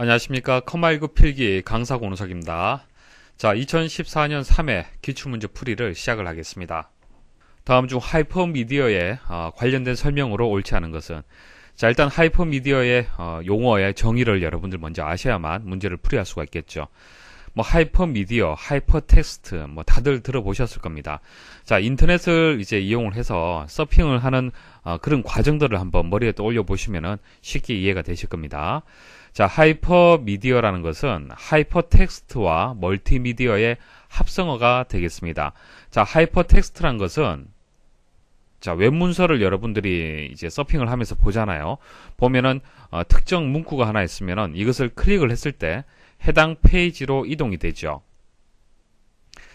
안녕하십니까. 컴마19 필기 강사 권우석입니다. 자, 2014년 3회 기출문제 풀이를 시작을 하겠습니다. 다음 중 하이퍼미디어에 관련된 설명으로 옳지 않은 것은, 자, 일단 하이퍼미디어의 용어의 정의를 여러분들 먼저 아셔야만 문제를 풀이할 수가 있겠죠. 뭐 하이퍼미디어, 하이퍼텍스트 뭐 다들 들어보셨을 겁니다. 자, 인터넷을 이제 이용을 해서 서핑을 하는 그런 과정들을 한번 머리에 떠올려 보시면은 쉽게 이해가 되실 겁니다. 자, 하이퍼미디어라는 것은 하이퍼텍스트와 멀티미디어의 합성어가 되겠습니다. 자, 하이퍼텍스트란 것은, 자, 웹문서를 여러분들이 이제 서핑을 하면서 보잖아요. 보면은 특정 문구가 하나 있으면은 이것을 클릭을 했을 때 해당 페이지로 이동이 되죠.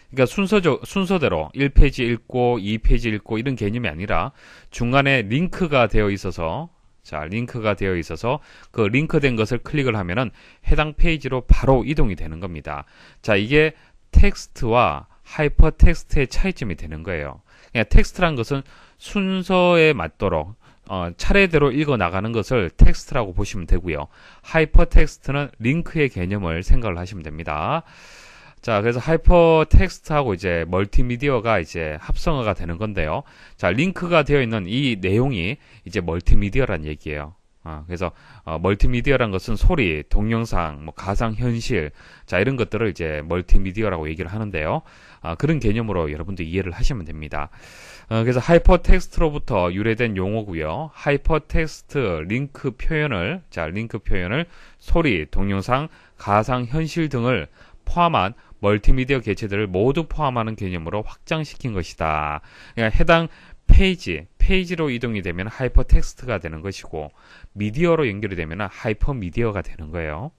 그러니까 순서대로 1페이지 읽고 2페이지 읽고 이런 개념이 아니라 중간에 링크가 되어 있어서, 자, 링크가 되어 있어서 그 링크된 것을 클릭을 하면은 해당 페이지로 바로 이동이 되는 겁니다. 자, 이게 텍스트와 하이퍼텍스트의 차이점이 되는 거예요. 그러니까 텍스트란 것은 순서에 맞도록 차례대로 읽어 나가는 것을 텍스트라고 보시면 되고요. 하이퍼텍스트는 링크의 개념을 생각을 하시면 됩니다. 자, 그래서 하이퍼텍스트하고 이제 멀티미디어가 이제 합성어가 되는 건데요. 자, 링크가 되어 있는 이 내용이 이제 멀티미디어란 얘기예요. 그래서 멀티미디어란 것은 소리, 동영상, 뭐 가상현실, 자, 이런 것들을 이제 멀티미디어라고 얘기를 하는데요. 그런 개념으로 여러분들 이해를 하시면 됩니다. 그래서 하이퍼텍스트로부터 유래된 용어고요. 하이퍼텍스트 링크 표현을, 자, 링크 표현을 소리, 동영상, 가상현실 등을 포함한 멀티미디어 개체들을 모두 포함하는 개념으로 확장시킨 것이다. 그러니까 해당 페이지로 이동이 되면 하이퍼텍스트가 되는 것이고, 미디어로 연결이 되면 하이퍼미디어가 되는 거예요.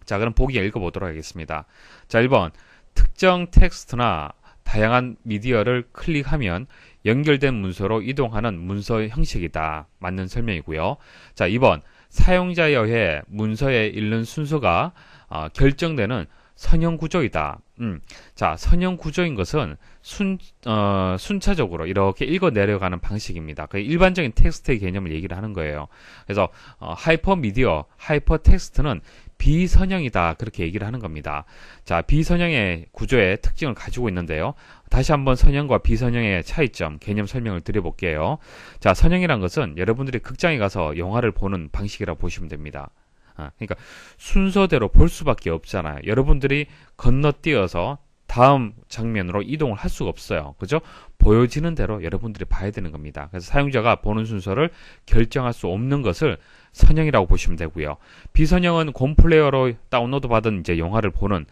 자, 그럼 보기 읽어보도록 하겠습니다. 자, 1번. 특정 텍스트나 다양한 미디어를 클릭하면 연결된 문서로 이동하는 문서 형식이다. 맞는 설명이고요. 자, 2번. 사용자에 의해 문서에 읽는 순서가 결정되는 선형 구조이다. 자, 선형 구조인 것은 순차적으로 이렇게 읽어 내려가는 방식입니다. 그 일반적인 텍스트의 개념을 얘기를 하는 거예요. 그래서 하이퍼미디어, 하이퍼텍스트는 비선형이다. 그렇게 얘기를 하는 겁니다. 자, 비선형의 구조의 특징을 가지고 있는데요. 다시 한번 선형과 비선형의 차이점, 개념 설명을 드려볼게요. 자, 선형이란 것은 여러분들이 극장에 가서 영화를 보는 방식이라고 보시면 됩니다. 그러니까 순서대로 볼 수밖에 없잖아요. 여러분들이 건너뛰어서 다음 장면으로 이동을 할 수가 없어요. 그죠? 보여지는 대로 여러분들이 봐야 되는 겁니다. 그래서 사용자가 보는 순서를 결정할 수 없는 것을 선형이라고 보시면 되고요. 비선형은 곰플레이어로 다운로드 받은 이제 영화를 보는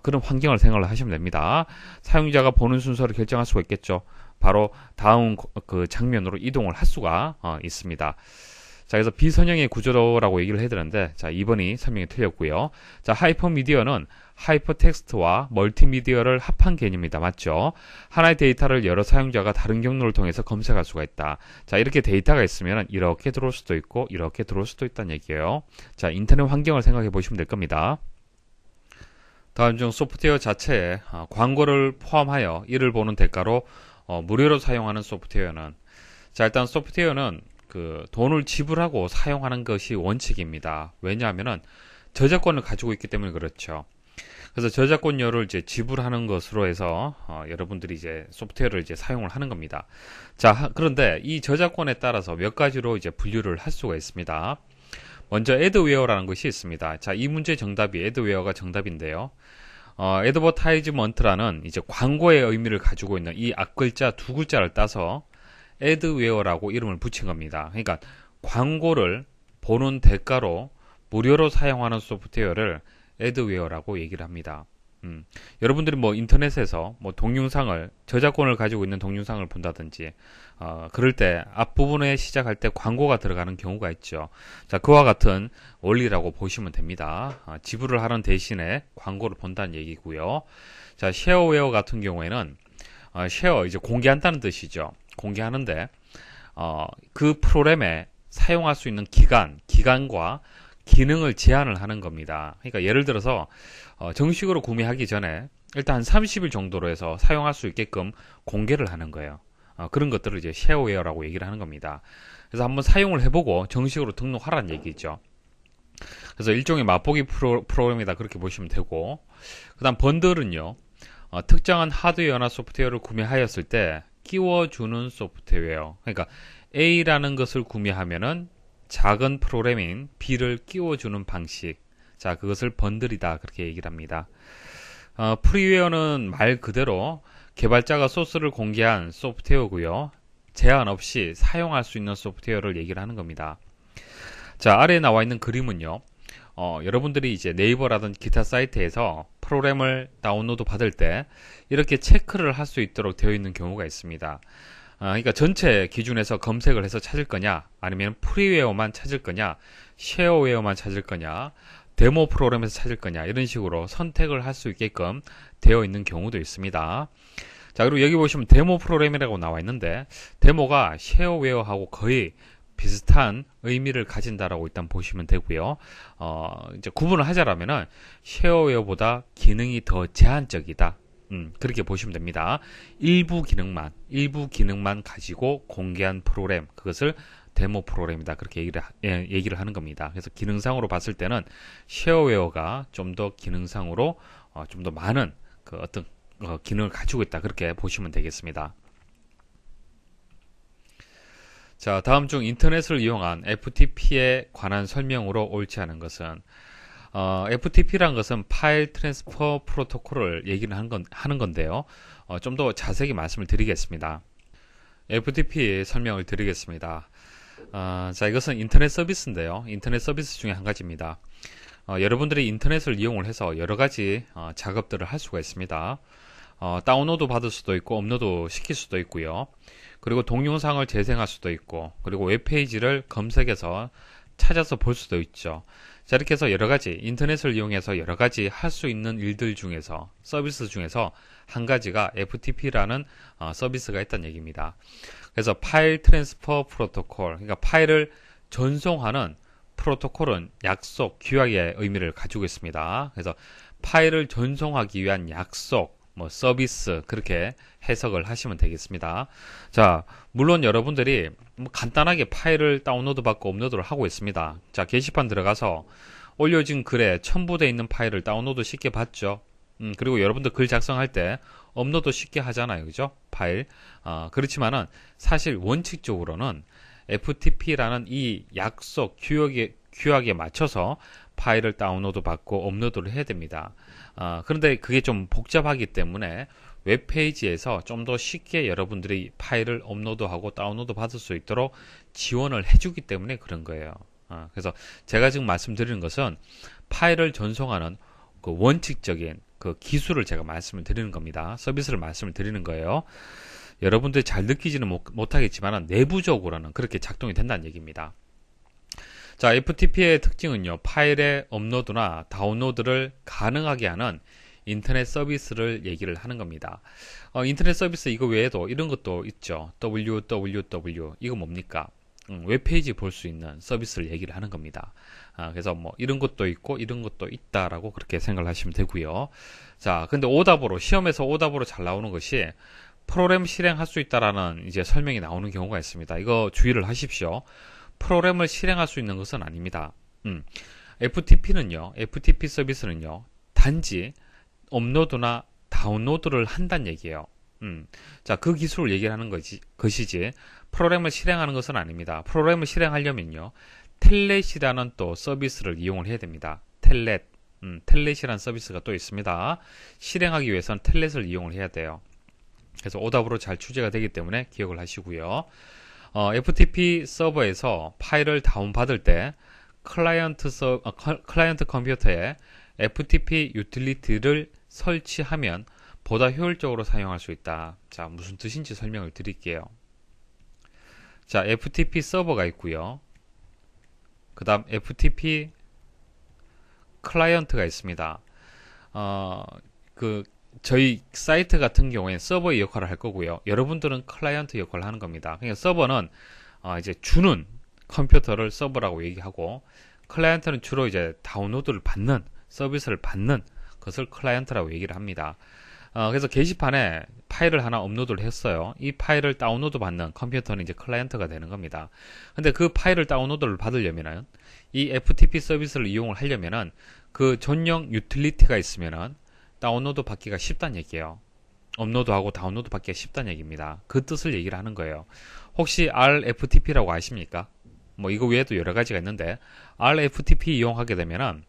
그런 환경을 생각을 하시면 됩니다. 사용자가 보는 순서를 결정할 수가 있겠죠. 바로 다음 그 장면으로 이동을 할 수가 있습니다. 자, 그래서 비선형의 구조라고 얘기를 해드렸는데, 자, 2번이 설명이 틀렸고요. 자, 하이퍼미디어는 하이퍼텍스트와 멀티미디어를 합한 개념이다. 맞죠? 하나의 데이터를 여러 사용자가 다른 경로를 통해서 검색할 수가 있다. 자, 이렇게 데이터가 있으면 이렇게 들어올 수도 있고 이렇게 들어올 수도 있다는 얘기예요. 자, 인터넷 환경을 생각해 보시면 될 겁니다. 다음 중 소프트웨어 자체에 광고를 포함하여 이를 보는 대가로 무료로 사용하는 소프트웨어는, 자, 일단 소프트웨어는 그 돈을 지불하고 사용하는 것이 원칙입니다. 왜냐하면은 저작권을 가지고 있기 때문에 그렇죠. 그래서 저작권료를 이제 지불하는 것으로 해서 여러분들이 이제 소프트웨어를 이제 사용을 하는 겁니다. 자, 그런데 이 저작권에 따라서 몇 가지로 이제 분류를 할 수가 있습니다. 먼저 애드웨어라는 것이 있습니다. 자, 이 문제 정답이 애드웨어가 정답인데요. 애드버타이즈먼트라는 이제 광고의 의미를 가지고 있는 이 앞글자 두 글자를 따서 애드웨어라고 이름을 붙인 겁니다. 그러니까 광고를 보는 대가로 무료로 사용하는 소프트웨어를 애드웨어라고 얘기를 합니다. 여러분들이 뭐 인터넷에서 뭐 동영상을, 저작권을 가지고 있는 동영상을 본다든지 그럴 때 앞부분에 시작할 때 광고가 들어가는 경우가 있죠. 자, 그와 같은 원리라고 보시면 됩니다. 지불을 하는 대신에 광고를 본다는 얘기고요. 자, 쉐어웨어 같은 경우에는 쉐어, 이제 공개한다는 뜻이죠. 공개하는데 그 프로그램에 사용할 수 있는 기간과 기능을 제한을 하는 겁니다. 그러니까 예를 들어서 정식으로 구매하기 전에 일단 한 30일 정도로 해서 사용할 수 있게끔 공개를 하는 거예요. 그런 것들을 이제 쉐어웨어라고 얘기를 하는 겁니다. 그래서 한번 사용을 해보고 정식으로 등록하라는 얘기죠. 그래서 일종의 맛보기 프로그램이다 그렇게 보시면 되고, 그 다음 번들은요, 특정한 하드웨어나 소프트웨어를 구매하였을 때 끼워주는 소프트웨어. 그러니까 A라는 것을 구매하면은 작은 프로그램인 B를 끼워주는 방식. 자, 그것을 번들이다 그렇게 얘기를 합니다. 프리웨어는 말 그대로 개발자가 소스를 공개한 소프트웨어고요. 제한 없이 사용할 수 있는 소프트웨어를 얘기를 하는 겁니다. 자, 아래에 나와 있는 그림은요. 여러분들이 이제 네이버라든 기타 사이트에서 프로그램을 다운로드 받을 때 이렇게 체크를 할 수 있도록 되어 있는 경우가 있습니다. 그러니까 전체 기준에서 검색을 해서 찾을 거냐, 아니면 프리웨어만 찾을 거냐, 쉐어웨어만 찾을 거냐, 데모 프로그램에서 찾을 거냐, 이런 식으로 선택을 할 수 있게끔 되어 있는 경우도 있습니다. 자, 그리고 여기 보시면 데모 프로그램이라고 나와 있는데, 데모가 쉐어웨어하고 거의 비슷한 의미를 가진다라고 일단 보시면 되고요. 이제 구분을 하자라면은 쉐어웨어보다 기능이 더 제한적이다. 그렇게 보시면 됩니다. 일부 기능만 가지고 공개한 프로그램, 그것을 데모 프로그램이다. 그렇게 얘기를 하는 겁니다. 그래서 기능상으로 봤을 때는 쉐어웨어가 좀 더 기능상으로 좀 더 많은 그 어떤 기능을 가지고 있다. 그렇게 보시면 되겠습니다. 자, 다음 중 인터넷을 이용한 FTP에 관한 설명으로 옳지 않은 것은, FTP란 것은 파일 트랜스퍼 프로토콜을 얘기를 하는 건데요. 좀 더 자세히 말씀을 드리겠습니다. FTP 설명을 드리겠습니다. 자, 이것은 인터넷 서비스인데요. 인터넷 서비스 중에 한 가지입니다. 여러분들이 인터넷을 이용을 해서 여러 가지 작업들을 할 수가 있습니다. 다운로드 받을 수도 있고 업로드 시킬 수도 있고요. 그리고 동영상을 재생할 수도 있고, 그리고 웹페이지를 검색해서 찾아서 볼 수도 있죠. 자, 이렇게 해서 여러 가지 인터넷을 이용해서 여러 가지 할 수 있는 일들 중에서, 서비스 중에서 한 가지가 FTP라는 서비스가 있다는 얘기입니다. 그래서 파일 트랜스퍼 프로토콜, 그러니까 파일을 전송하는 프로토콜은 약속, 규약의 의미를 가지고 있습니다. 그래서 파일을 전송하기 위한 약속, 서비스, 그렇게 해석을 하시면 되겠습니다. 자, 물론 여러분들이 간단하게 파일을 다운로드 받고 업로드를 하고 있습니다. 자, 게시판 들어가서 올려진 글에 첨부되어 있는 파일을 다운로드 쉽게 받죠. 그리고 여러분들 글 작성할 때 업로드 쉽게 하잖아요. 그죠? 파일. 그렇지만은 사실 원칙적으로는 FTP라는 이 약속, 규약에 맞춰서 파일을 다운로드 받고 업로드를 해야 됩니다. 그런데 그게 좀 복잡하기 때문에 웹페이지에서 좀 더 쉽게 여러분들이 파일을 업로드하고 다운로드 받을 수 있도록 지원을 해주기 때문에 그런 거예요. 그래서 제가 지금 말씀드리는 것은 파일을 전송하는 그 원칙적인 그 기술을 제가 말씀을 드리는 겁니다. 서비스를 말씀을 드리는 거예요. 여러분들이 잘 느끼지는 못하겠지만 내부적으로는 그렇게 작동이 된다는 얘기입니다. 자, FTP의 특징은요, 파일의 업로드나 다운로드를 가능하게 하는 인터넷 서비스를 얘기를 하는 겁니다. 인터넷 서비스 이거 외에도 이런 것도 있죠. www. 이거 뭡니까? 웹페이지 볼 수 있는 서비스를 얘기를 하는 겁니다. 그래서 이런 것도 있고 이런 것도 있다라고 그렇게 생각을 하시면 되고요. 자, 근데 시험에서 오답으로 잘 나오는 것이 프로그램 실행할 수 있다라는 이제 설명이 나오는 경우가 있습니다. 이거 주의를 하십시오. 프로그램을 실행할 수 있는 것은 아닙니다. FTP 서비스는요, 단지 업로드나 다운로드를 한다는 얘기예요. 자, 그 기술을 얘기하는 것이지 프로그램을 실행하는 것은 아닙니다. 프로그램을 실행하려면요, 텔넷이라는 또 서비스를 이용을 해야 됩니다. 텔넷이라는 서비스가 또 있습니다. 실행하기 위해서는 텔넷을 이용을 해야 돼요. 그래서 오답으로 잘 출제가 되기 때문에 기억을 하시고요. FTP 서버에서 파일을 다운받을 때 클라이언트 컴퓨터에 FTP 유틸리티를 설치하면 보다 효율적으로 사용할 수 있다. 자, 무슨 뜻인지 설명을 드릴게요. 자, FTP 서버가 있고요. 그 다음 FTP 클라이언트가 있습니다. 저희 사이트 같은 경우에는 서버의 역할을 할 거고요. 여러분들은 클라이언트 역할을 하는 겁니다. 그러니까 서버는 이제 주는 컴퓨터를 서버라고 얘기하고, 클라이언트는 주로 이제 다운로드를 받는, 서비스를 받는 것을 클라이언트라고 얘기를 합니다. 그래서 게시판에 파일을 하나 업로드를 했어요. 이 파일을 다운로드 받는 컴퓨터는 이제 클라이언트가 되는 겁니다. 근데 그 파일을 다운로드를 받으려면은 이 FTP 서비스를 이용을 하려면은 그 전용 유틸리티가 있으면은 다운로드 받기가 쉽다는 얘기예요. 업로드하고 다운로드 받기가 쉽다는 얘기입니다. 그 뜻을 얘기를 하는 거예요. 혹시 RFTP라고 아십니까? 뭐 이거 외에도 여러 가지가 있는데 RFTP 이용하게 되면은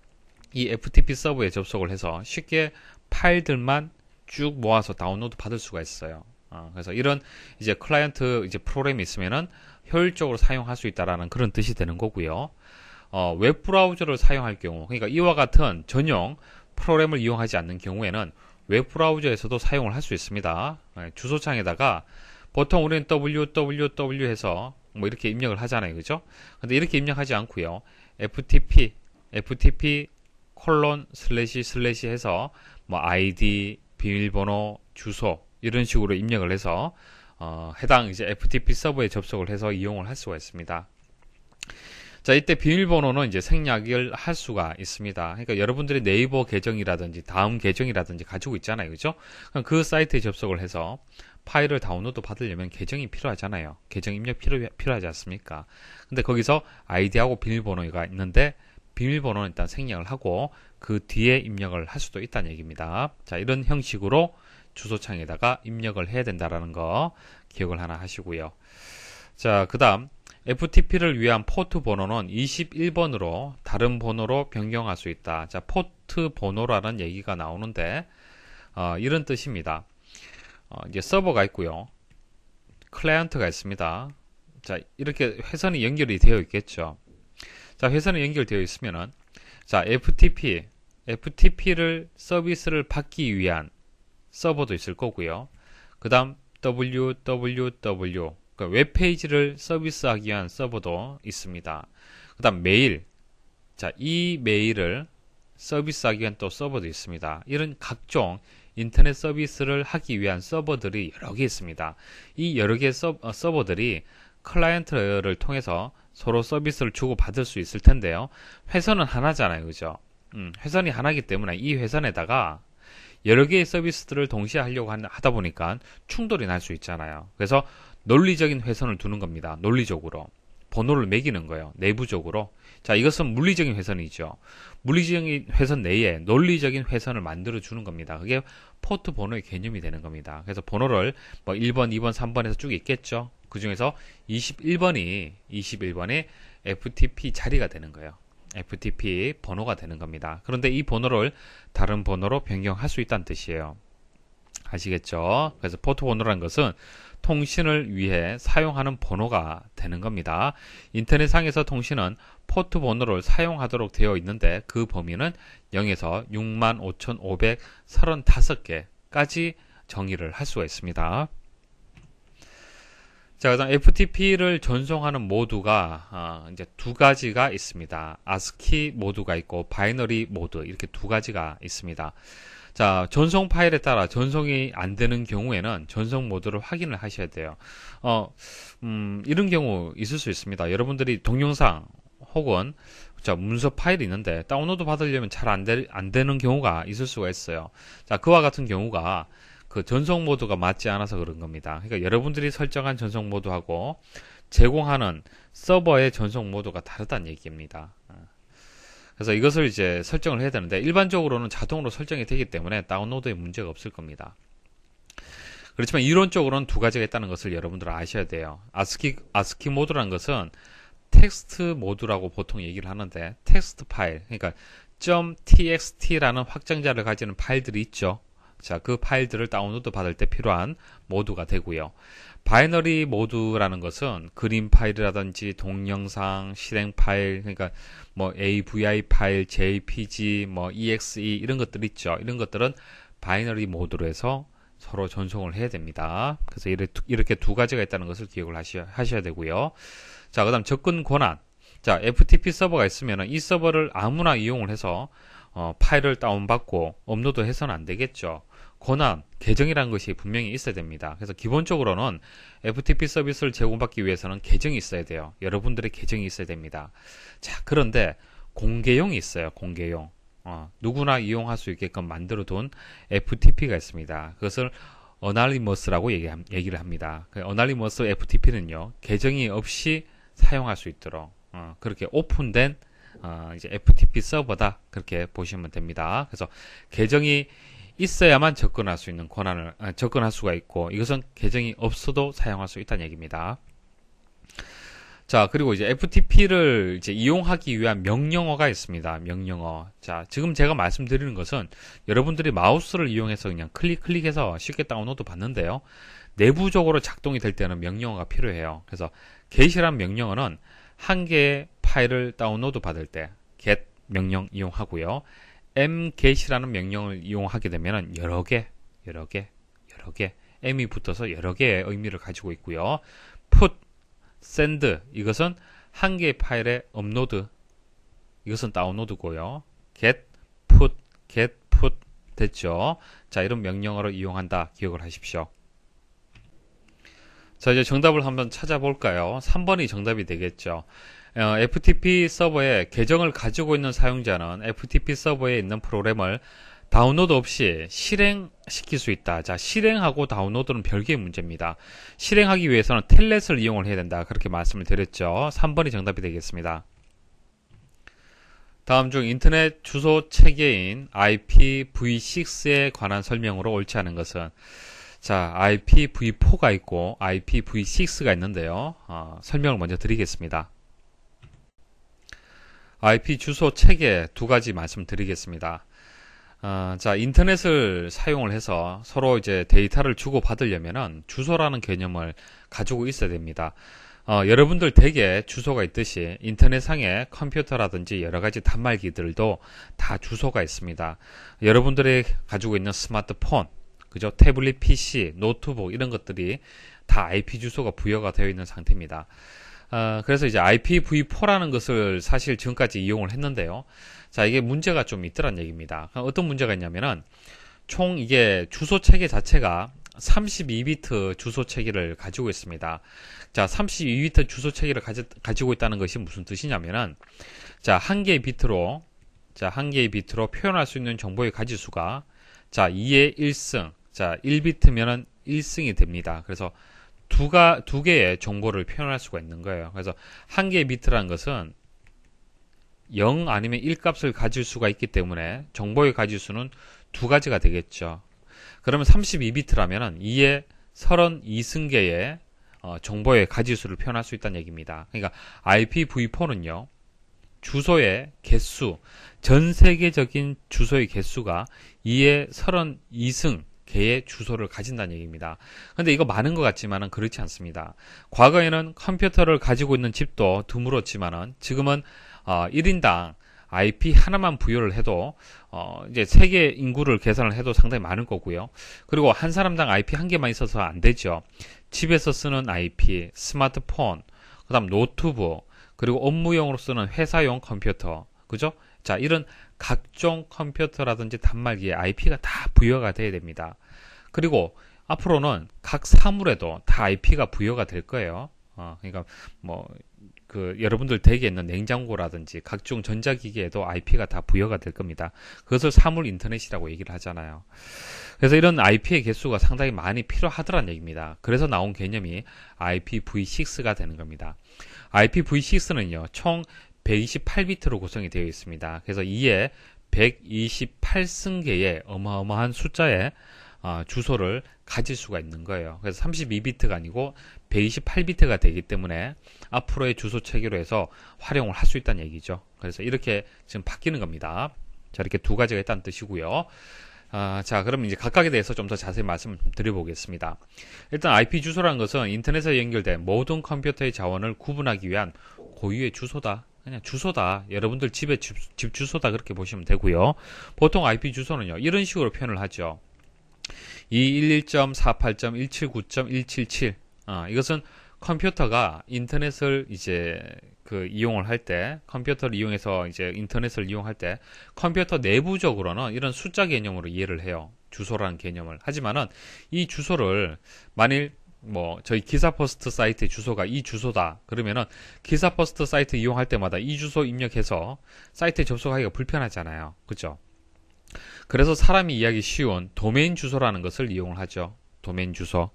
이 FTP 서버에 접속을 해서 쉽게 파일들만 쭉 모아서 다운로드 받을 수가 있어요. 그래서 이런 이제 클라이언트 이제 프로그램이 있으면은 효율적으로 사용할 수 있다라는 그런 뜻이 되는 거고요. 웹 브라우저를 사용할 경우, 그러니까 이와 같은 전용 프로그램을 이용하지 않는 경우에는 웹 브라우저에서도 사용을 할 수 있습니다. 주소창에다가 보통 우리는 www 해서 뭐 이렇게 입력을 하잖아요, 그죠? 근데 이렇게 입력하지 않고요. FTP 콜론 슬래시 해서 뭐 아이디, 비밀번호, 주소 이런 식으로 입력을 해서 해당 이제 FTP 서버에 접속을 해서 이용을 할 수가 있습니다. 자, 이때 비밀번호는 이제 생략을 할 수가 있습니다. 그러니까 여러분들이 네이버 계정이라든지 다음 계정이라든지 가지고 있잖아요, 그죠? 그럼 그 사이트에 접속을 해서 파일을 다운로드 받으려면 계정이 필요하잖아요. 계정 입력 필요하지 않습니까? 근데 거기서 아이디하고 비밀번호가 있는데 비밀번호는 일단 생략을 하고 그 뒤에 입력을 할 수도 있다는 얘기입니다. 자, 이런 형식으로 주소창에다가 입력을 해야 된다라는 거 기억을 하나 하시고요. 자, 그 다음 FTP를 위한 포트 번호는 21번으로 다른 번호로 변경할 수 있다. 자, 포트 번호라는 얘기가 나오는데 이런 뜻입니다. 이제 서버가 있고요. 클라이언트가 있습니다. 자, 이렇게 회선이 연결이 되어 있겠죠. 자, 회선이 연결되어 있으면은 자, FTP를 서비스를 받기 위한 서버도 있을 거고요. 그 다음 www 그러니까 웹페이지를 서비스하기 위한 서버도 있습니다. 그 다음 메일, 자, 이 메일을 서비스하기 위한 또 서버도 있습니다. 이런 각종 인터넷 서비스를 하기 위한 서버들이 여러 개 있습니다. 이 여러 개의 서버들이 클라이언트를 통해서 서로 서비스를 주고 받을 수 있을 텐데요. 회선은 하나잖아요, 그죠? 회선이 하나이기 때문에 이 회선에다가 여러 개의 서비스들을 동시에 하려고 하다 보니까 충돌이 날 수 있잖아요. 그래서 논리적인 회선을 두는 겁니다. 논리적으로. 번호를 매기는 거예요. 내부적으로. 자, 이것은 물리적인 회선이죠. 물리적인 회선 내에 논리적인 회선을 만들어 주는 겁니다. 그게 포트 번호의 개념이 되는 겁니다. 그래서 번호를 뭐 1번, 2번, 3번 해서 쭉 있겠죠. 그 중에서 21번이 FTP 자리가 되는 거예요. FTP 번호가 되는 겁니다. 그런데 이 번호를 다른 번호로 변경할 수 있다는 뜻이에요. 아시겠죠? 그래서 포트 번호라는 것은 통신을 위해 사용하는 번호가 되는 겁니다. 인터넷상에서 통신은 포트 번호를 사용하도록 되어 있는데 그 범위는 0에서 65,535개까지 정의를 할 수가 있습니다. 자, 그다음 FTP를 전송하는 모드가 이제 두 가지가 있습니다. ASCII 모드가 있고 바이너리 모드 이렇게 두 가지가 있습니다. 자, 전송 파일에 따라 전송이 안 되는 경우에는 전송 모드를 확인을 하셔야 돼요. 이런 경우 있을 수 있습니다. 여러분들이 동영상 혹은 자, 문서 파일이 있는데 다운로드 받으려면 잘 안 되는 경우가 있을 수가 있어요. 자, 그와 같은 경우가 그 전송 모드가 맞지 않아서 그런 겁니다. 그러니까 여러분들이 설정한 전송 모드하고 제공하는 서버의 전송 모드가 다르다는 얘기입니다. 그래서 이것을 이제 설정을 해야 되는데 일반적으로는 자동으로 설정이 되기 때문에 다운로드에 문제가 없을 겁니다. 그렇지만 이론적으로는 두 가지가 있다는 것을 여러분들 아셔야 돼요. ASCII 모드라는 것은 텍스트 모드라고 보통 얘기를 하는데 텍스트 파일, 그러니까 .txt라는 확장자를 가지는 파일들이 있죠. 자, 그 파일들을 다운로드 받을 때 필요한 모드가 되고요. 바이너리 모드라는 것은 그림 파일이라든지 동영상, 실행 파일, 그러니까 뭐 AVI 파일, JPG, 뭐 EXE 이런 것들 있죠. 이런 것들은 바이너리 모드로 해서 서로 전송을 해야 됩니다. 그래서 이렇게 두 가지가 있다는 것을 기억을 하셔야 되고요. 자, 그다음 접근 권한. 자, FTP 서버가 있으면 이 서버를 아무나 이용을 해서 파일을 다운받고 업로드해서는 안 되겠죠. 권한, 계정이라는 것이 분명히 있어야 됩니다. 그래서 기본적으로는 FTP 서비스를 제공받기 위해서는 계정이 있어야 돼요. 여러분들의 계정이 있어야 됩니다. 자, 그런데 공개용이 있어요. 공개용. 누구나 이용할 수 있게끔 만들어둔 FTP가 있습니다. 그것을 어널리머스라고 얘기를 합니다. 어널리머스 FTP는요, 계정이 없이 사용할 수 있도록 그렇게 오픈된 이제 FTP 서버다 그렇게 보시면 됩니다. 그래서 계정이 있어야만 접근할 수 있는 권한을 접근할 수가 있고 이것은 계정이 없어도 사용할 수 있다는 얘기입니다. 자, 그리고 이제 FTP를 이제 이용하기 위한 명령어가 있습니다. 명령어. 자, 지금 제가 말씀드리는 것은 여러분들이 마우스를 이용해서 그냥 클릭해서 쉽게 다운로드 받는데요. 내부적으로 작동이 될 때는 명령어가 필요해요. 그래서 get이란 명령어는 한 개의 파일을 다운로드 받을 때 get 명령 이용하고요. mget이라는 명령을 이용하게 되면 여러 개, m이 붙어서 여러 개의 의미를 가지고 있고요. put send 이것은 한 개의 파일의 업로드 이것은 다운로드고요. get put 됐죠. 자, 이런 명령어를 이용한다 기억을 하십시오. 자, 이제 정답을 한번 찾아볼까요? 3번이 정답이 되겠죠. FTP 서버에 계정을 가지고 있는 사용자는 FTP 서버에 있는 프로그램을 다운로드 없이 실행시킬 수 있다. 자, 실행하고 다운로드는 별개의 문제입니다. 실행하기 위해서는 텔넷을 이용을 해야 된다. 그렇게 말씀을 드렸죠. 3번이 정답이 되겠습니다. 다음 중 인터넷 주소 체계인 IPv6에 관한 설명으로 옳지 않은 것은 자, IPv4가 있고 IPv6가 있는데요. 설명을 먼저 드리겠습니다. IP 주소 체계 두 가지 말씀드리겠습니다. 자, 인터넷을 사용을 해서 서로 이제 데이터를 주고받으려면은 주소라는 개념을 가지고 있어야 됩니다. 여러분들 댁에 주소가 있듯이 인터넷상의 컴퓨터라든지 여러 가지 단말기들도 다 주소가 있습니다. 여러분들이 가지고 있는 스마트폰, 그죠? 태블릿 PC, 노트북 이런 것들이 다 IP 주소가 부여가 되어 있는 상태입니다. 그래서 이제 IPv4라는 것을 사실 지금까지 이용을 했는데요. 자, 이게 문제가 좀 있더란 얘기입니다. 어떤 문제가 있냐면은 총 이게 주소 체계 자체가 32비트 주소 체계를 가지고 있습니다. 자, 32비트 주소 체계를 가지고 있다는 것이 무슨 뜻이냐면은 자, 한 개의 비트로 표현할 수 있는 정보의 가지수가 자, 2의 1승. 자, 1비트면은 1승이 됩니다. 그래서 두 개의 정보를 표현할 수가 있는 거예요. 그래서 한 개의 비트라는 것은 0 아니면 1 값을 가질 수가 있기 때문에 정보의 가지수는 두 가지가 되겠죠. 그러면 32비트라면 2의 32승계의 정보의 가지수를 표현할 수 있다는 얘기입니다. 그러니까 IPv4는요. 주소의 개수, 전 세계적인 주소의 개수가 2의 32승 개의 주소를 가진다는 얘기입니다. 근데 이거 많은 것 같지만은 그렇지 않습니다. 과거에는 컴퓨터를 가지고 있는 집도 드물었지만은 지금은 1인당 IP 하나만 부여를 해도 이제 세계 인구를 계산을 해도 상당히 많을 거고요. 그리고 한 사람당 IP 한 개만 있어서 안 되죠. 집에서 쓰는 IP, 스마트폰, 그다음 노트북, 그리고 업무용으로 쓰는 회사용 컴퓨터, 그죠? 자, 이런 각종 컴퓨터라든지 단말기에 IP가 다 부여가 돼야 됩니다. 그리고 앞으로는 각 사물에도 다 IP가 부여가 될 거예요. 그러니까 여러분들 댁에 있는 냉장고라든지 각종 전자기기에도 IP가 다 부여가 될 겁니다. 그것을 사물 인터넷이라고 얘기를 하잖아요. 그래서 이런 IP의 개수가 상당히 많이 필요하더란 얘기입니다. 그래서 나온 개념이 IPv6가 되는 겁니다. IPv6는요, 총 128비트로 구성이 되어 있습니다. 그래서 이에 128승계의 어마어마한 숫자의 주소를 가질 수가 있는 거예요. 그래서 32비트가 아니고 128비트가 되기 때문에 앞으로의 주소 체계로 해서 활용을 할 수 있다는 얘기죠. 그래서 이렇게 지금 바뀌는 겁니다. 자, 이렇게 두 가지가 있다는 뜻이고요. 자, 그럼 이제 각각에 대해서 좀 더 자세히 말씀을 드려보겠습니다. 일단 IP 주소라는 것은 인터넷에 연결된 모든 컴퓨터의 자원을 구분하기 위한 고유의 주소다. 그냥 주소다. 여러분들 집의 집 주소다. 그렇게 보시면 되고요. 보통 IP 주소는요, 이런 식으로 표현을 하죠. 211.48.179.177. 이것은 컴퓨터가 인터넷을 이제 이용을 할 때, 컴퓨터를 이용해서 이제 인터넷을 이용할 때, 컴퓨터 내부적으로는 이런 숫자 개념으로 이해를 해요. 주소라는 개념을. 하지만은 이 주소를 만일 저희 기사포스트 사이트의 주소가 이 주소다. 그러면은 기사포스트 사이트 이용할 때마다 이 주소 입력해서 사이트에 접속하기가 불편하잖아요. 그죠? 그래서 사람이 이해하기 쉬운 도메인 주소라는 것을 이용을 하죠. 도메인 주소.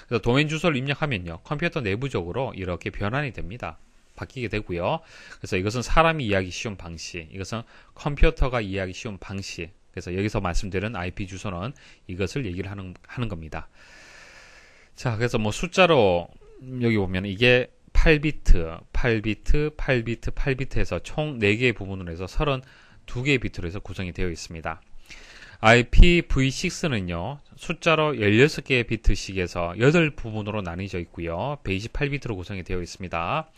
그래서 도메인 주소를 입력하면요, 컴퓨터 내부적으로 이렇게 변환이 됩니다. 바뀌게 되고요. 그래서 이것은 사람이 이해하기 쉬운 방식, 이것은 컴퓨터가 이해하기 쉬운 방식. 그래서 여기서 말씀드린 IP 주소는 이것을 얘기를 하는 겁니다. 자, 그래서 뭐 숫자로 여기 보면 이게 8비트, 8비트, 8비트, 8비트에서 총 4개의 부분으로 해서 32개의 비트로 해서 구성이 되어 있습니다. IPv6는요, 숫자로 16개의 비트씩에서 8부분으로 나뉘어져 있고요. 128비트로 구성이 되어 있습니다.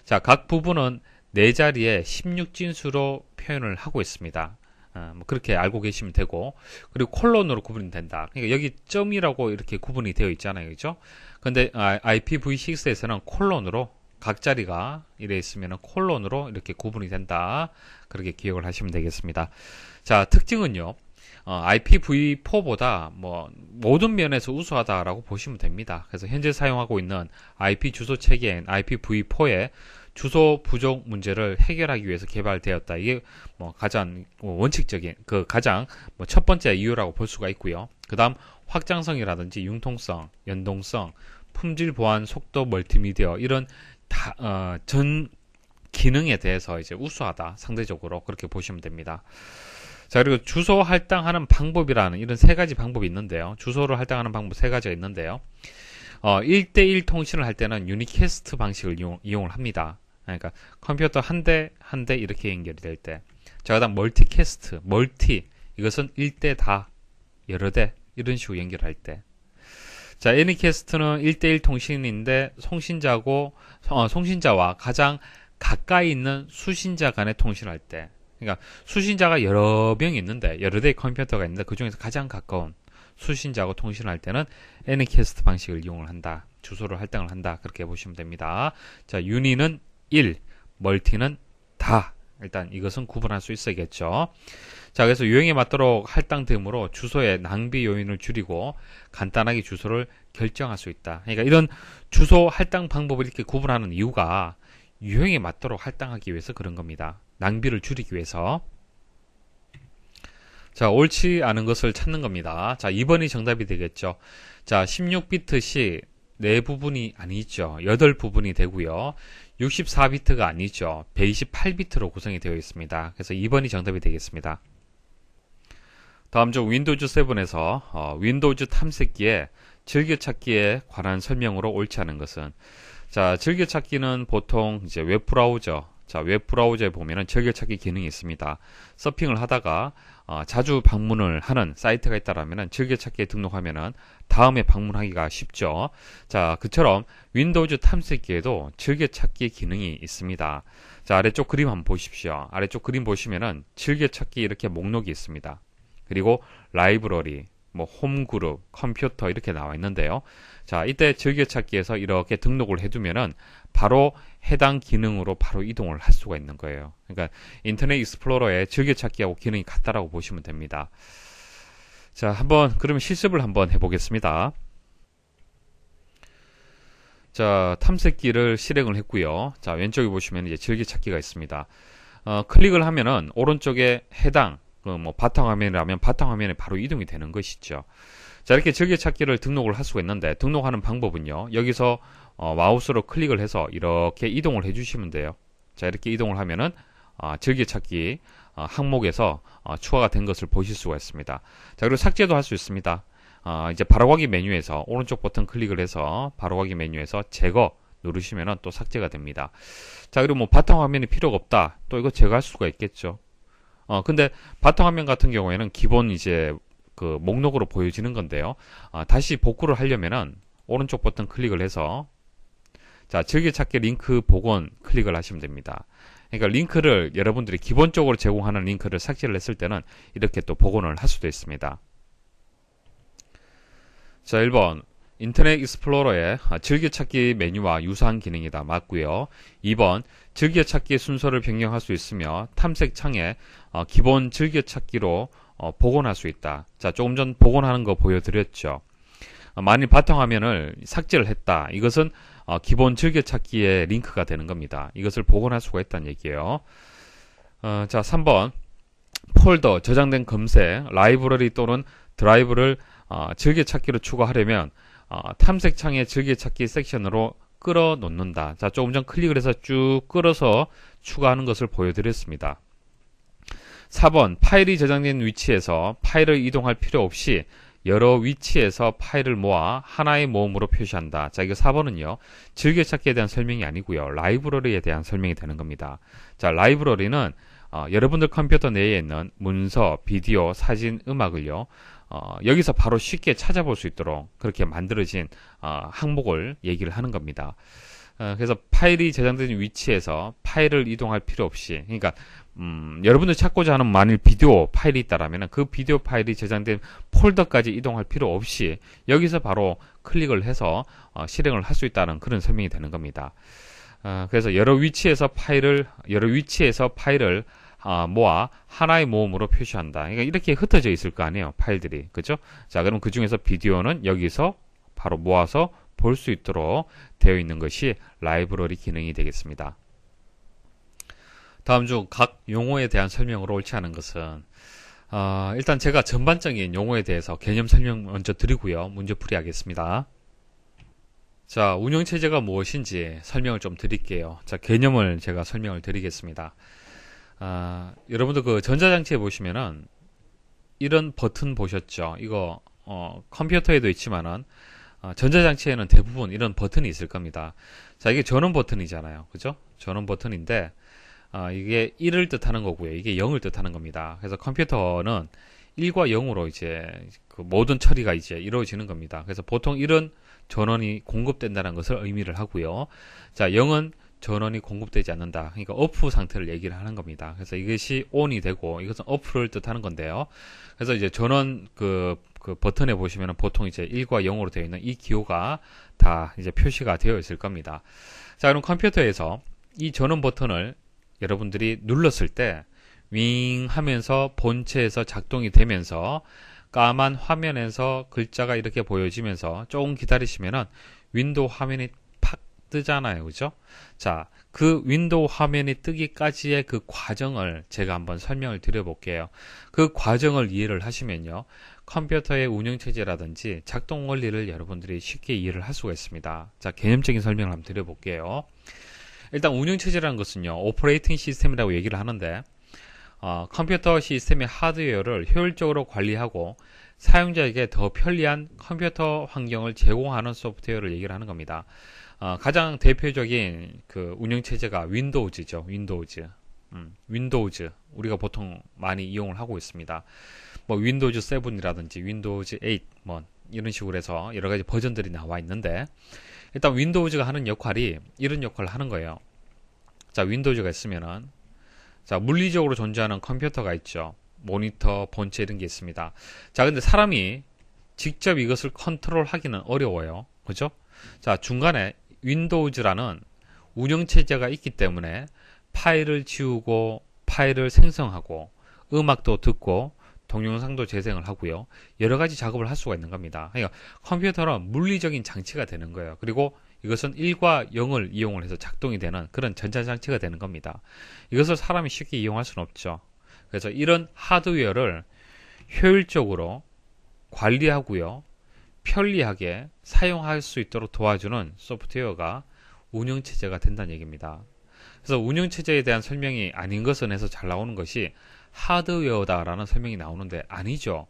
자, 각 부분은 4자리에 16진수로 표현을 하고 있습니다. 뭐 그렇게 알고 계시면 되고, 그리고 콜론으로 구분이 된다. 그러니까 여기 점이라고 이렇게 구분이 되어 있잖아요. 그죠? 근데 IPv6에서는 콜론으로 각 자리가 이래 있으면 콜론으로 이렇게 구분이 된다. 그렇게 기억을 하시면 되겠습니다. 자, 특징은요. IPv4보다 뭐 모든 면에서 우수하다라고 보시면 됩니다. 그래서 현재 사용하고 있는 IP 주소 체계인 IPv4의 주소 부족 문제를 해결하기 위해서 개발되었다. 이게 뭐 가장 원칙적인 가장 첫 번째 이유라고 볼 수가 있고요. 그다음 확장성이라든지 융통성, 연동성, 품질 보안, 속도, 멀티미디어 이런 전 기능에 대해서 이제 우수하다. 상대적으로 그렇게 보시면 됩니다. 자, 그리고 주소 할당하는 방법이라는 이런 3가지 방법이 있는데요. 주소를 할당하는 방법 3가지가 있는데요. 1대1 통신을 할 때는 유니캐스트 방식을 이용을 합니다. 그러니까 컴퓨터 한 대 이렇게 연결이 될 때. 자, 그다음 멀티캐스트, 이것은 1대 다, 여러 대 이런 식으로 연결할 때. 자, 애니캐스트는 1대1 통신인데 송신자와 가장 가까이 있는 수신자 간의 통신을 할 때. 그러니까 수신자가 여러 명이 있는데 여러 대의 컴퓨터가 있는데 그 중에서 가장 가까운 수신자하고 통신을 할 때는 애니캐스트 방식을 이용을 한다. 주소를 할당을 한다. 그렇게 보시면 됩니다. 자, 유니는 1, 멀티는 다. 일단 이것은 구분할 수 있어야겠죠. 자, 그래서 유형에 맞도록 할당됨으로 주소의 낭비 요인을 줄이고 간단하게 주소를 결정할 수 있다. 그러니까 이런 주소 할당 방법을 이렇게 구분하는 이유가 유형에 맞도록 할당하기 위해서 그런 겁니다. 낭비를 줄이기 위해서. 자, 옳지 않은 것을 찾는 겁니다. 자, 2번이 정답이 되겠죠. 자, 16비트씩 4부분이 아니죠. 8부분이 되고요. 64비트가 아니죠. 128비트로 구성이 되어 있습니다. 그래서 2번이 정답이 되겠습니다. 다음 중 윈도우즈 7에서 윈도우즈 탐색기에 즐겨찾기에 관한 설명으로 옳지 않은 것은, 자, 즐겨찾기는 보통 이제 웹브라우저, 자, 웹브라우저에 보면은 즐겨찾기 기능이 있습니다. 서핑을 하다가 자주 방문을 하는 사이트가 있다라면은 즐겨찾기에 등록하면은 다음에 방문하기가 쉽죠. 자, 그처럼 윈도우즈 탐색기에도 즐겨찾기 기능이 있습니다. 자, 아래쪽 그림 한번 보십시오. 아래쪽 그림 보시면은 즐겨찾기 이렇게 목록이 있습니다. 그리고 라이브러리, 뭐 홈그룹, 컴퓨터 이렇게 나와 있는데요. 자, 이때 즐겨찾기에서 이렇게 등록을 해두면은 바로 해당 기능으로 바로 이동을 할 수가 있는 거예요. 그러니까 인터넷 익스플로러의 즐겨찾기하고 기능이 같다라고 보시면 됩니다. 자, 한번 그러면 실습을 한번 해보겠습니다. 자, 탐색기를 실행을 했고요. 자, 왼쪽에 보시면 이제 즐겨찾기가 있습니다. 클릭을 하면은 오른쪽에 해당 뭐 바탕화면이라면 바탕화면에 바로 이동이 되는 것이죠. 자, 이렇게 즐겨찾기를 등록을 할 수가 있는데 등록하는 방법은요. 여기서 마우스로 클릭을 해서 이렇게 이동을 해주시면 돼요. 자, 이렇게 이동을 하면은 즐겨찾기 항목에서 추가가 된 것을 보실 수가 있습니다. 자, 그리고 삭제도 할 수 있습니다. 이제 바로가기 메뉴에서 오른쪽 버튼 클릭을 해서 바로가기 메뉴에서 제거 누르시면은 또 삭제가 됩니다. 자, 그리고 뭐 바탕화면이 필요가 없다. 또 이거 제거할 수가 있겠죠. 근데 바탕화면 같은 경우에는 기본 이제 그 목록으로 보여지는 건데요. 다시 복구를 하려면은 오른쪽 버튼 클릭을 해서 자, 즐겨찾기 링크 복원 클릭을 하시면 됩니다. 그러니까 링크를 여러분들이 기본적으로 제공하는 링크를 삭제를 했을 때는 이렇게 또 복원을 할 수도 있습니다. 자, 1번 인터넷 익스플로러의 즐겨찾기 메뉴와 유사한 기능이다. 맞고요. 2번 즐겨찾기 순서를 변경할 수 있으며 탐색창에 기본 즐겨찾기로 복원할 수 있다. 자, 조금 전 복원하는 거 보여드렸죠. 만일 바탕화면을 삭제를 했다. 이것은 기본 즐겨찾기의 링크가 되는 겁니다. 이것을 복원할 수가 있다는 얘기예요. 자, 3번 폴더, 저장된 검색, 라이브러리 또는 드라이브를 즐겨찾기로 추가하려면 탐색창의 즐겨찾기 섹션으로 끌어 놓는다. 자, 조금 전 클릭을 해서 쭉 끌어서 추가하는 것을 보여드렸습니다. 4번, 파일이 저장된 위치에서 파일을 이동할 필요 없이 여러 위치에서 파일을 모아 하나의 모음으로 표시한다. 자, 이거 4번은요, 즐겨찾기에 대한 설명이 아니고요, 라이브러리에 대한 설명이 되는 겁니다. 자, 라이브러리는 여러분들 컴퓨터 내에 있는 문서, 비디오, 사진, 음악을요, 여기서 바로 쉽게 찾아볼 수 있도록 그렇게 만들어진 항목을 얘기를 하는 겁니다. 그래서 파일이 저장된 위치에서 파일을 이동할 필요 없이, 그러니까 여러분들 찾고자 하는 만일 비디오 파일이 있다라면 그 비디오 파일이 저장된 폴더까지 이동할 필요 없이 여기서 바로 클릭을 해서 실행을 할 수 있다는 그런 설명이 되는 겁니다. 그래서 여러 위치에서 파일을 모아 하나의 모음으로 표시한다. 그러니까 이렇게 흩어져 있을 거 아니에요, 파일들이. 그죠? 자, 그럼 그 중에서 비디오는 여기서 바로 모아서 볼 수 있도록 되어 있는 것이 라이브러리 기능이 되겠습니다. 다음 중 각 용어에 대한 설명으로 옳지 않은 것은, 일단 제가 전반적인 용어에 대해서 개념 설명 먼저 드리고요, 문제풀이 하겠습니다. 자, 운영체제가 무엇인지 설명을 좀 드릴게요. 자, 개념을 제가 설명을 드리겠습니다. 여러분들 그 전자장치에 보시면은 이런 버튼 보셨죠? 이거 컴퓨터에도 있지만은 전자장치에는 대부분 이런 버튼이 있을 겁니다. 자, 이게 전원 버튼이잖아요. 그죠? 전원 버튼인데 이게 1을 뜻하는 거고요. 이게 0을 뜻하는 겁니다. 그래서 컴퓨터는 1과 0으로 이제 그 모든 처리가 이제 이루어지는 겁니다. 그래서 보통 1은 전원이 공급된다는 것을 의미를 하고요. 자, 0은 전원이 공급되지 않는다. 그러니까 오프 상태를 얘기를 하는 겁니다. 그래서 이것이 ON이 되고 이것은 OF를 뜻하는 건데요. 그래서 이제 전원 그 버튼에 보시면 보통 이제 1과 0으로 되어 있는 이 기호가 다 이제 표시가 되어 있을 겁니다. 자, 그럼 컴퓨터에서 이 전원 버튼을 여러분들이 눌렀을 때 윙 하면서 본체에서 작동이 되면서 까만 화면에서 글자가 이렇게 보여지면서 조금 기다리시면은 윈도우 화면이 팍 뜨잖아요. 그죠? 자, 그 윈도우 화면이 뜨기까지의 그 과정을 제가 한번 설명을 드려볼게요. 그 과정을 이해를 하시면요, 컴퓨터의 운영체제라든지 작동 원리를 여러분들이 쉽게 이해를 할 수가 있습니다. 자, 개념적인 설명을 한번 드려볼게요. 일단 운영체제라는 것은요, 오퍼레이팅 시스템이라고 얘기를 하는데 컴퓨터 시스템의 하드웨어를 효율적으로 관리하고 사용자에게 더 편리한 컴퓨터 환경을 제공하는 소프트웨어를 얘기를 하는 겁니다. 가장 대표적인 그 운영체제가 윈도우즈죠. 윈도우즈 우리가 보통 많이 이용을 하고 있습니다. 뭐 윈도우즈 7이라든지 윈도우즈 8 뭐 이런 식으로 해서 여러 가지 버전들이 나와 있는데, 일단 윈도우즈가 하는 역할이 이런 역할을 하는 거예요. 자, 윈도우즈가 있으면은, 자, 물리적으로 존재하는 컴퓨터가 있죠. 모니터, 본체 이런 게 있습니다. 자, 근데 사람이 직접 이것을 컨트롤하기는 어려워요. 그죠? 자, 중간에 윈도우즈라는 운영체제가 있기 때문에 파일을 지우고 파일을 생성하고 음악도 듣고 동영상도 재생을 하고요, 여러 가지 작업을 할 수가 있는 겁니다. 그러니까 컴퓨터는 물리적인 장치가 되는 거예요. 그리고 이것은 1과 0을 이용을 해서 작동이 되는 그런 전자장치가 되는 겁니다. 이것을 사람이 쉽게 이용할 수는 없죠. 그래서 이런 하드웨어를 효율적으로 관리하고요, 편리하게 사용할 수 있도록 도와주는 소프트웨어가 운영체제가 된다는 얘기입니다. 그래서 운영체제에 대한 설명이 아닌 것은 해서 잘 나오는 것이 하드웨어다라는 설명이 나오는데 아니죠.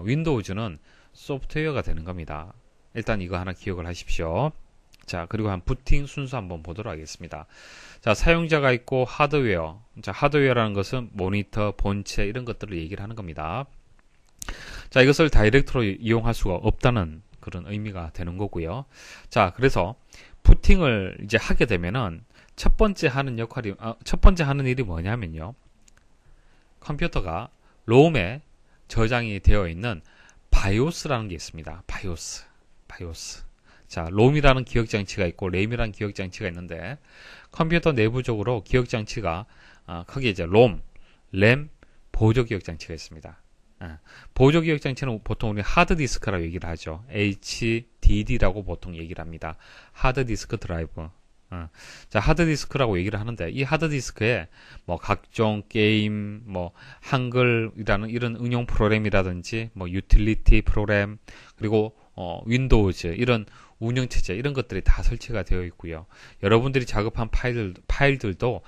윈도우즈는 소프트웨어가 되는 겁니다. 일단 이거 하나 기억을 하십시오. 자, 그리고 한 부팅 순서 한번 보도록 하겠습니다. 자, 사용자가 있고 하드웨어. 자, 하드웨어라는 것은 모니터, 본체 이런 것들을 얘기를 하는 겁니다. 자, 이것을 다이렉트로 이용할 수가 없다는 그런 의미가 되는 거고요. 자, 그래서 부팅을 이제 하게 되면은 첫 번째 하는 일이 뭐냐면요, 컴퓨터가 롬에 저장이 되어 있는 바이오스라는 게 있습니다. 바이오스. 자, 롬이라는 기억장치가 있고 램이라는 기억장치가 있는데, 컴퓨터 내부적으로 기억장치가 거기에 이제 램, 보조기억장치가 있습니다. 보조기억장치는 보통 우리 하드디스크라고 얘기를 하죠. HDD라고 보통 얘기를 합니다. 하드디스크 드라이브. 자, 하드디스크라고 얘기를 하는데, 이 하드디스크에 뭐 각종 게임, 뭐 한글이라는 이런 응용 프로그램이라든지 뭐 유틸리티 프로그램, 그리고 윈도우즈 이런 운영체제 이런 것들이 다 설치가 되어 있고요. 여러분들이 작업한 파일들도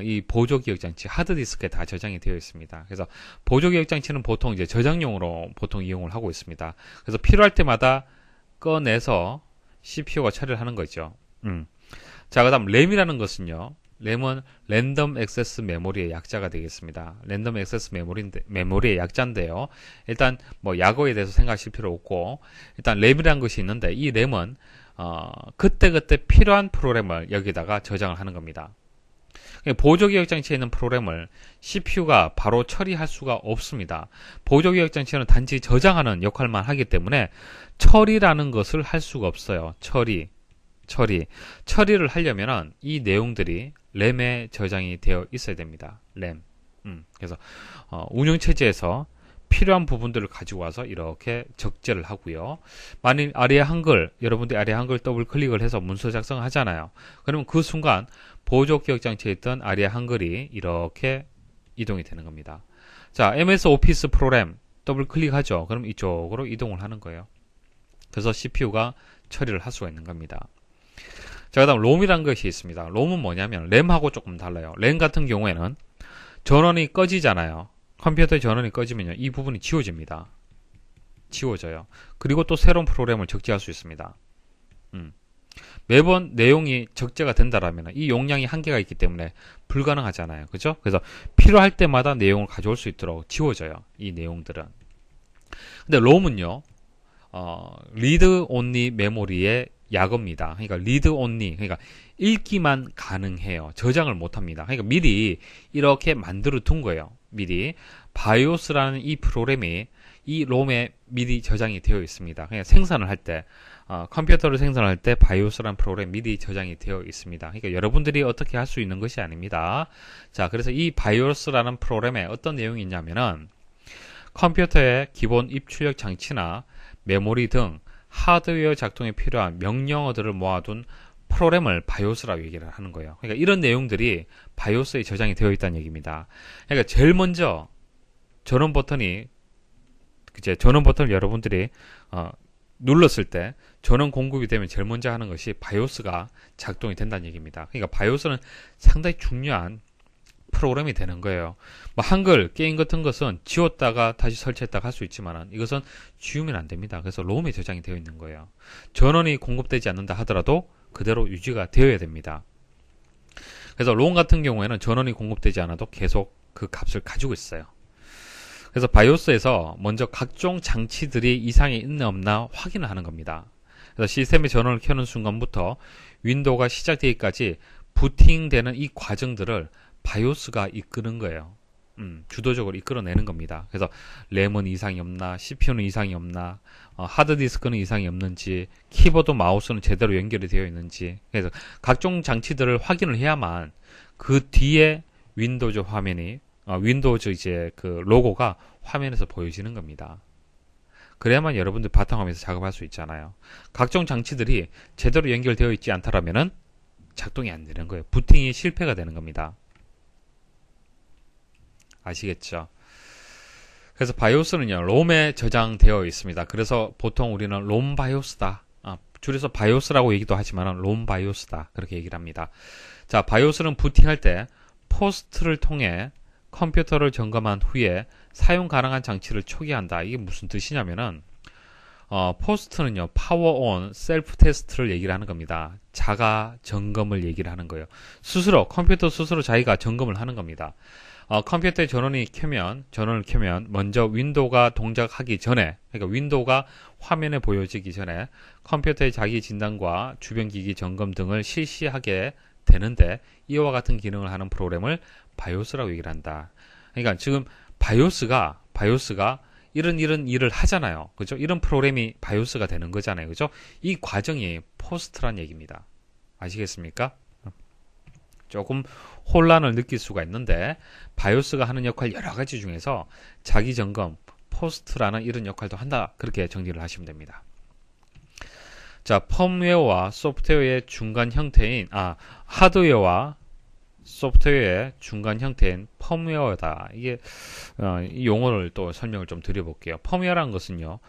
이 보조기억장치 하드디스크에 다 저장이 되어 있습니다. 그래서 보조기억장치는 보통 이제 저장용으로 보통 이용을 하고 있습니다. 그래서 필요할 때마다 꺼내서 CPU가 처리를 하는 거죠. 자, 그 다음 램이라는 것은요. 램은 랜덤 액세스 메모리의 약자가 되겠습니다. 랜덤 액세스 메모리의 약자인데요. 일단 뭐 약어에 대해서 생각하실 필요 없고 일단 램이라는 것이 있는데 이 램은 그때그때 필요한 프로그램을 여기다가 저장을 하는 겁니다. 보조기억장치에 있는 프로그램을 CPU가 바로 처리할 수가 없습니다. 보조기억장치는 단지 저장하는 역할만 하기 때문에 처리라는 것을 할 수가 없어요. 처리를 하려면 이 내용들이 램에 저장이 되어 있어야 됩니다. 램. 그래서 운영체제에서 필요한 부분들을 가지고 와서 이렇게 적재를 하고요. 만일 아리아 한글, 여러분들이 아리아 한글 더블 클릭을 해서 문서 작성을 하잖아요. 그러면 그 순간 보조기억장치에 있던 아리아 한글이 이렇게 이동이 되는 겁니다. 자, MS 오피스 프로그램 더블 클릭하죠. 그럼 이쪽으로 이동을 하는 거예요. 그래서 CPU가 처리를 할 수가 있는 겁니다. 자, 그 다음 롬이라는 것이 있습니다. 롬은 뭐냐면 램하고 조금 달라요. 램 같은 경우에는 전원이 꺼지잖아요. 컴퓨터의 전원이 꺼지면요, 이 부분이 지워집니다. 지워져요. 그리고 또 새로운 프로그램을 적재할 수 있습니다. 매번 내용이 적재가 된다라면 이 용량이 한계가 있기 때문에 불가능하잖아요. 그죠? 그래서 필요할 때마다 내용을 가져올 수 있도록 지워져요. 이 내용들은. 근데 롬은요, 리드 온리 메모리의 약어입니다. 그러니까 리드 온리, 그러니까 읽기만 가능해요. 저장을 못합니다. 그러니까 미리 이렇게 만들어 둔 거예요. 미리 바이오스라는 이 프로그램이 이 롬에 미리 저장이 되어 있습니다. 그냥 생산을 할 때, 컴퓨터를 생산할 때 바이오스라는 프로그램 미리 저장이 되어 있습니다. 그러니까 여러분들이 어떻게 할 수 있는 것이 아닙니다. 자, 그래서 이 바이오스라는 프로그램에 어떤 내용이 있냐면은 컴퓨터의 기본 입출력 장치나 메모리 등 하드웨어 작동에 필요한 명령어들을 모아둔 프로그램을 바이오스라고 얘기를 하는 거예요. 그러니까 이런 내용들이 바이오스에 저장이 되어 있다는 얘기입니다. 그러니까 제일 먼저 전원 버튼을 여러분들이 눌렀을 때 전원 공급이 되면 제일 먼저 하는 것이 바이오스가 작동이 된다는 얘기입니다. 그러니까 바이오스는 상당히 중요한 프로그램이 되는 거예요. 뭐 한글, 게임 같은 것은 지웠다가 다시 설치했다가 할 수 있지만 이것은 지우면 안 됩니다. 그래서 롬에 저장이 되어 있는 거예요. 전원이 공급되지 않는다 하더라도 그대로 유지가 되어야 됩니다. 그래서 롬 같은 경우에는 전원이 공급되지 않아도 계속 그 값을 가지고 있어요. 그래서 바이오스에서 먼저 각종 장치들이 이상이 있나 없나 확인을 하는 겁니다. 그래서 시스템의 전원을 켜는 순간부터 윈도우가 시작되기까지 부팅되는 이 과정들을 바이오스가 이끄는 거예요. 주도적으로 이끌어내는 겁니다. 그래서 램은 이상이 없나, CPU는 이상이 없나, 하드디스크는 이상이 없는지, 키보드, 마우스는 제대로 연결이 되어 있는지, 그래서 각종 장치들을 확인을 해야만 그 뒤에 윈도우즈 화면이, 윈도우즈 이제 그 로고가 화면에서 보여지는 겁니다. 그래야만 여러분들 바탕화면에서 작업할 수 있잖아요. 각종 장치들이 제대로 연결되어 있지 않다라면은 작동이 안 되는 거예요. 부팅이 실패가 되는 겁니다. 아시겠죠? 그래서 바이오스는요, 롬에 저장되어 있습니다. 그래서 보통 우리는 롬 바이오스다. 줄여서 바이오스라고 얘기도 하지만 롬 바이오스다. 그렇게 얘기를 합니다. 자, 바이오스는 부팅할 때 포스트를 통해 컴퓨터를 점검한 후에 사용 가능한 장치를 초기화한다. 이게 무슨 뜻이냐면은, 포스트는요, 파워 온 셀프 테스트를 얘기를 하는 겁니다. 자가 점검을 얘기를 하는 거예요. 컴퓨터 스스로 자기가 점검을 하는 겁니다. 컴퓨터의 전원을 켜면 먼저 윈도우가 동작하기 전에, 그러니까 윈도우가 화면에 보여지기 전에 컴퓨터의 자기 진단과 주변 기기 점검 등을 실시하게 되는데, 이와 같은 기능을 하는 프로그램을 바이오스라고 얘기를 한다. 그러니까 지금 바이오스가 이런 일을 하잖아요. 그죠? 이런 프로그램이 바이오스가 되는 거잖아요. 그죠? 이 과정이 포스트란 얘기입니다. 아시겠습니까? 조금 혼란을 느낄 수가 있는데, 바이오스가 하는 역할 여러 가지 중에서 자기 점검, 포스트라는 이런 역할도 한다. 그렇게 정리를 하시면 됩니다. 자, 펌웨어와 소프트웨어의 중간 형태인, 하드웨어와 소프트웨어의 중간 형태인 펌웨어다. 이게, 이 용어를 또 설명을 좀 드려볼게요. 펌웨어라는 것은요,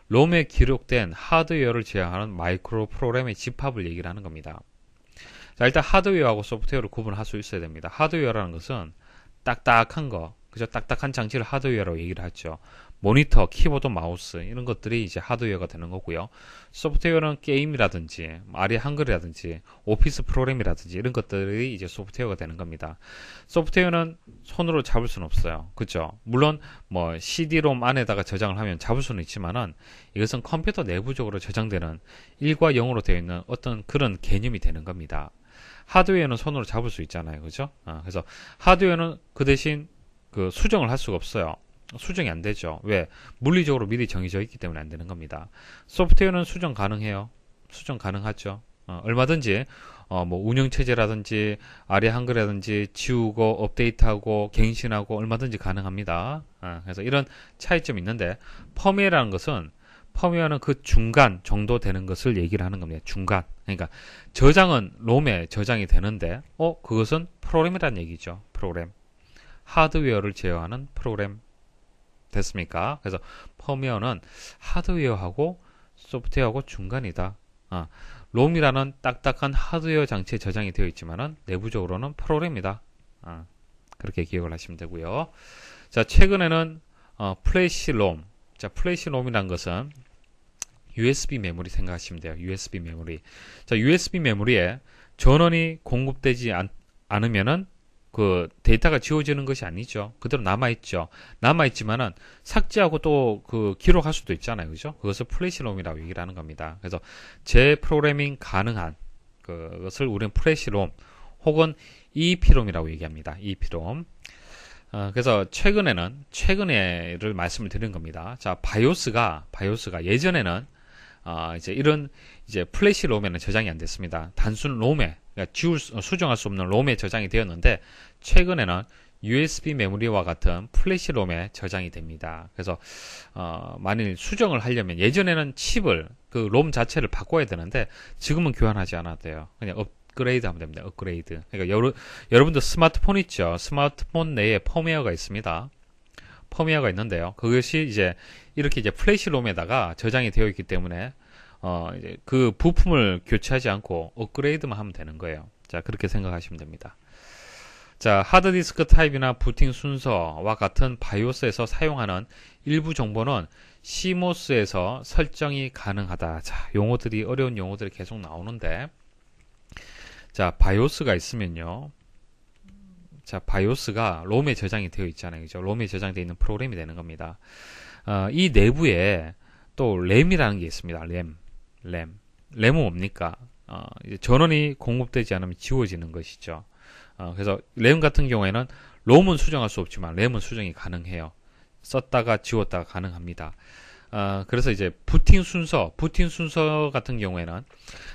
롬에 기록된 하드웨어를 제어하는 마이크로 프로그램의 집합을 얘기를 하는 겁니다. 자, 일단 하드웨어하고 소프트웨어를 구분할 수 있어야 됩니다. 하드웨어라는 것은 딱딱한 거, 그죠? 딱딱한 장치를 하드웨어라고 얘기를 하죠. 모니터, 키보드, 마우스 이런 것들이 이제 하드웨어가 되는 거고요. 소프트웨어는 게임이라든지 아리아 한글이라든지 오피스 프로그램이라든지 이런 것들이 이제 소프트웨어가 되는 겁니다. 소프트웨어는 손으로 잡을 수는 없어요. 그죠? 물론 뭐 CD-ROM 안에다가 저장을 하면 잡을 수는 있지만은 이것은 컴퓨터 내부적으로 저장되는 1과 0으로 되어 있는 어떤 그런 개념이 되는 겁니다. 하드웨어는 손으로 잡을 수 있잖아요. 그죠? 그래서 하드웨어는 그 대신 그 수정을 할 수가 없어요. 수정이 안 되죠. 왜? 물리적으로 미리 정해져 있기 때문에 안 되는 겁니다. 소프트웨어는 수정 가능해요. 수정 가능하죠. 얼마든지 뭐 운영체제라든지 아리아 한글이라든지 지우고 업데이트하고 갱신하고 얼마든지 가능합니다. 그래서 이런 차이점이 있는데 펌웨어라는 것은 펌웨어는 그 중간 정도 되는 것을 얘기를 하는 겁니다. 중간. 그러니까 저장은 롬에 저장이 되는데 그것은 프로그램이라는 얘기죠. 프로그램. 하드웨어를 제어하는 프로그램. 됐습니까? 그래서 펌웨어는 하드웨어하고 소프트웨어하고 중간이다. 롬이라는 딱딱한 하드웨어 장치에 저장이 되어 있지만은 내부적으로는 프로그램이다. 그렇게 기억을 하시면 되고요. 자, 최근에는 플래시롬. 자, 플래시롬이라는 것은 USB 메모리 생각하시면 돼요. USB 메모리. 자, USB 메모리에 전원이 공급되지 않으면은 그 데이터가 지워지는 것이 아니죠. 그대로 남아있죠. 남아있지만은 삭제하고 또 그 기록할 수도 있잖아요. 그죠? 그것을 플래시롬이라고 얘기를 하는 겁니다. 그래서 재프로그래밍 가능한 그것을 우리는 플래시롬 혹은 EEPROM이라고 얘기합니다. EEPROM. 그래서 최근에를 말씀을 드린 겁니다. 자, 바이오스가 예전에는 이제 이런 이제 플래시롬에는 저장이 안 됐습니다. 단순 롬에 그러니까 수정할 수 없는 롬에 저장이 되었는데 최근에는 USB 메모리와 같은 플래시롬에 저장이 됩니다. 그래서 만일 수정을 하려면 예전에는 칩을 그 롬 자체를 바꿔야 되는데 지금은 교환하지 않아도 돼요. 그냥 업그레이드 하면 됩니다. 업그레이드. 그러니까 여러분들 스마트폰 있죠. 스마트폰 내에 펌웨어가 있습니다. 펌웨어가 있는데요. 그것이 이제 이렇게 이제 플래시롬에다가 저장이 되어 있기 때문에 이제 그 부품을 교체하지 않고 업그레이드만 하면 되는 거예요. 자, 그렇게 생각하시면 됩니다. 자, 하드디스크 타입이나 부팅 순서와 같은 바이오스에서 사용하는 일부 정보는 CMOS에서 설정이 가능하다. 자, 용어들이 어려운 용어들이 계속 나오는데 자, 바이오스가 있으면요. 자, 바이오스가 롬에 저장이 되어 있잖아요. 그죠? 롬에 저장되어 있는 프로그램이 되는 겁니다. 이 내부에 또 램이라는 게 있습니다. 램은 뭡니까? 이제 전원이 공급되지 않으면 지워지는 것이죠. 그래서 램 같은 경우에는 롬은 수정할 수 없지만 램은 수정이 가능해요. 썼다가 지웠다가 가능합니다. 그래서 이제 부팅 순서 같은 경우에는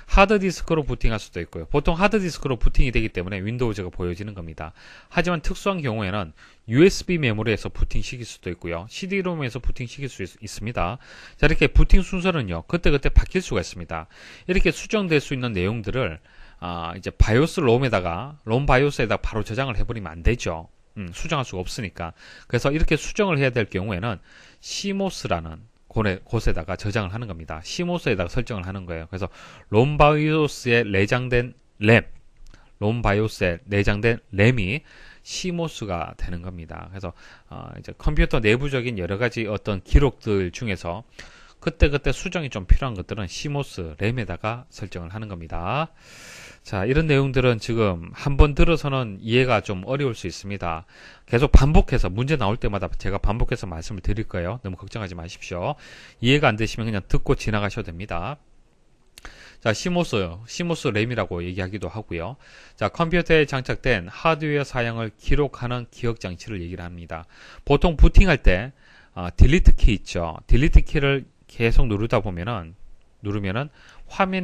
하드디스크로 부팅할 수도 있고요. 보통 하드디스크로 부팅이 되기 때문에 윈도우즈가 보여지는 겁니다. 하지만 특수한 경우에는 USB 메모리에서 부팅시킬 수도 있고요. CD-ROM에서 부팅시킬 수 있습니다. 자, 이렇게 부팅 순서는요, 그때그때 바뀔 수가 있습니다. 이렇게 수정될 수 있는 내용들을 이제 바이오스 롬 바이오스에다가 바로 저장을 해버리면 안 되죠. 수정할 수가 없으니까. 그래서 이렇게 수정을 해야 될 경우에는 CMOS라는 곳에다가 저장을 하는 겁니다. CMOS에다가 설정을 하는 거예요. 그래서 롬바이오스에 내장된 램이 CMOS가 되는 겁니다. 그래서 이제 컴퓨터 내부적인 여러 가지 어떤 기록들 중에서 그때그때 수정이 좀 필요한 것들은 CMOS 램에다가 설정을 하는 겁니다. 자, 이런 내용들은 지금 한번 들어서는 이해가 좀 어려울 수 있습니다. 계속 반복해서 문제 나올 때마다 제가 반복해서 말씀을 드릴 거예요. 너무 걱정하지 마십시오. 이해가 안 되시면 그냥 듣고 지나가셔도 됩니다. 자, CMOS 램이라고 얘기하기도 하고요. 자, 컴퓨터에 장착된 하드웨어 사양을 기록하는 기억 장치를 얘기를 합니다. 보통 부팅할 때 딜리트 키 있죠. 딜리트 키를 계속 누르면은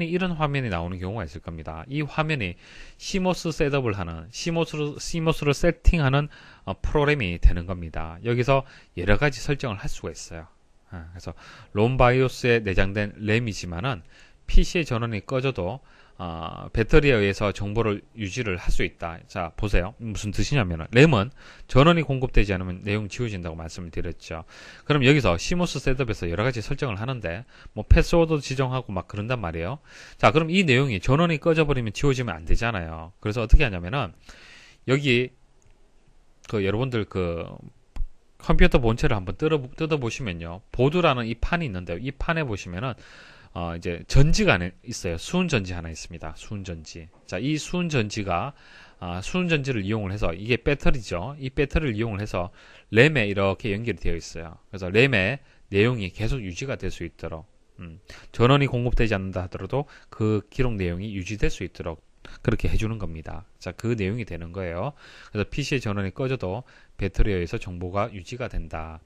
이런 화면이 나오는 경우가 있을 겁니다. 이 화면이 CMOS 셋업을 하는, CMOS를 세팅하는 프로그램이 되는 겁니다. 여기서 여러 가지 설정을 할 수가 있어요. 그래서 롬바이오스에 내장된 램이지만은 PC의 전원이 꺼져도 배터리에 의해서 정보를 유지를 할 수 있다. 자, 보세요. 무슨 뜻이냐면은, 램은 전원이 공급되지 않으면 내용 지워진다고 말씀을 드렸죠. 그럼 여기서 CMOS 셋업에서 여러 가지 설정을 하는데, 뭐, 패스워드 지정하고 막 그런단 말이에요. 자, 그럼 이 내용이 전원이 꺼져버리면 지워지면 안 되잖아요. 그래서 어떻게 하냐면은, 여기, 여러분들 컴퓨터 본체를 한번 뜯어보시면요. 보드라는 이 판이 있는데요. 이 판에 보시면은, 이제 전지가 있어요. 수은전지 하나 있습니다. 수은전지. 자, 이 수은전지가, 수은전지를 이용을 해서, 이게 배터리죠. 이 배터리를 이용을 해서 램에 이렇게 연결이 되어 있어요. 그래서 램의 내용이 계속 유지가 될 수 있도록, 전원이 공급되지 않는다 하더라도 그 기록 내용이 유지될 수 있도록 그렇게 해주는 겁니다. 자, 그 내용이 되는 거예요. 그래서 PC의 전원이 꺼져도 배터리에 의해서 정보가 유지가 된다.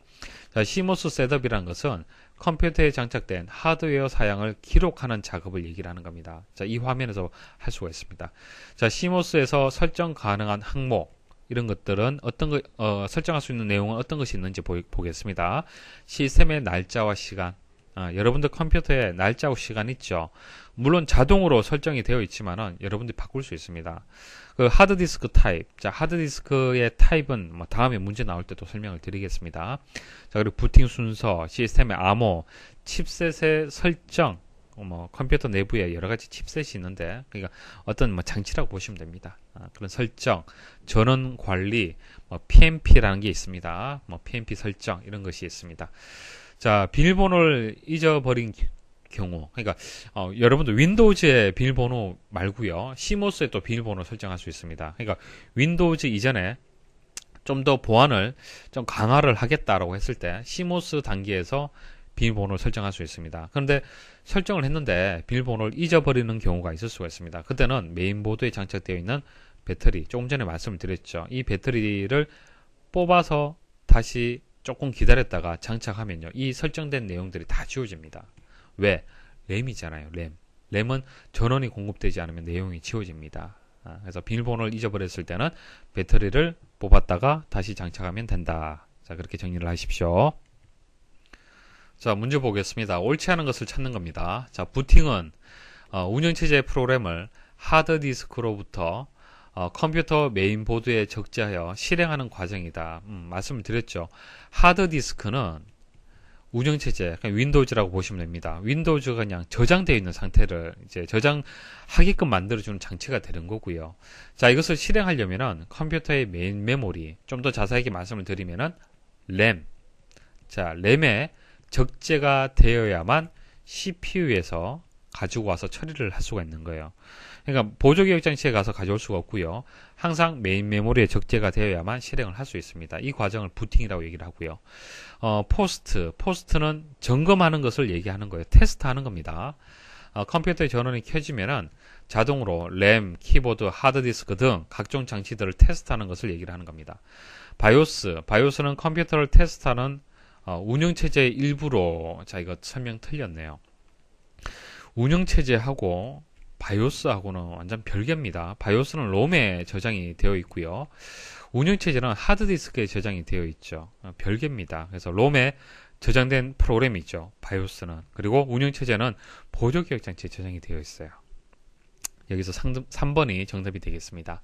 자, CMOS 셋업이라는 것은 컴퓨터에 장착된 하드웨어 사양을 기록하는 작업을 얘기를 하는 겁니다. 자, 이 화면에서 할 수가 있습니다. 자, CMOS에서 설정 가능한 항목, 이런 것들은 설정할 수 있는 내용은 어떤 것이 있는지 보겠습니다. 시스템의 날짜와 시간. 여러분들 컴퓨터에 날짜와 시간 있죠. 물론 자동으로 설정이 되어 있지만은 여러분들이 바꿀 수 있습니다. 그 하드디스크 타입. 자, 하드디스크의 타입은 뭐 다음에 문제 나올 때도 설명을 드리겠습니다. 자, 그리고 부팅 순서, 시스템의 암호, 칩셋의 설정, 뭐 컴퓨터 내부에 여러 가지 칩셋이 있는데, 그러니까 어떤 뭐 장치라고 보시면 됩니다. 그런 설정, 전원 관리, 뭐 PMP라는 게 있습니다. 뭐 PMP 설정 이런 것이 있습니다. 자, 비밀번호를 잊어버린 경우, 그러니까 여러분들 윈도우즈의 비밀번호 말고요, CMOS에 또 비밀번호 설정할 수 있습니다. 그러니까 윈도우즈 이전에 좀 더 보안을 좀 강화를 하겠다라고 했을 때 CMOS 단계에서 비밀번호를 설정할 수 있습니다. 그런데 설정을 했는데 비밀번호를 잊어버리는 경우가 있을 수가 있습니다. 그때는 메인보드에 장착되어 있는 배터리, 조금 전에 말씀을 드렸죠. 이 배터리를 뽑아서 다시 조금 기다렸다가 장착하면요, 이 설정된 내용들이 다 지워집니다. 왜? 램이잖아요. 램은 전원이 공급되지 않으면 내용이 지워집니다. 그래서 비밀번호를 잊어버렸을 때는 배터리를 뽑았다가 다시 장착하면 된다. 자, 그렇게 정리를 하십시오. 자, 문제 보겠습니다. 옳지 않은 것을 찾는 겁니다. 자, 부팅은 운영체제 프로그램을 하드디스크로부터 컴퓨터 메인보드에 적재하여 실행하는 과정이다. 말씀을 드렸죠. 하드디스크는 운영체제, 그냥 윈도우즈라고 보시면 됩니다. 윈도우즈가 그냥 저장되어 있는 상태를 이제 저장하게끔 만들어주는 장치가 되는 거고요. 자, 이것을 실행하려면은 컴퓨터의 메인 메모리, 좀 더 자세하게 말씀을 드리면은 램. 자, 램에 적재가 되어야만 CPU에서 가지고 와서 처리를 할 수가 있는 거예요. 그러니까 보조기억장치에 가서 가져올 수가 없고요. 항상 메인 메모리에 적재가 되어야만 실행을 할 수 있습니다. 이 과정을 부팅이라고 얘기를 하고요. 포스트는 점검하는 것을 얘기하는 거예요. 테스트하는 겁니다. 컴퓨터의 전원이 켜지면은 자동으로 램, 키보드, 하드디스크 등 각종 장치들을 테스트하는 것을 얘기를 하는 겁니다. 바이오스는 컴퓨터를 테스트하는 운영체제의 일부로, 자, 이거 설명 틀렸네요. 운영체제하고 바이오스하고는 완전 별개입니다. 바이오스는 롬에 저장이 되어 있고요. 운영체제는 하드디스크에 저장이 되어 있죠. 별개입니다. 그래서 롬에 저장된 프로그램이죠. 바이오스는. 그리고 운영체제는 보조기억장치에 저장이 되어 있어요. 여기서 3번이 정답이 되겠습니다.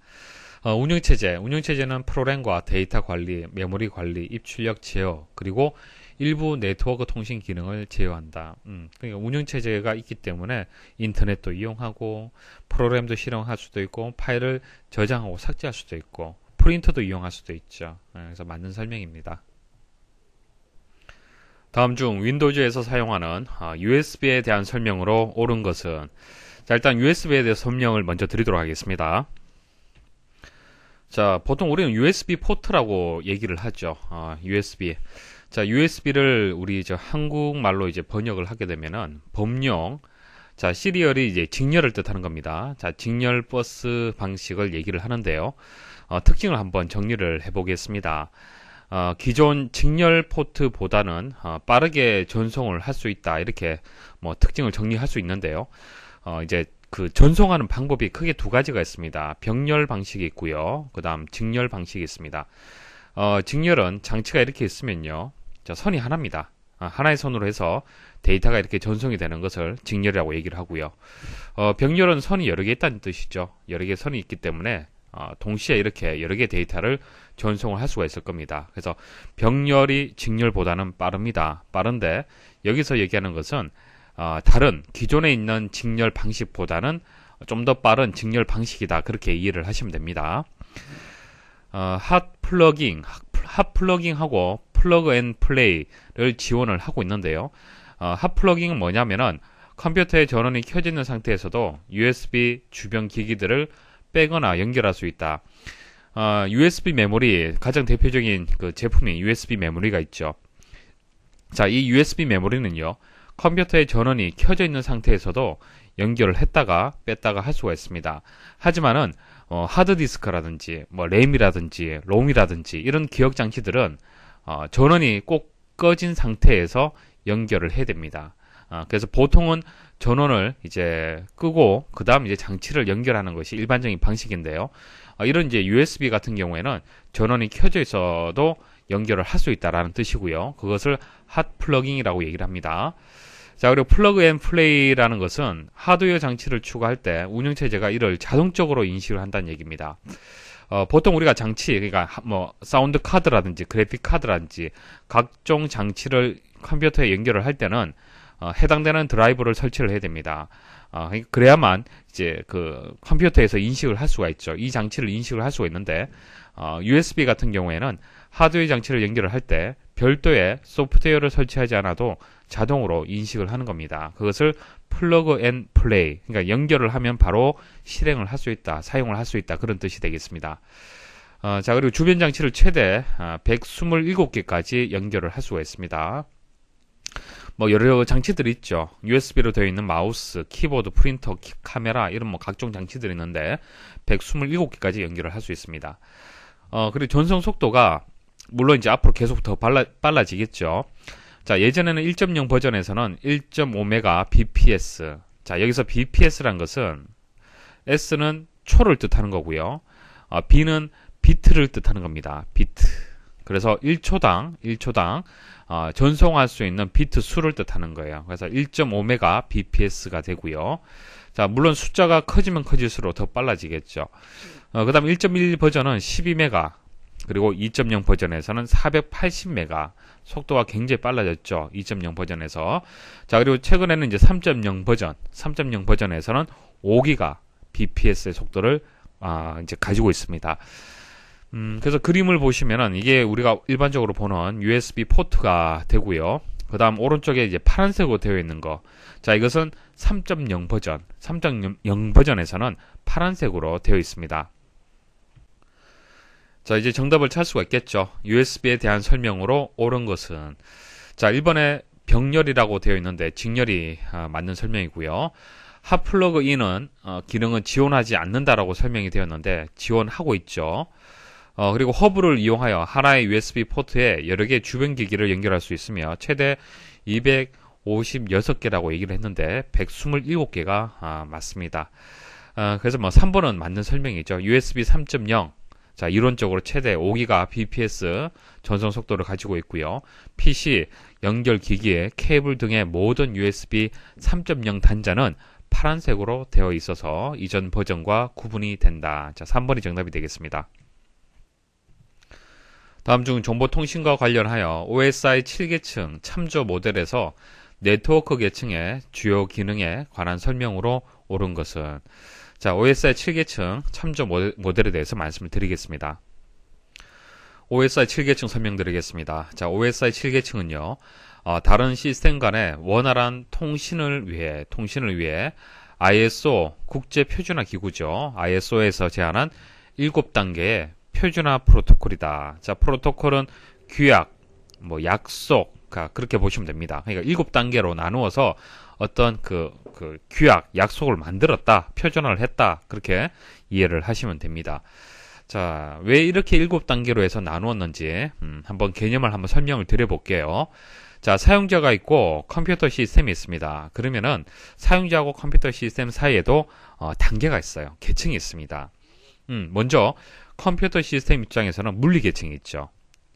운영체제는 프로그램과 데이터 관리, 메모리 관리, 입출력 제어, 그리고 일부 네트워크 통신 기능을 제어한다. 그러니까 운영체제가 있기 때문에 인터넷도 이용하고 프로그램도 실행할 수도 있고 파일을 저장하고 삭제할 수도 있고 프린터도 이용할 수도 있죠. 그래서 맞는 설명입니다. 다음 중 윈도우즈에서 사용하는 USB에 대한 설명으로 옳은 것은, 자, 일단 USB에 대해 설명을 먼저 드리도록 하겠습니다. 자, 보통 우리는 USB 포트라고 얘기를 하죠. USB. 자, USB를 우리 한국말로 이제 번역을 하게 되면은 범용, 자, 시리얼이 이제 직렬을 뜻하는 겁니다. 자, 직렬 버스 방식을 얘기를 하는데요. 특징을 한번 정리를 해보겠습니다. 기존 직렬 포트보다는 빠르게 전송을 할 수 있다. 이렇게 뭐 특징을 정리할 수 있는데요. 이제 그 전송하는 방법이 크게 두 가지가 있습니다. 병렬 방식이 있고요. 그 다음 직렬 방식이 있습니다. 직렬은 장치가 이렇게 있으면요. 자, 선이 하나입니다. 하나의 선으로 해서 데이터가 이렇게 전송이 되는 것을 직렬이라고 얘기를 하고요. 병렬은 선이 여러 개 있다는 뜻이죠. 여러 개의 선이 있기 때문에 동시에 이렇게 여러 개의 데이터를 전송을 할 수가 있을 겁니다. 그래서 병렬이 직렬보다는 빠릅니다. 빠른데 여기서 얘기하는 것은 다른 기존에 있는 직렬 방식보다는 좀 더 빠른 직렬 방식이다. 그렇게 이해를 하시면 됩니다. 핫 플러깅하고 플러그 앤 플레이를 지원을 하고 있는데요. 핫 플러깅은 뭐냐면은 컴퓨터의 전원이 켜져 있는 상태에서도 USB 주변 기기들을 빼거나 연결할 수 있다. USB 메모리 가장 대표적인 그 제품이 USB 메모리가 있죠. 자, 이 USB 메모리는요. 컴퓨터의 전원이 켜져 있는 상태에서도 연결을 했다가 뺐다가 할 수가 있습니다. 하지만은 하드디스크라든지 뭐 램이라든지 롬이라든지 이런 기억 장치들은 전원이 꼭 꺼진 상태에서 연결을 해야 됩니다. 그래서 보통은 전원을 이제 끄고 그 다음 이제 장치를 연결하는 것이 일반적인 방식인데요. 이런 이제 USB 같은 경우에는 전원이 켜져 있어도 연결을 할 수 있다라는 뜻이고요. 그것을 핫 플러깅이라고 얘기를 합니다. 자, 그리고 플러그 앤 플레이라는 것은 하드웨어 장치를 추가할 때 운영체제가 이를 자동적으로 인식을 한다는 얘기입니다. 보통 우리가 장치, 그러니까 뭐 사운드 카드라든지 그래픽 카드라든지 각종 장치를 컴퓨터에 연결을 할 때는 해당되는 드라이버를 설치를 해야 됩니다. 그래야만 이제 그 컴퓨터에서 인식을 할 수가 있죠. 이 장치를 인식을 할 수가 있는데 USB 같은 경우에는 하드웨어 장치를 연결을 할 때 별도의 소프트웨어를 설치하지 않아도 자동으로 인식을 하는 겁니다. 그것을 플러그 앤 플레이, 그러니까 연결을 하면 바로 실행을 할 수 있다, 사용을 할 수 있다, 그런 뜻이 되겠습니다. 자, 그리고 주변 장치를 최대 127개까지 연결을 할 수가 있습니다. 뭐 여러 장치들이 있죠. USB로 되어 있는 마우스, 키보드, 프린터, 카메라 이런 뭐 각종 장치들이 있는데 127개까지 연결을 할 수 있습니다. 그리고 전송 속도가 물론 이제 앞으로 계속 더 빨라지겠죠. 자, 예전에는 1.0 버전에서는 1.5Mbps. 자, 여기서 BPS란 것은 S는 초를 뜻하는 거고요. B는 비트를 뜻하는 겁니다. 비트. 그래서 1초당 전송할 수 있는 비트 수를 뜻하는 거예요. 그래서 1.5Mbps가 되고요. 자, 물론 숫자가 커지면 커질수록 더 빨라지겠죠. 그 다음 1.1 버전은 12메가, 그리고 2.0 버전에서는 480메가, 속도가 굉장히 빨라졌죠. 2.0 버전에서. 자, 그리고 최근에는 이제 3.0 버전에서는 5기가 bps의 속도를 이제 가지고 있습니다. 그래서 그림을 보시면은 이게 우리가 일반적으로 보는 USB 포트가 되고요. 그 다음 오른쪽에 이제 파란색으로 되어 있는 거. 자, 이것은 3.0 버전. 3.0 버전에서는 파란색으로 되어 있습니다. 자, 이제 정답을 찾을 수가 있겠죠. USB에 대한 설명으로 옳은 것은. 자, 1번에 병렬이라고 되어 있는데 직렬이 맞는 설명이고요. 핫 플러그 인은 기능은 지원하지 않는다라고 설명이 되었는데 지원하고 있죠. 그리고 허브를 이용하여 하나의 USB 포트에 여러 개의 주변 기기를 연결할 수 있으며 최대 256개라고 얘기를 했는데 127개가 맞습니다. 그래서 뭐 3번은 맞는 설명이죠. USB 3.0. 자, 이론적으로 최대 5기가 bps 전송 속도를 가지고 있고요. PC, 연결 기기에 케이블 등의 모든 USB 3.0 단자는 파란색으로 되어 있어서 이전 버전과 구분이 된다. 자, 3번이 정답이 되겠습니다. 다음 중 정보통신과 관련하여 OSI 7계층 참조 모델에서 네트워크 계층의 주요 기능에 관한 설명으로 옳은 것은. 자, OSI 7계층 참조 모델에 대해서 말씀을 드리겠습니다. OSI 7계층 설명드리겠습니다. 자, OSI 7계층은요, 다른 시스템 간의 원활한 통신을 위해 ISO 국제표준화 기구죠. ISO에서 제안한 7단계의 표준화 프로토콜이다. 자, 프로토콜은 규약, 뭐 약속, 그렇게 보시면 됩니다. 그러니까 7단계로 나누어서 어떤 그 규약, 약속을 만들었다, 표준화를 했다, 그렇게 이해를 하시면 됩니다. 자, 왜 이렇게 7단계로 해서 나누었는지 한번 개념을 한번 설명을 드려볼게요. 자, 사용자가 있고 컴퓨터 시스템이 있습니다. 그러면은 사용자하고 컴퓨터 시스템 사이에도 단계가 있어요. 계층이 있습니다. 먼저 컴퓨터 시스템 입장에서는 물리 계층이 있죠.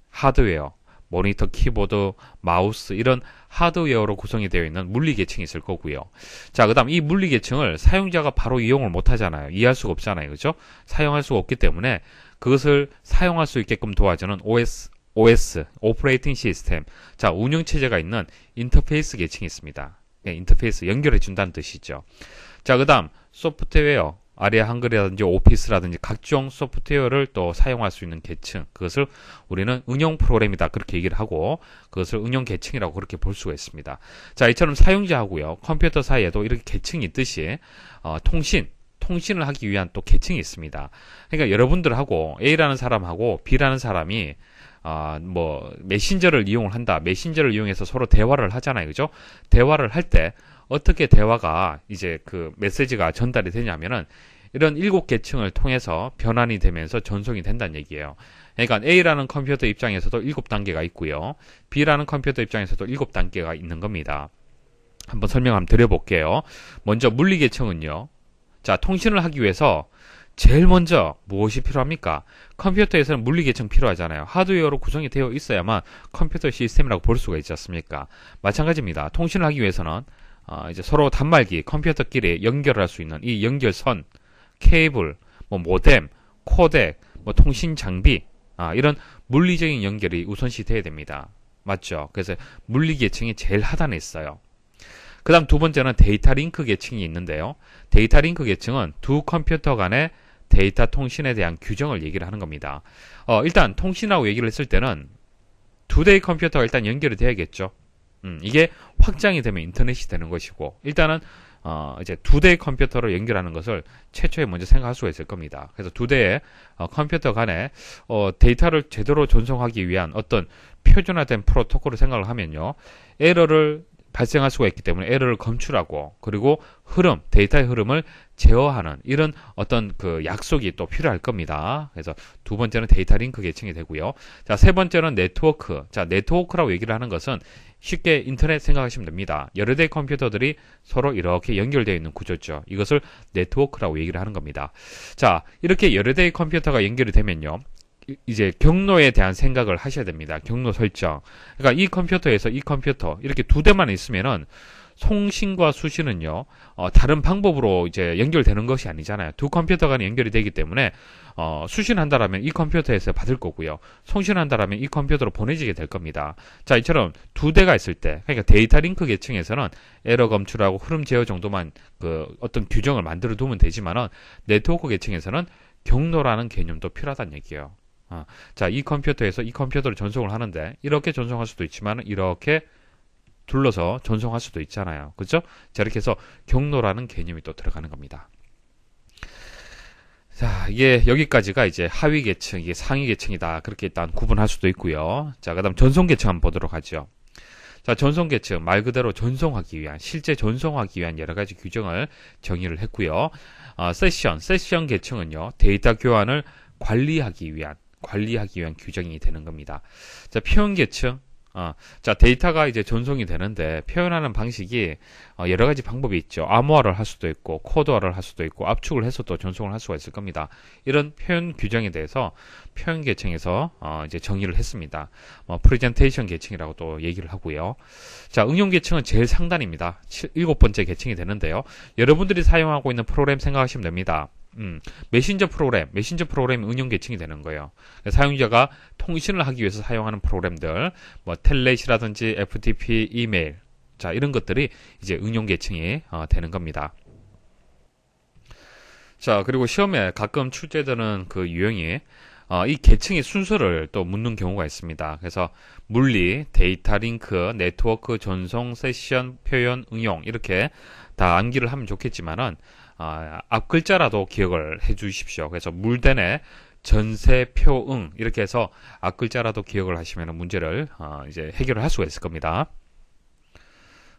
하드웨어, 모니터, 키보드, 마우스 이런 하드웨어로 구성이 되어 있는 물리 계층이 있을 거고요. 자, 그다음 이 물리 계층을 사용자가 바로 이용을 못 하잖아요. 이해할 수가 없잖아요. 그죠? 사용할 수가 없기 때문에 그것을 사용할 수 있게끔 도와주는 OS, 오퍼레이팅 시스템. 자, 운영체제가 있는 인터페이스 계층이 있습니다. 네, 인터페이스 연결해 준다는 뜻이죠. 자, 그다음 소프트웨어, 아리아 한글이라든지 오피스라든지 각종 소프트웨어를 또 사용할 수 있는 계층, 그것을 우리는 응용 프로그램이다 그렇게 얘기를 하고, 그것을 응용 계층이라고 그렇게 볼 수가 있습니다. 자, 이처럼 사용자하고요 컴퓨터 사이에도 이렇게 계층이 있듯이 통신을 하기 위한 또 계층이 있습니다. 그러니까 여러분들하고 A라는 사람하고 B라는 사람이 메신저를 이용을 한다. 메신저를 이용해서 서로 대화를 하잖아요. 그죠? 대화를 할 때 어떻게 대화가 이제 그 메시지가 전달이 되냐면은 이런 7계층을 통해서 변환이 되면서 전송이 된다는 얘기예요. 그러니까 A라는 컴퓨터 입장에서도 7단계가 있고요. B라는 컴퓨터 입장에서도 7단계가 있는 겁니다. 한번 설명 한번 드려볼게요. 먼저 물리계층은요. 자, 통신을 하기 위해서 제일 먼저 무엇이 필요합니까? 컴퓨터에서는 물리계층 필요하잖아요. 하드웨어로 구성이 되어 있어야만 컴퓨터 시스템이라고 볼 수가 있지 않습니까? 마찬가지입니다. 통신을 하기 위해서는 이제 서로 단말기, 컴퓨터끼리 연결할 수 있는 이 연결선, 케이블, 모뎀, 코덱, 통신 장비, 이런 물리적인 연결이 우선시 돼야 됩니다. 맞죠? 그래서 물리계층이 제일 하단에 있어요. 그 다음 두 번째는 데이터 링크 계층이 있는데요. 데이터 링크 계층은 두 컴퓨터 간의 데이터 통신에 대한 규정을 얘기를 하는 겁니다. 일단 통신하고 얘기를 했을 때는 두 대의 컴퓨터가 일단 연결이 돼야겠죠. 이게 확장이 되면 인터넷이 되는 것이고, 일단은 이제 두 대의 컴퓨터로 연결하는 것을 최초에 먼저 생각할 수가 있을 겁니다. 그래서 두 대의 컴퓨터 간에 데이터를 제대로 전송하기 위한 어떤 표준화된 프로토콜을 생각을 하면요, 에러를 발생할 수가 있기 때문에 에러를 검출하고, 그리고 데이터의 흐름을 제어하는 이런 어떤 그 약속이 또 필요할 겁니다. 그래서 두 번째는 데이터 링크 계층이 되고요. 자, 세 번째는 네트워크. 자, 네트워크라고 얘기를 하는 것은 쉽게 인터넷 생각하시면 됩니다. 여러 대의 컴퓨터들이 서로 이렇게 연결되어 있는 구조죠. 이것을 네트워크라고 얘기를 하는 겁니다. 자, 이렇게 여러 대의 컴퓨터가 연결이 되면요, 이제 경로에 대한 생각을 하셔야 됩니다. 경로 설정. 그러니까 이 컴퓨터에서 이 컴퓨터 이렇게 두 대만 있으면은 송신과 수신은요, 다른 방법으로 이제 연결되는 것이 아니잖아요. 두 컴퓨터 간에 연결이 되기 때문에 수신한다라면 이 컴퓨터에서 받을 거고요, 송신한다라면 이 컴퓨터로 보내지게 될 겁니다. 자, 이처럼 두 대가 있을 때, 그러니까 데이터 링크 계층에서는 에러 검출하고 흐름 제어 정도만 그 어떤 규정을 만들어 두면 되지만은, 네트워크 계층에서는 경로라는 개념도 필요하다는 얘기예요. 자, 이 컴퓨터에서 이 컴퓨터를 전송을 하는데 이렇게 전송할 수도 있지만 이렇게 둘러서 전송할 수도 있잖아요. 그죠? 자, 이렇게 해서 경로라는 개념이 또 들어가는 겁니다. 자, 이게 여기까지가 이제 하위 계층, 이게 상위 계층이다. 그렇게 일단 구분할 수도 있고요. 자, 그다음 전송 계층 한번 보도록 하죠. 자, 전송 계층 말 그대로 전송하기 위한, 실제 전송하기 위한 여러 가지 규정을 정의를 했고요. 세션 계층은요, 데이터 교환을 관리하기 위한 규정이 되는 겁니다. 자, 표현 계층. 자, 데이터가 이제 전송이 되는데 표현하는 방식이 여러 가지 방법이 있죠. 암호화를 할 수도 있고, 코드화를 할 수도 있고, 압축을 해서 또 전송을 할 수가 있을 겁니다. 이런 표현 규정에 대해서 표현 계층에서 이제 정의를 했습니다. 프레젠테이션 계층이라고 또 얘기를 하고요. 자, 응용 계층은 제일 상단입니다. 7번째 계층이 되는데요. 여러분들이 사용하고 있는 프로그램 생각하시면 됩니다. 메신저 프로그램 응용 계층이 되는 거예요. 사용자가 통신을 하기 위해서 사용하는 프로그램들, 텔넷이라든지 FTP, 이메일, 자, 이런 것들이 이제 응용 계층이 되는 겁니다. 자, 그리고 시험에 가끔 출제되는 그 유형이 이 계층의 순서를 또 묻는 경우가 있습니다. 그래서 물리, 데이터 링크, 네트워크, 전송, 세션, 표현, 응용 이렇게 다 암기를 하면 좋겠지만은 앞 글자라도 기억을 해 주십시오. 그래서 물대내 전세, 표, 응 이렇게 해서 앞 글자라도 기억을 하시면 문제를 이제 해결을 할 수가 있을 겁니다.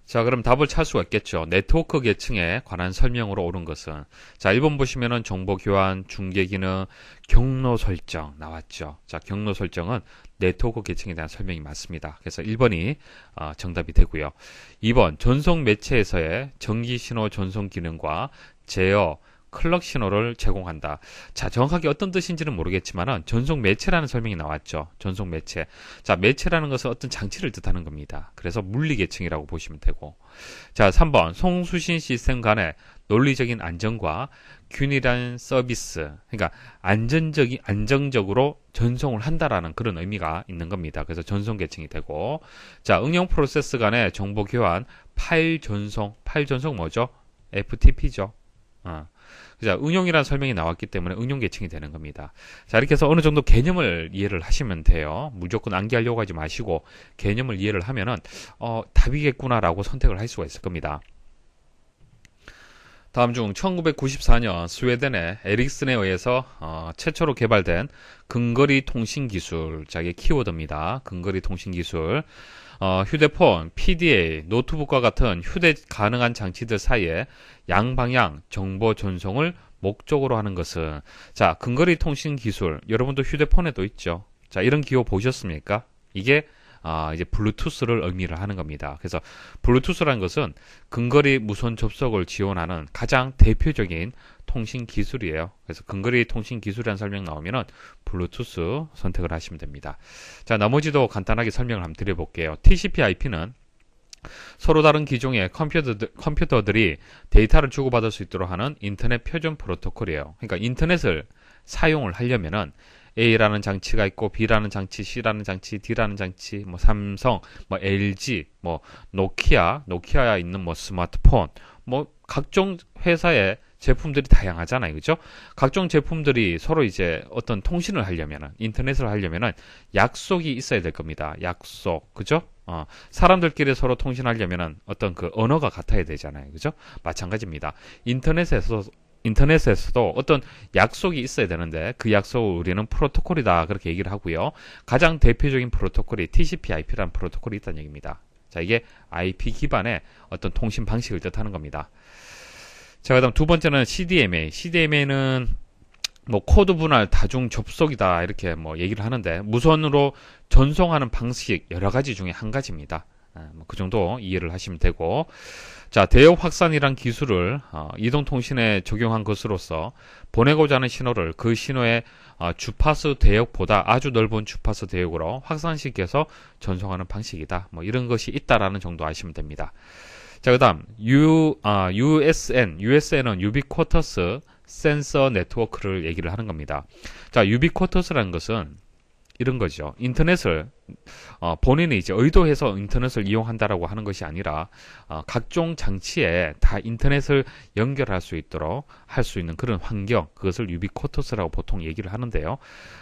자, 그럼 답을 찾을 수가 있겠죠. 네트워크 계층에 관한 설명으로 옳은 것은, 자, 1번 보시면은 정보 교환, 중계 기능, 경로 설정 나왔죠. 자, 경로 설정은 네트워크 계층에 대한 설명이 맞습니다. 그래서 1번이 정답이 되고요. 2번 전송 매체에서의 전기 신호 전송 기능과 제어, 클럭 신호를 제공한다. 자, 정확하게 어떤 뜻인지는 모르겠지만은 전송 매체라는 설명이 나왔죠. 전송 매체. 자, 매체라는 것은 어떤 장치를 뜻하는 겁니다. 그래서 물리 계층이라고 보시면 되고. 자, 3번 송수신 시스템 간의 논리적인 안정과 균일한 서비스. 그러니까 안정적으로 전송을 한다라는 그런 의미가 있는 겁니다. 그래서 전송 계층이 되고. 자, 응용 프로세스 간의 정보 교환, 파일 전송 뭐죠? FTP죠. 자, 응용이라는 설명이 나왔기 때문에 응용 계층이 되는 겁니다. 자, 이렇게 해서 어느 정도 개념을 이해를 하시면 돼요. 무조건 암기하려고 하지 마시고 개념을 이해를 하면은 답이겠구나라고 선택을 할 수가 있을 겁니다. 다음 중 1994년 스웨덴의 에릭슨에 의해서 최초로 개발된 근거리 통신 기술, 자, 이게 키워드입니다. 근거리 통신 기술. 휴대폰, PDA, 노트북과 같은 휴대 가능한 장치들 사이에 양방향 정보 전송을 목적으로 하는 것은, 자, 근거리 통신 기술, 여러분도 휴대폰에도 있죠. 자, 이런 기호 보셨습니까? 이게 이제 블루투스를 의미를 하는 겁니다. 그래서 블루투스라는 것은 근거리 무선 접속을 지원하는 가장 대표적인 통신 기술이에요. 그래서 근거리 통신 기술이라는 설명 나오면은 블루투스 선택을 하시면 됩니다. 자, 나머지도 간단하게 설명을 한번 드려볼게요. TCP/IP는 서로 다른 기종의 컴퓨터들이 데이터를 주고받을 수 있도록 하는 인터넷 표준 프로토콜이에요. 그러니까 인터넷을 사용을 하려면은 A라는 장치가 있고 B라는 장치, C라는 장치, D라는 장치, 뭐 삼성, 뭐 LG, 뭐 노키아에 있는 뭐 스마트폰, 뭐 각종 회사의 제품들이 다양하잖아요. 그죠? 각종 제품들이 서로 이제 어떤 통신을 하려면은, 인터넷을 하려면은 약속이 있어야 될 겁니다. 약속. 그죠? 사람들끼리 서로 통신하려면은 어떤 그 언어가 같아야 되잖아요. 그죠? 마찬가지입니다. 인터넷에서도 어떤 약속이 있어야 되는데 그 약속을 우리는 프로토콜이다 그렇게 얘기를 하고요. 가장 대표적인 프로토콜이 TCP/IP라는 프로토콜이 있다는 얘기입니다. 자, 이게 IP 기반의 어떤 통신 방식을 뜻하는 겁니다. 자, 그다음 두 번째는 CDMA. CDMA는 뭐 코드 분할 다중 접속이다 이렇게 뭐 얘기를 하는데 무선으로 전송하는 방식 여러 가지 중에 한 가지입니다. 그 정도 이해를 하시면 되고. 자, 대역 확산이란 기술을 이동통신에 적용한 것으로서 보내고자 하는 신호를 그 신호의 주파수 대역보다 아주 넓은 주파수 대역으로 확산시켜서 전송하는 방식이다. 뭐 이런 것이 있다라는 정도 아시면 됩니다. 자, 그 다음 USN은 유비쿼터스 센서 네트워크를 얘기를 하는 겁니다. 자, 유비쿼터스라는 것은 이런 거죠. 인터넷을 본인이 이제 의도해서 인터넷을 이용한다라고 하는 것이 아니라 각종 장치에 다 인터넷을 연결할 수 있도록 할 수 있는 그런 환경, 그것을 유비쿼터스라고 보통 얘기를 하는데요.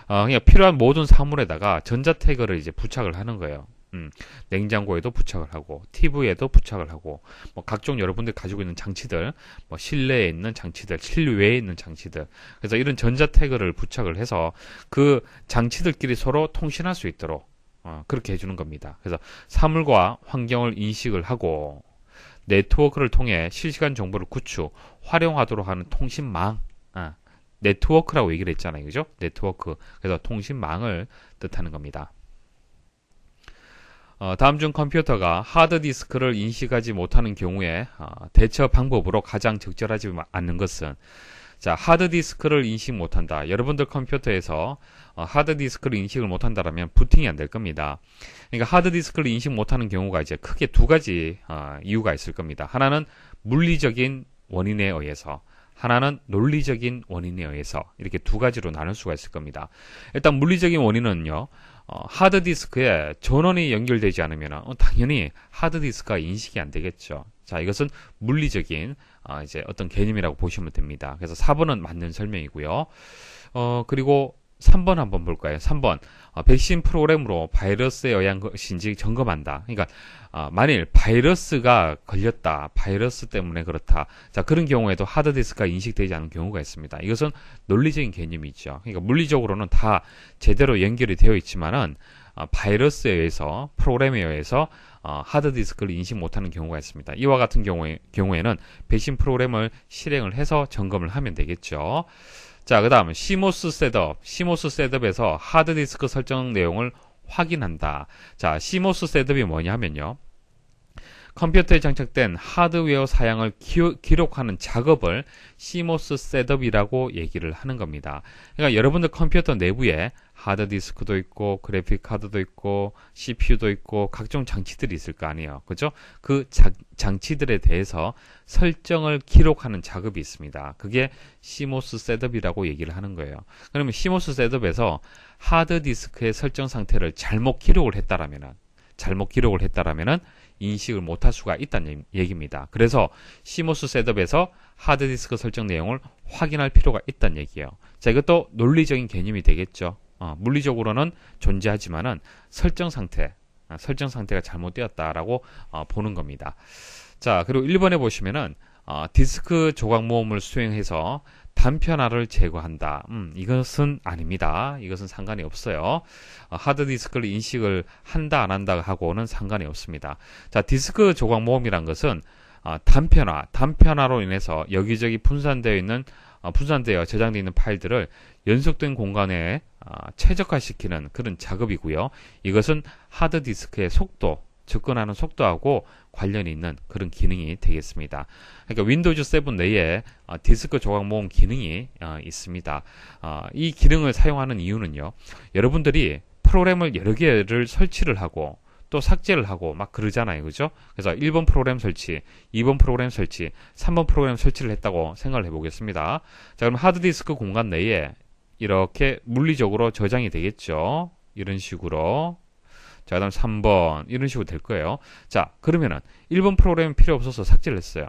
그냥 필요한 모든 사물에다가 전자 태그를 이제 부착을 하는 거예요. 냉장고에도 부착을 하고 TV에도 부착을 하고 뭐 각종 여러분들 가지고 있는 장치들, 뭐 실내에 있는 장치들, 실외에 있는 장치들, 그래서 이런 전자 태그를 부착을 해서 그 장치들끼리 서로 통신할 수 있도록 그렇게 해주는 겁니다. 그래서 사물과 환경을 인식을 하고 네트워크를 통해 실시간 정보를 구축, 활용하도록 하는 통신망, 네트워크라고 얘기를 했잖아요, 그죠? 네트워크. 그래서 통신망을 뜻하는 겁니다. 다음 중 컴퓨터가 하드디스크를 인식하지 못하는 경우에 대처 방법으로 가장 적절하지 않는 것은, 자, 하드디스크를 인식 못한다. 여러분들 컴퓨터에서 하드디스크를 인식을 못한다라면 부팅이 안 될 겁니다. 그러니까 하드디스크를 인식 못하는 경우가 이제 크게 두 가지 이유가 있을 겁니다. 하나는 물리적인 원인에 의해서, 하나는 논리적인 원인에 의해서, 이렇게 두 가지로 나눌 수가 있을 겁니다. 일단 물리적인 원인은요, 하드디스크에 전원이 연결되지 않으면 당연히 하드디스크가 인식이 안 되겠죠. 자, 이것은 물리적인 이제 어떤 개념이라고 보시면 됩니다. 그래서 4번은 맞는 설명이고요. 그리고 3번 한번 볼까요? 3번 백신 프로그램으로 바이러스에 의한 것인지 점검한다. 그러니까 만일 바이러스가 걸렸다, 바이러스 때문에 그렇다. 자, 그런 경우에도 하드디스크가 인식되지 않은 경우가 있습니다. 이것은 논리적인 개념이죠. 그러니까 물리적으로는 다 제대로 연결이 되어 있지만은 바이러스에 의해서, 프로그램에 의해서 하드디스크를 인식 못하는 경우가 있습니다. 이와 같은 경우에는 백신 프로그램을 실행을 해서 점검을 하면 되겠죠. 자, 그 다음 CMOS 셋업에서 하드디스크 설정 내용을 확인한다. 자, CMOS 셋업이 뭐냐 하면요, 컴퓨터에 장착된 하드웨어 사양을 기록하는 작업을 CMOS 셋업이라고 얘기를 하는 겁니다. 그러니까 여러분들 컴퓨터 내부에 하드디스크도 있고 그래픽 카드도 있고 CPU도 있고 각종 장치들이 있을 거 아니에요. 그죠? 그 장치들에 대해서 설정을 기록하는 작업이 있습니다. 그게 CMOS 셋업이라고 얘기를 하는 거예요. 그러면 CMOS 셋업에서 하드디스크의 설정 상태를 잘못 기록을 했다라면은 인식을 못할 수가 있다는 얘기입니다. 그래서 CMOS 셋업에서 하드디스크 설정 내용을 확인할 필요가 있다는 얘기예요. 자, 이것도 논리적인 개념이 되겠죠. 물리적으로는 존재하지만은 설정 상태가 잘못되었다라고 보는 겁니다. 자, 그리고 1번에 보시면은 디스크 조각 모음을 수행해서 단편화를 제거한다. 이것은 아닙니다. 이것은 상관이 없어요. 하드디스크를 인식을 한다 안 한다 하고는 상관이 없습니다. 자, 디스크 조각 모음이란 것은 단편화로 인해서 여기저기 분산되어 저장되어 있는 파일들을 연속된 공간에 최적화시키는 그런 작업이고요. 이것은 하드디스크의 접근하는 속도하고 관련이 있는 그런 기능이 되겠습니다. 그러니까 윈도우즈 7 내에 디스크 조각 모음 기능이 있습니다. 이 기능을 사용하는 이유는요. 여러분들이 프로그램을 여러 개를 설치를 하고 또 삭제를 하고 막 그러잖아요. 그죠? 그래서 1번 프로그램 설치, 2번 프로그램 설치, 3번 프로그램 설치를 했다고 생각을 해보겠습니다. 자, 그럼 하드디스크 공간 내에 이렇게 물리적으로 저장이 되겠죠. 이런 식으로. 자, 그 다음 3번 이런 식으로 될 거예요. 자, 그러면은 1번 프로그램이 필요 없어서 삭제를 했어요.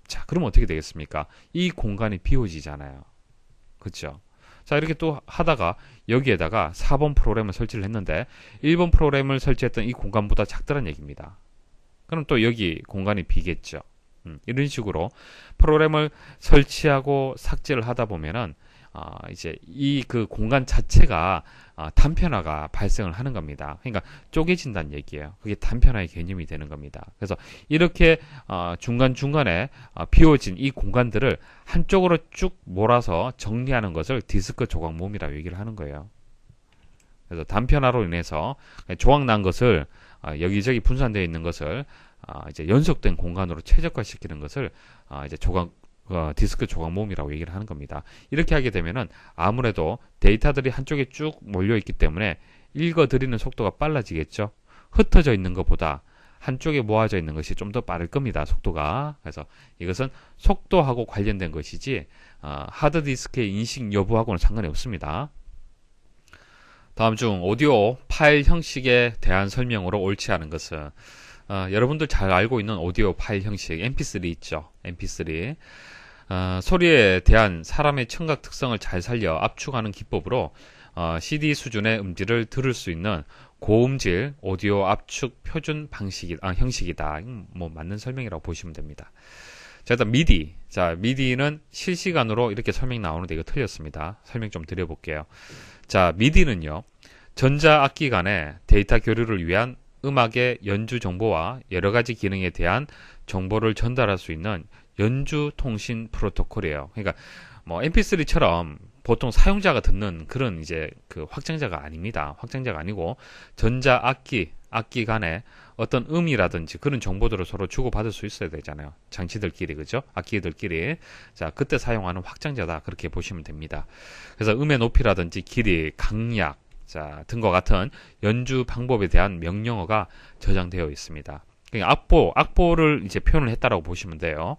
자, 그러면 어떻게 되겠습니까? 이 공간이 비워지잖아요. 그렇죠? 자, 이렇게 또 하다가 여기에다가 4번 프로그램을 설치를 했는데 1번 프로그램을 설치했던 이 공간보다 작다는 얘기입니다. 그럼 또 여기 공간이 비겠죠. 이런 식으로 프로그램을 설치하고 삭제를 하다 보면은 이제 이 그 공간 자체가 단편화가 발생을 하는 겁니다. 그러니까 쪼개진다는 얘기예요. 그게 단편화의 개념이 되는 겁니다. 그래서 이렇게 중간중간에 비워진 이 공간들을 한쪽으로 쭉 몰아서 정리하는 것을 디스크 조각 모음이라고 얘기를 하는 거예요. 그래서 단편화로 인해서 조각 난 것을 여기저기 분산되어 있는 것을 이제 연속된 공간으로 최적화시키는 것을 이제 디스크 조각 모음이라고 얘기를 하는 겁니다. 이렇게 하게 되면은 아무래도 데이터들이 한쪽에 쭉 몰려 있기 때문에 읽어드리는 속도가 빨라지겠죠. 흩어져 있는 것보다 한쪽에 모아져 있는 것이 좀 더 빠를 겁니다. 속도가. 그래서 이것은 속도하고 관련된 것이지 하드디스크의 인식 여부하고는 상관이 없습니다. 다음 중 오디오 파일 형식에 대한 설명으로 옳지 않은 것은 여러분들 잘 알고 있는 오디오 파일 형식 mp3 있죠. mp3 소리에 대한 사람의 청각 특성을 잘 살려 압축하는 기법으로 CD 수준의 음질을 들을 수 있는 고음질 오디오 압축 표준 형식이다. 뭐 맞는 설명이라고 보시면 됩니다. 자, 일단 MIDI. 자, MIDI는 실시간으로 이렇게 설명 나오는데 이거 틀렸습니다. 설명 좀 드려볼게요. 자, MIDI는요. 전자악기 간의 데이터 교류를 위한 음악의 연주 정보와 여러 가지 기능에 대한 정보를 전달할 수 있는 연주 통신 프로토콜이에요. 그러니까 뭐 mp3처럼 보통 사용자가 듣는 그런 이제 그 확장자가 아닙니다. 확장자가 아니고 전자 악기 간에 어떤 음이라든지 그런 정보들을 서로 주고받을 수 있어야 되잖아요. 장치들끼리, 그죠? 악기들끼리. 자, 그때 사용하는 확장자다. 그렇게 보시면 됩니다. 그래서 음의 높이라든지 길이, 강약, 자, 등과 같은 연주 방법에 대한 명령어가 저장되어 있습니다. 그러니까 악보를 이제 표현을 했다라고 보시면 돼요.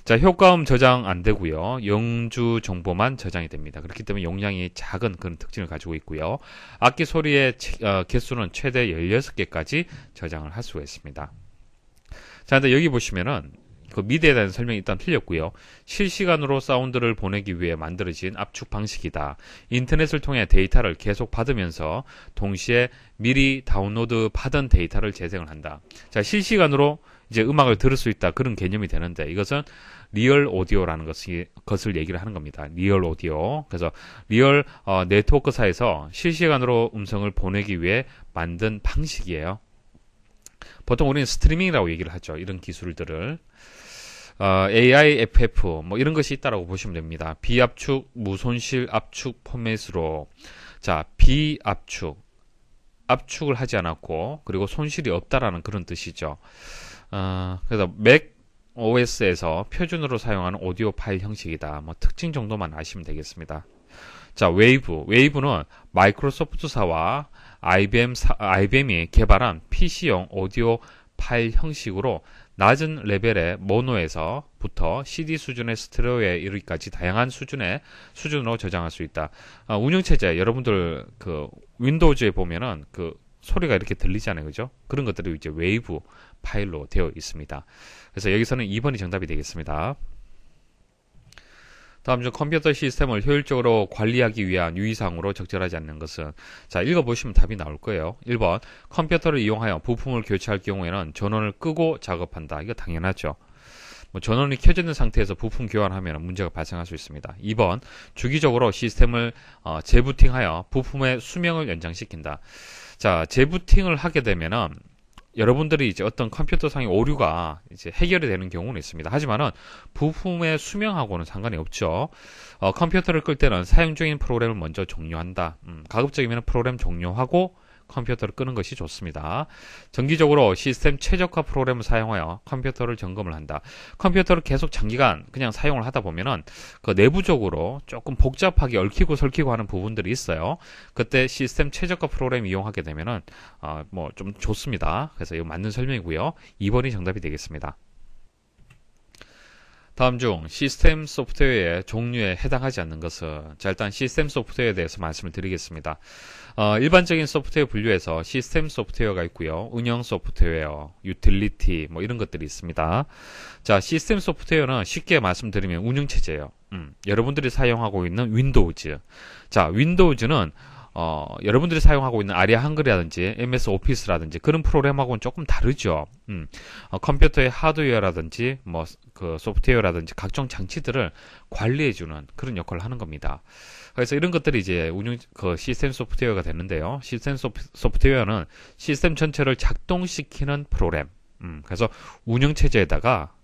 자, 효과음 저장 안 되고요. 연주 정보만 저장이 됩니다. 그렇기 때문에 용량이 작은 그런 특징을 가지고 있고요. 악기 소리의 개수는 최대 16개까지 저장을 할 수가 있습니다. 자, 근데 여기 보시면은 그 미디어에 대한 설명이 일단 틀렸고요. 실시간으로 사운드를 보내기 위해 만들어진 압축 방식이다. 인터넷을 통해 데이터를 계속 받으면서 동시에 미리 다운로드 받은 데이터를 재생을 한다. 자, 실시간으로 이제 음악을 들을 수 있다. 그런 개념이 되는데 이것은 리얼 오디오라는 것을 얘기를 하는 겁니다. 리얼 오디오. 그래서 리얼 네트워크사에서 실시간으로 음성을 보내기 위해 만든 방식이에요. 보통 우리는 스트리밍이라고 얘기를 하죠. 이런 기술들을. AIFF 뭐 이런 것이 있다라고 보시면 됩니다. 비압축, 무손실 압축 포맷으로 자, 압축을 하지 않았고 그리고 손실이 없다라는 그런 뜻이죠. 그래서 맥 OS에서 표준으로 사용하는 오디오 파일 형식이다. 뭐 특징 정도만 아시면 되겠습니다. 자, 웨이브는 마이크로소프트사와 IBM이 개발한 PC용 오디오 파일 형식으로 낮은 레벨의 모노에서부터 CD 수준의 스테레오에 이르기까지 다양한 수준으로 저장할 수 있다. 운영체제, 여러분들 그 윈도우즈에 보면은 그 소리가 이렇게 들리잖아요. 그죠? 그런 것들이 이제 웨이브 파일로 되어 있습니다. 그래서 여기서는 2번이 정답이 되겠습니다. 다음 중 컴퓨터 시스템을 효율적으로 관리하기 위한 유의사항으로 적절하지 않는 것은, 자, 읽어보시면 답이 나올 거예요. 1번, 컴퓨터를 이용하여 부품을 교체할 경우에는 전원을 끄고 작업한다. 이거 당연하죠. 뭐 전원이 켜져 있는 상태에서 부품 교환하면 문제가 발생할 수 있습니다. 2번, 주기적으로 시스템을 재부팅하여 부품의 수명을 연장시킨다. 자, 재부팅을 하게 되면은 여러분들이 이제 어떤 컴퓨터상의 오류가 이제 해결이 되는 경우는 있습니다. 하지만은 부품의 수명하고는 상관이 없죠. 컴퓨터를 끌 때는 사용 중인 프로그램을 먼저 종료한다. 가급적이면 프로그램 종료하고 컴퓨터를 끄는 것이 좋습니다. 정기적으로 시스템 최적화 프로그램을 사용하여 컴퓨터를 점검을 한다. 컴퓨터를 계속 장기간 그냥 사용을 하다 보면은 그 내부적으로 조금 복잡하게 얽히고 설키고 하는 부분들이 있어요. 그때 시스템 최적화 프로그램 이용하게 되면은 뭐 좀 좋습니다. 그래서 이거 맞는 설명이고요. 2번이 정답이 되겠습니다. 다음 중 시스템 소프트웨어의 종류에 해당하지 않는 것은, 자, 일단 시스템 소프트웨어에 대해서 말씀을 드리겠습니다. 일반적인 소프트웨어 분류에서 시스템 소프트웨어가 있고요. 운영 소프트웨어, 유틸리티 뭐 이런 것들이 있습니다. 자, 시스템 소프트웨어는 쉽게 말씀드리면 운영체제예요. 여러분들이 사용하고 있는 윈도우즈. 자, 윈도우즈는 여러분들이 사용하고 있는 아리아 한글이라든지 MS 오피스라든지 그런 프로그램하고는 조금 다르죠. 컴퓨터의 하드웨어라든지 뭐 그 소프트웨어라든지 각종 장치들을 관리해주는 그런 역할을 하는 겁니다. 그래서 이런 것들이 이제 그 시스템 소프트웨어가 되는데요. 시스템 소프트웨어는 시스템 전체를 작동시키는 프로그램. 그래서 운영체제에다가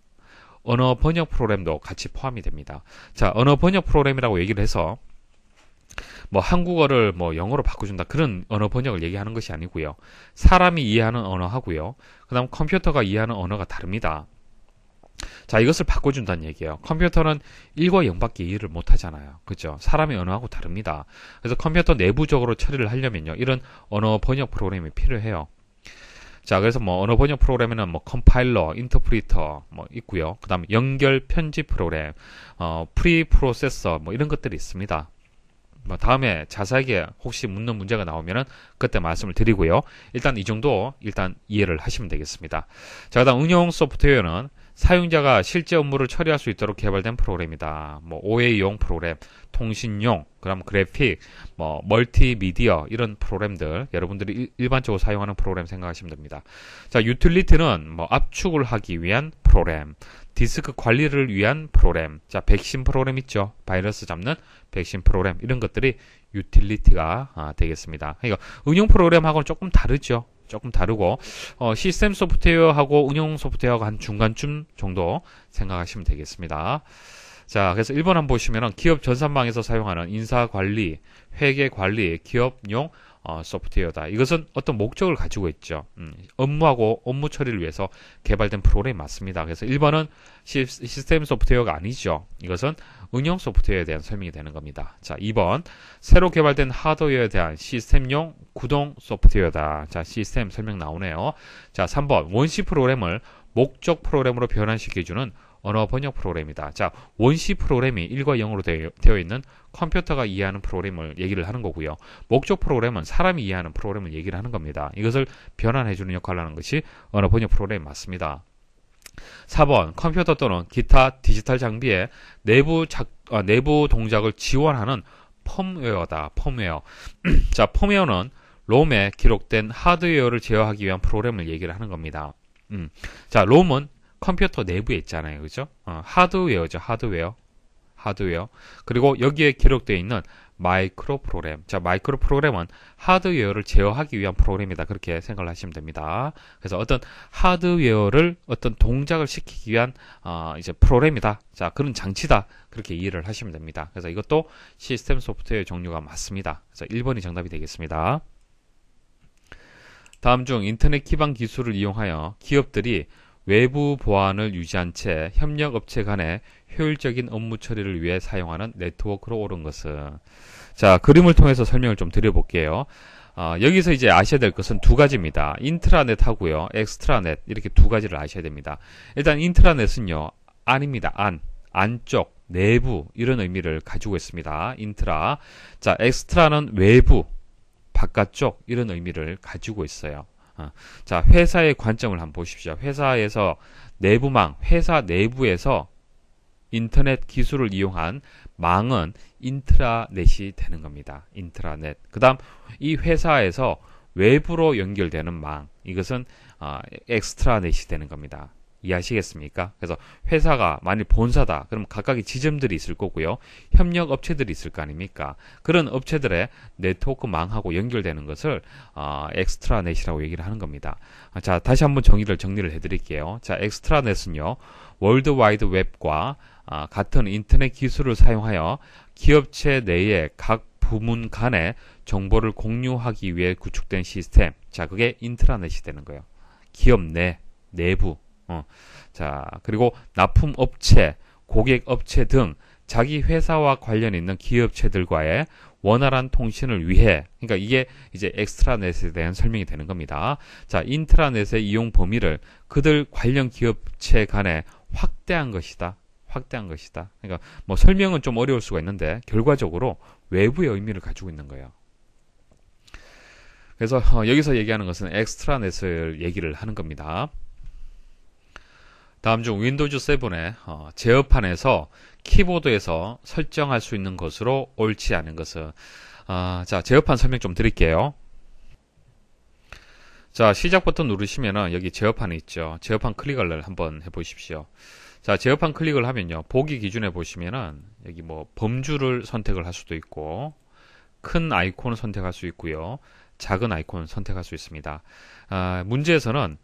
언어 번역 프로그램도 같이 포함이 됩니다. 자, 언어 번역 프로그램이라고 얘기를 해서 뭐 한국어를 뭐 영어로 바꿔준다 그런 언어 번역을 얘기하는 것이 아니고요. 사람이 이해하는 언어하고요. 그 다음 컴퓨터가 이해하는 언어가 다릅니다. 자, 이것을 바꿔준다는 얘기예요. 컴퓨터는 1과 0밖에 이해를 못하잖아요. 그죠? 사람의 언어하고 다릅니다. 그래서 컴퓨터 내부적으로 처리를 하려면요, 이런 언어 번역 프로그램이 필요해요. 자, 그래서 뭐 언어 번역 프로그램에는 뭐 컴파일러, 인터프리터 뭐 있고요. 그 다음 연결 편집 프로그램, 프리 프로세서 뭐 이런 것들이 있습니다. 뭐 다음에 자세하게 혹시 묻는 문제가 나오면은 그때 말씀을 드리고요. 일단 이 정도 일단 이해를 하시면 되겠습니다. 자, 그다음 응용 소프트웨어는 사용자가 실제 업무를 처리할 수 있도록 개발된 프로그램이다. 뭐 OA용 프로그램, 통신용, 그다음 그래픽, 뭐 멀티미디어 이런 프로그램들 여러분들이 일반적으로 사용하는 프로그램 생각하시면 됩니다. 자, 유틸리티는 뭐 압축을 하기 위한 프로그램, 디스크 관리를 위한 프로그램, 자, 백신 프로그램 있죠. 바이러스 잡는 백신 프로그램 이런 것들이 유틸리티가 되겠습니다. 그러니까 응용 프로그램하고는 조금 다르죠. 조금 다르고 시스템 소프트웨어하고 응용 소프트웨어가 한 중간쯤 정도 생각하시면 되겠습니다. 자, 그래서 1번 한번 보시면은 기업 전산망에서 사용하는 인사관리, 회계관리, 기업용 소프트웨어다. 이것은 어떤 목적을 가지고 있죠. 업무하고 업무 처리를 위해서 개발된 프로그램이 맞습니다. 그래서 1번은 시스템 소프트웨어가 아니죠. 이것은 응용 소프트웨어에 대한 설명이 되는 겁니다. 자, 2번 새로 개발된 하드웨어에 대한 시스템용 구동 소프트웨어다. 자, 시스템 설명 나오네요. 자, 3번 원시 프로그램을 목적 프로그램으로 변환시켜주는 언어 번역 프로그램이다. 자, 원시 프로그램이 1과 0으로 되어 있는 컴퓨터가 이해하는 프로그램을 얘기를 하는 거고요. 목적 프로그램은 사람이 이해하는 프로그램을 얘기를 하는 겁니다. 이것을 변환해주는 역할을 하는 것이 언어 번역 프로그램이 맞습니다. 4번 컴퓨터 또는 기타 디지털 장비의 내부 동작을 지원하는 펌웨어다. 펌웨어. 자, 펌웨어는 롬에 기록된 하드웨어를 제어하기 위한 프로그램을 얘기를 하는 겁니다. 자, 롬은 컴퓨터 내부에 있잖아요. 그죠? 하드웨어죠. 하드웨어. 그리고 여기에 기록되어 있는 마이크로 프로그램. 자, 마이크로 프로그램은 하드웨어를 제어하기 위한 프로그램이다. 그렇게 생각을 하시면 됩니다. 그래서 어떤 하드웨어를 어떤 동작을 시키기 위한 이제 프로그램이다. 자, 그런 장치다. 그렇게 이해를 하시면 됩니다. 그래서 이것도 시스템 소프트웨어 종류가 맞습니다. 그래서 1번이 정답이 되겠습니다. 다음 중 인터넷 기반 기술을 이용하여 기업들이 외부 보안을 유지한 채 협력업체 간의 효율적인 업무 처리를 위해 사용하는 네트워크로 옳은 것은. 자, 그림을 통해서 설명을 좀 드려볼게요. 여기서 이제 아셔야 될 것은 두 가지입니다. 인트라넷 하고요, 엑스트라넷, 이렇게 두 가지를 아셔야 됩니다. 일단 인트라넷은요, 안입니다. 안쪽, 내부, 이런 의미를 가지고 있습니다. 인트라. 자, 엑스트라는 외부, 바깥쪽, 이런 의미를 가지고 있어요. 자, 회사의 관점을 한번 보십시오. 회사에서 내부망, 회사 내부에서 인터넷 기술을 이용한 망은 인트라넷이 되는 겁니다. 인트라넷. 그 다음 이 회사에서 외부로 연결되는 망, 이것은 엑스트라넷이 되는 겁니다. 이해하시겠습니까? 그래서 회사가 만일 본사다, 그럼 각각의 지점들이 있을 거고요, 협력 업체들이 있을 거 아닙니까? 그런 업체들의 네트워크 망하고 연결되는 것을 엑스트라넷이라고 얘기를 하는 겁니다. 자, 다시 한번 정리를 해드릴게요. 자, 엑스트라넷은요, 월드와이드 웹과 같은 인터넷 기술을 사용하여 기업체 내의 각 부문 간의 정보를 공유하기 위해 구축된 시스템. 자, 그게 인트라넷이 되는 거예요. 기업 내부. 자, 그리고 납품업체, 고객업체 등 자기 회사와 관련 있는 기업체들과의 원활한 통신을 위해, 그러니까 이게 이제 엑스트라넷에 대한 설명이 되는 겁니다. 자, 인트라넷의 이용 범위를 그들 관련 기업체 간에 확대한 것이다. 그러니까 뭐 설명은 좀 어려울 수가 있는데 결과적으로 외부의 의미를 가지고 있는 거예요. 그래서 여기서 얘기하는 것은 엑스트라넷을 얘기를 하는 겁니다. 다음 중 윈도우즈 7의 제어판에서 키보드에서 설정할 수 있는 것으로 옳지 않은 것은. 자, 제어판 설명 좀 드릴게요. 자, 시작 버튼 누르시면은 여기 제어판이 있죠. 제어판 클릭을 한번 해보십시오. 자, 제어판 클릭을 하면요, 보기 기준에 보시면은 여기 뭐 범주를 선택을 할 수도 있고, 큰 아이콘을 선택할 수 있고요, 작은 아이콘을 선택할 수 있습니다. 문제에서는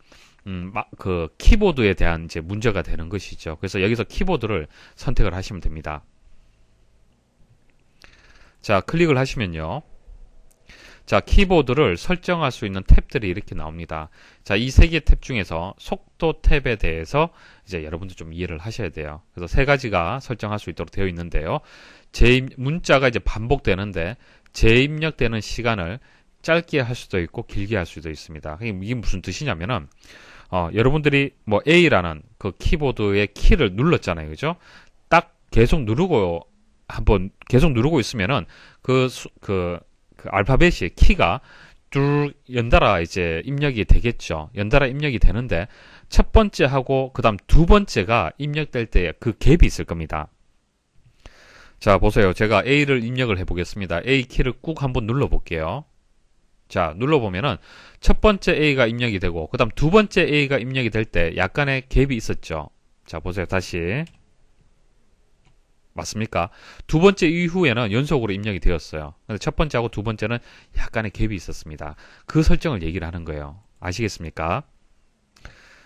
그 키보드에 대한 이제 문제가 되는 것이죠. 그래서 여기서 키보드를 선택을 하시면 됩니다. 자, 클릭을 하시면요, 자, 키보드를 설정할 수 있는 탭들이 이렇게 나옵니다. 자, 이 세 개 탭 중에서 속도 탭에 대해서 이제 여러분들 좀 이해를 하셔야 돼요. 그래서 세 가지가 설정할 수 있도록 되어 있는데요. 문자가 이제 반복되는데 재입력되는 시간을 짧게 할 수도 있고 길게 할 수도 있습니다. 이게 무슨 뜻이냐면은 여러분들이 뭐 A라는 그 키보드의 키를 눌렀잖아요. 그죠? 딱 계속 누르고 있으면은 그 알파벳이 키가 쭉 연달아 이제 입력이 되겠죠. 연달아 입력이 되는데 첫 번째하고 그다음 두 번째가 입력될 때 그 갭이 있을 겁니다. 자, 보세요. 제가 A를 입력을 해보겠습니다. A 키를 꾹 한번 눌러볼게요. 자, 눌러보면은 첫 번째 A가 입력이 되고 그 다음 두 번째 A가 입력이 될 때 약간의 갭이 있었죠. 자, 보세요. 다시. 맞습니까? 두 번째 이후에는 연속으로 입력이 되었어요. 근데 첫 번째하고 두 번째는 약간의 갭이 있었습니다. 그 설정을 얘기를 하는 거예요. 아시겠습니까?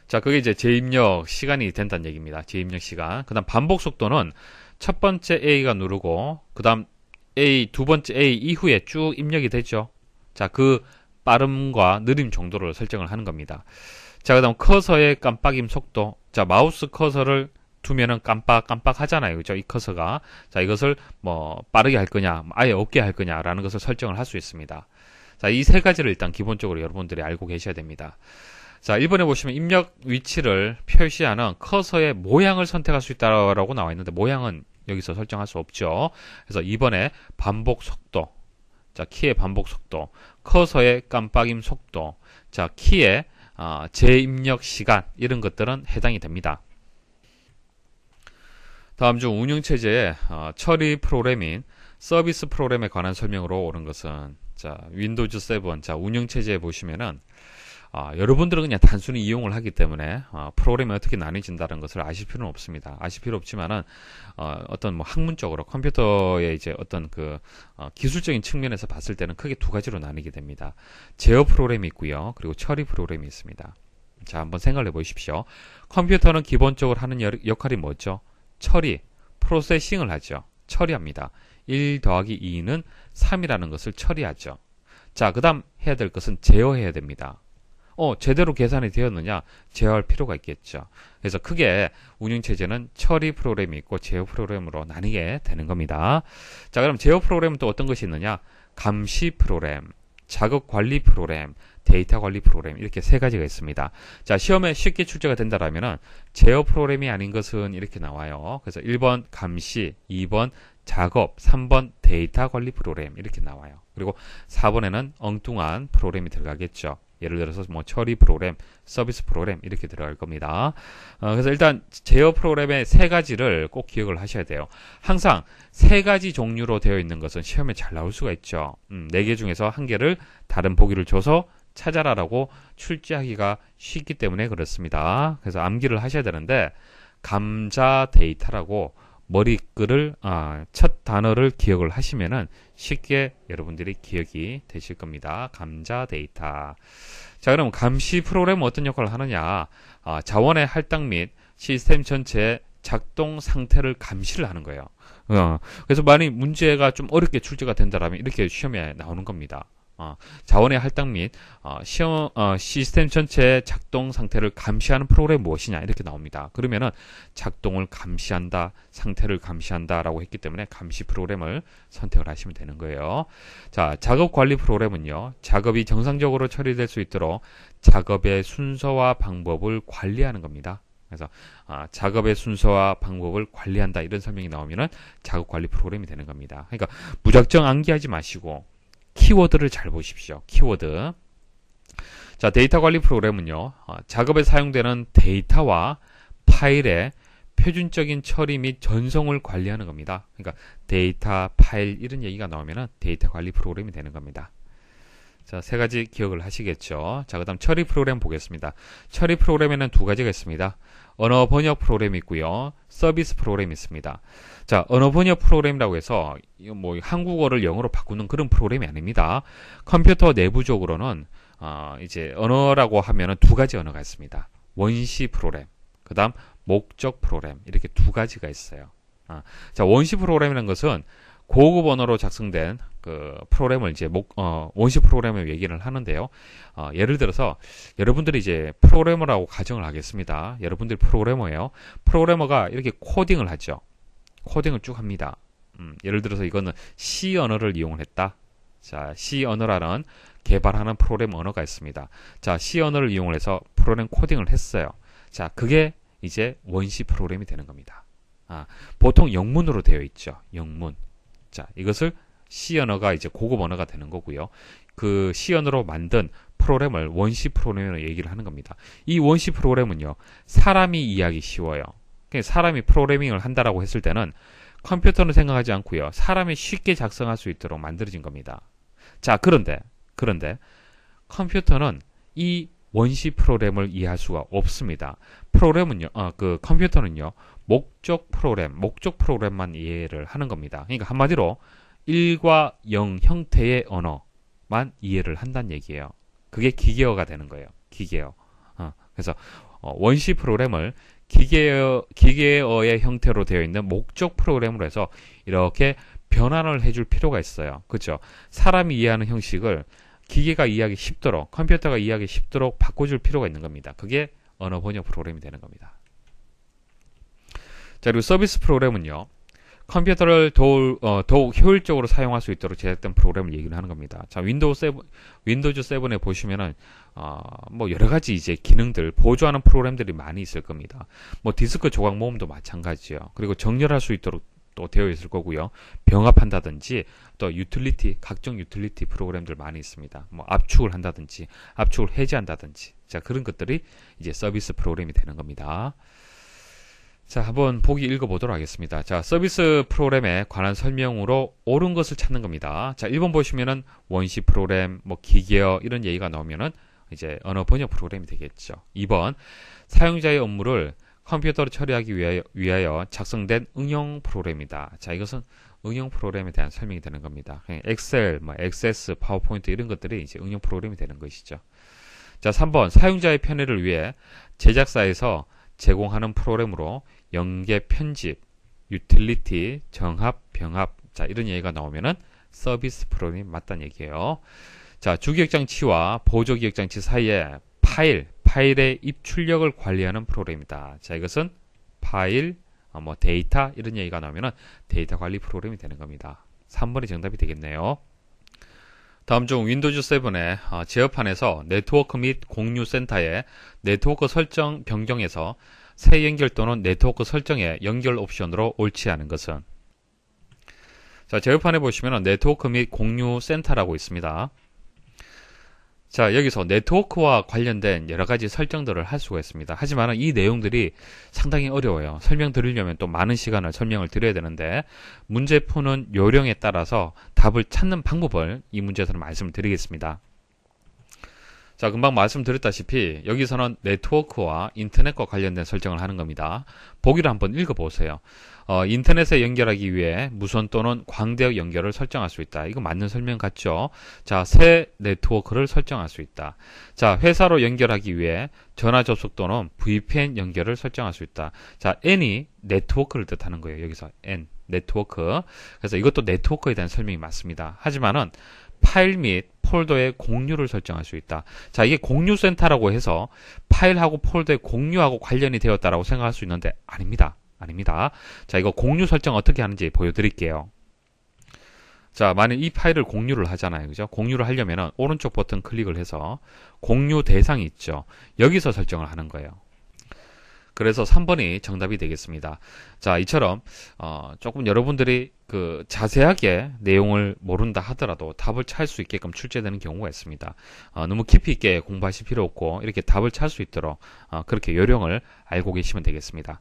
자, 그게 이제 재입력 시간이 된다는 얘기입니다. 재입력 시간. 그 다음 반복 속도는 첫 번째 A가 누르고 그 다음 두 번째 A 이후에 쭉 입력이 되죠. 자, 그 빠름과 느림 정도를 설정을 하는 겁니다. 자, 그 다음 커서의 깜빡임 속도. 자, 마우스 커서를 두면은 깜빡 하잖아요. 그죠? 이 커서가. 자, 이것을 뭐 빠르게 할 거냐, 아예 없게 할 거냐라는 것을 설정을 할 수 있습니다. 자, 이 세 가지를 일단 기본적으로 여러분들이 알고 계셔야 됩니다. 자, 1번에 보시면 입력 위치를 표시하는 커서의 모양을 선택할 수 있다라고 나와 있는데 모양은 여기서 설정할 수 없죠. 그래서 2번에 반복 속도. 자, 키의 반복 속도, 커서의 깜빡임 속도, 자, 키의 재입력 시간, 이런 것들은 해당이 됩니다. 다음 중 운영체제의 처리 프로그램인 서비스 프로그램에 관한 설명으로 옳은 것은. 자, 윈도우즈 7. 자, 운영체제에 보시면은 여러분들은 그냥 단순히 이용을 하기 때문에 프로그램이 어떻게 나뉘어진다는 것을 아실 필요는 없습니다. 아실 필요 없지만은 어떤 뭐 학문적으로 컴퓨터의 이제 어떤 그 기술적인 측면에서 봤을 때는 크게 두 가지로 나뉘게 됩니다. 제어 프로그램이 있고요, 그리고 처리 프로그램이 있습니다. 자, 한번 생각을 해보십시오. 컴퓨터는 기본적으로 하는 역할이 뭐죠? 처리, 프로세싱을 하죠. 처리합니다. 1 더하기 2는 3이라는 것을 처리하죠. 자, 그 다음 해야 될 것은 제어해야 됩니다. 제대로 계산이 되었느냐 제어할 필요가 있겠죠. 그래서 크게 운영체제는 처리 프로그램이 있고 제어 프로그램으로 나뉘게 되는 겁니다. 자, 그럼 제어 프로그램은 또 어떤 것이 있느냐? 감시 프로그램, 작업 관리 프로그램, 데이터 관리 프로그램 이렇게 세 가지가 있습니다. 자, 시험에 쉽게 출제가 된다라면은 제어 프로그램이 아닌 것은 이렇게 나와요. 그래서 1번 감시, 2번 작업, 3번 데이터 관리 프로그램 이렇게 나와요. 그리고 4번에는 엉뚱한 프로그램이 들어가겠죠. 예를 들어서 뭐 처리 프로그램, 서비스 프로그램 이렇게 들어갈 겁니다. 그래서 일단 제어 프로그램의 세 가지를 꼭 기억을 하셔야 돼요. 항상 세 가지 종류로 되어 있는 것은 시험에 잘 나올 수가 있죠. 4개 중에서 한 개를 다른 보기를 줘서 찾아라라고 출제하기가 쉽기 때문에 그렇습니다. 그래서 암기를 하셔야 되는데 감자 데이터라고 머리글을 첫 단어를 기억을 하시면은 쉽게 여러분들이 기억이 되실 겁니다. 감자 데이터. 자, 그럼 감시 프로그램은 어떤 역할을 하느냐? 자원의 할당 및 시스템 전체의 작동 상태를 감시를 하는 거예요. 그래서 만약 문제가 좀 어렵게 출제가 된다라면 이렇게 시험에 나오는 겁니다. 자원의 할당 및 시스템 전체의 작동 상태를 감시하는 프로그램이 무엇이냐 이렇게 나옵니다. 그러면은 작동을 감시한다, 상태를 감시한다라고 했기 때문에 감시 프로그램을 선택을 하시면 되는 거예요. 자, 작업 관리 프로그램은요, 작업이 정상적으로 처리될 수 있도록 작업의 순서와 방법을 관리하는 겁니다. 그래서 작업의 순서와 방법을 관리한다 이런 설명이 나오면은 작업 관리 프로그램이 되는 겁니다. 그러니까 무작정 암기하지 마시고 키워드를 잘 보십시오. 키워드. 자, 데이터 관리 프로그램은요, 작업에 사용되는 데이터와 파일의 표준적인 처리 및 전송을 관리하는 겁니다. 그러니까 데이터, 파일 이런 얘기가 나오면은 데이터 관리 프로그램이 되는 겁니다. 자, 세 가지 기억을 하시겠죠. 자, 그 다음 처리 프로그램 보겠습니다. 처리 프로그램에는 두 가지가 있습니다. 언어 번역 프로그램이 있고요. 서비스 프로그램이 있습니다. 자, 언어 번역 프로그램이라고 해서 뭐 한국어를 영어로 바꾸는 그런 프로그램이 아닙니다. 컴퓨터 내부적으로는 이제 언어라고 하면은 두 가지 언어가 있습니다. 원시 프로그램, 그 다음 목적 프로그램 이렇게 두 가지가 있어요. 자, 원시 프로그램이라는 것은 고급 언어로 작성된 그 프로그램을 이제 원시 프로그램을 얘기를 하는데요. 예를 들어서 여러분들이 이제 프로그래머라고 가정을 하겠습니다. 여러분들이 프로그래머예요. 프로그래머가 이렇게 코딩을 하죠. 코딩을 쭉 합니다. 예를 들어서 이거는 C 언어를 이용을 했다. 자, C 언어라는 개발하는 프로그램 언어가 있습니다. 자, C 언어를 이용을 해서 프로그램 코딩을 했어요. 자, 그게 이제 원시 프로그램이 되는 겁니다. 보통 영문으로 되어 있죠. 영문. 자, 이것을 C 언어가 이제 고급 언어가 되는 거고요. 그 C 언어로 만든 프로그램을 원시 프로그램으로 얘기를 하는 겁니다. 이 원시 프로그램은요, 사람이 이해하기 쉬워요. 사람이 프로그래밍을 한다라고 했을 때는 컴퓨터는 생각하지 않고요, 사람이 쉽게 작성할 수 있도록 만들어진 겁니다. 자, 그런데 컴퓨터는 이 원시 프로그램을 이해할 수가 없습니다. 프로그램은요, 컴퓨터는요, 목적 프로그램만 이해를 하는 겁니다. 그러니까 한마디로 1과 0 형태의 언어만 이해를 한다는 얘기예요. 그게 기계어가 되는 거예요. 기계어. 그래서 원시 프로그램을 기계어의 형태로 되어 있는 목적 프로그램으로 해서 이렇게 변환을 해줄 필요가 있어요. 그렇죠? 사람이 이해하는 형식을 기계가 이해하기 쉽도록, 컴퓨터가 이해하기 쉽도록 바꿔줄 필요가 있는 겁니다. 그게 언어 번역 프로그램이 되는 겁니다. 자, 그리고 서비스 프로그램은요, 컴퓨터를 더욱 효율적으로 사용할 수 있도록 제작된 프로그램을 얘기를 하는 겁니다. 자, 윈도우즈 7에 보시면은, 뭐 여러 가지 이제 기능들, 보조하는 프로그램들이 많이 있을 겁니다. 뭐 디스크 조각 모음도 마찬가지요. 그리고 정렬할 수 있도록 또 되어 있을 거고요. 병합한다든지, 또 각종 유틸리티 프로그램들 많이 있습니다. 뭐 압축을 한다든지, 압축을 해제한다든지. 자, 그런 것들이 이제 서비스 프로그램이 되는 겁니다. 자, 한번 보기 읽어보도록 하겠습니다. 자, 서비스 프로그램에 관한 설명으로 옳은 것을 찾는 겁니다. 자, 1번 보시면은 원시 프로그램, 뭐 기계어 이런 얘기가 나오면은 이제 언어 번역 프로그램이 되겠죠. 2번, 사용자의 업무를 컴퓨터로 처리하기 위하여 작성된 응용 프로그램이다. 자, 이것은 응용 프로그램에 대한 설명이 되는 겁니다. 엑셀, 뭐 액세스, 파워포인트 이런 것들이 이제 응용 프로그램이 되는 것이죠. 자, 3번, 사용자의 편의를 위해 제작사에서 제공하는 프로그램으로 연계 편집, 유틸리티, 정합, 병합, 자, 이런 얘기가 나오면은 서비스 프로그램이 맞다는 얘기예요. 자, 주기획장치와 보조기획장치 사이에 파일의 입출력을 관리하는 프로그램이다. 자, 이것은 파일, 데이터 이런 얘기가 나오면은 데이터 관리 프로그램이 되는 겁니다. 3번이 정답이 되겠네요. 다음 중 윈도우즈 7의 제어판에서 네트워크 및 공유 센터의 네트워크 설정 변경에서 새 연결 또는 네트워크 설정의 연결 옵션으로 옳지 않은 것은? 자, 제어판에 보시면 네트워크 및 공유 센터라고 있습니다. 자, 여기서 네트워크와 관련된 여러 가지 설정들을 할 수가 있습니다. 하지만 이 내용들이 상당히 어려워요. 설명 드리려면 또 많은 시간을 설명을 드려야 되는데, 문제 푸는 요령에 따라서 답을 찾는 방법을 이 문제에서는 말씀을 드리겠습니다. 자, 금방 말씀드렸다시피 여기서는 네트워크와 인터넷과 관련된 설정을 하는 겁니다. 보기를 한번 읽어보세요. 인터넷에 연결하기 위해 무선 또는 광대역 연결을 설정할 수 있다. 이거 맞는 설명 같죠? 자, 새 네트워크를 설정할 수 있다. 자, 회사로 연결하기 위해 전화 접속 또는 VPN 연결을 설정할 수 있다. 자, N이 네트워크를 뜻하는 거예요. 여기서 N, 네트워크. 그래서 이것도 네트워크에 대한 설명이 맞습니다. 하지만은 파일 및 폴더의 공유를 설정할 수 있다. 자, 이게 공유 센터라고 해서 파일하고 폴더의 공유하고 관련이 되었다라고 생각할 수 있는데 아닙니다. 아닙니다. 자, 이거 공유 설정 어떻게 하는지 보여드릴게요. 자, 만약 이 파일을 공유를 하잖아요. 그죠? 공유를 하려면은 오른쪽 버튼 클릭을 해서 공유 대상이 있죠. 여기서 설정을 하는 거예요. 그래서 3번이 정답이 되겠습니다. 자, 이처럼 조금 여러분들이 자세하게 내용을 모른다 하더라도 답을 찾을 수 있게끔 출제되는 경우가 있습니다. 너무 깊이 있게 공부하실 필요 없고 이렇게 답을 찾을 수 있도록 그렇게 요령을 알고 계시면 되겠습니다.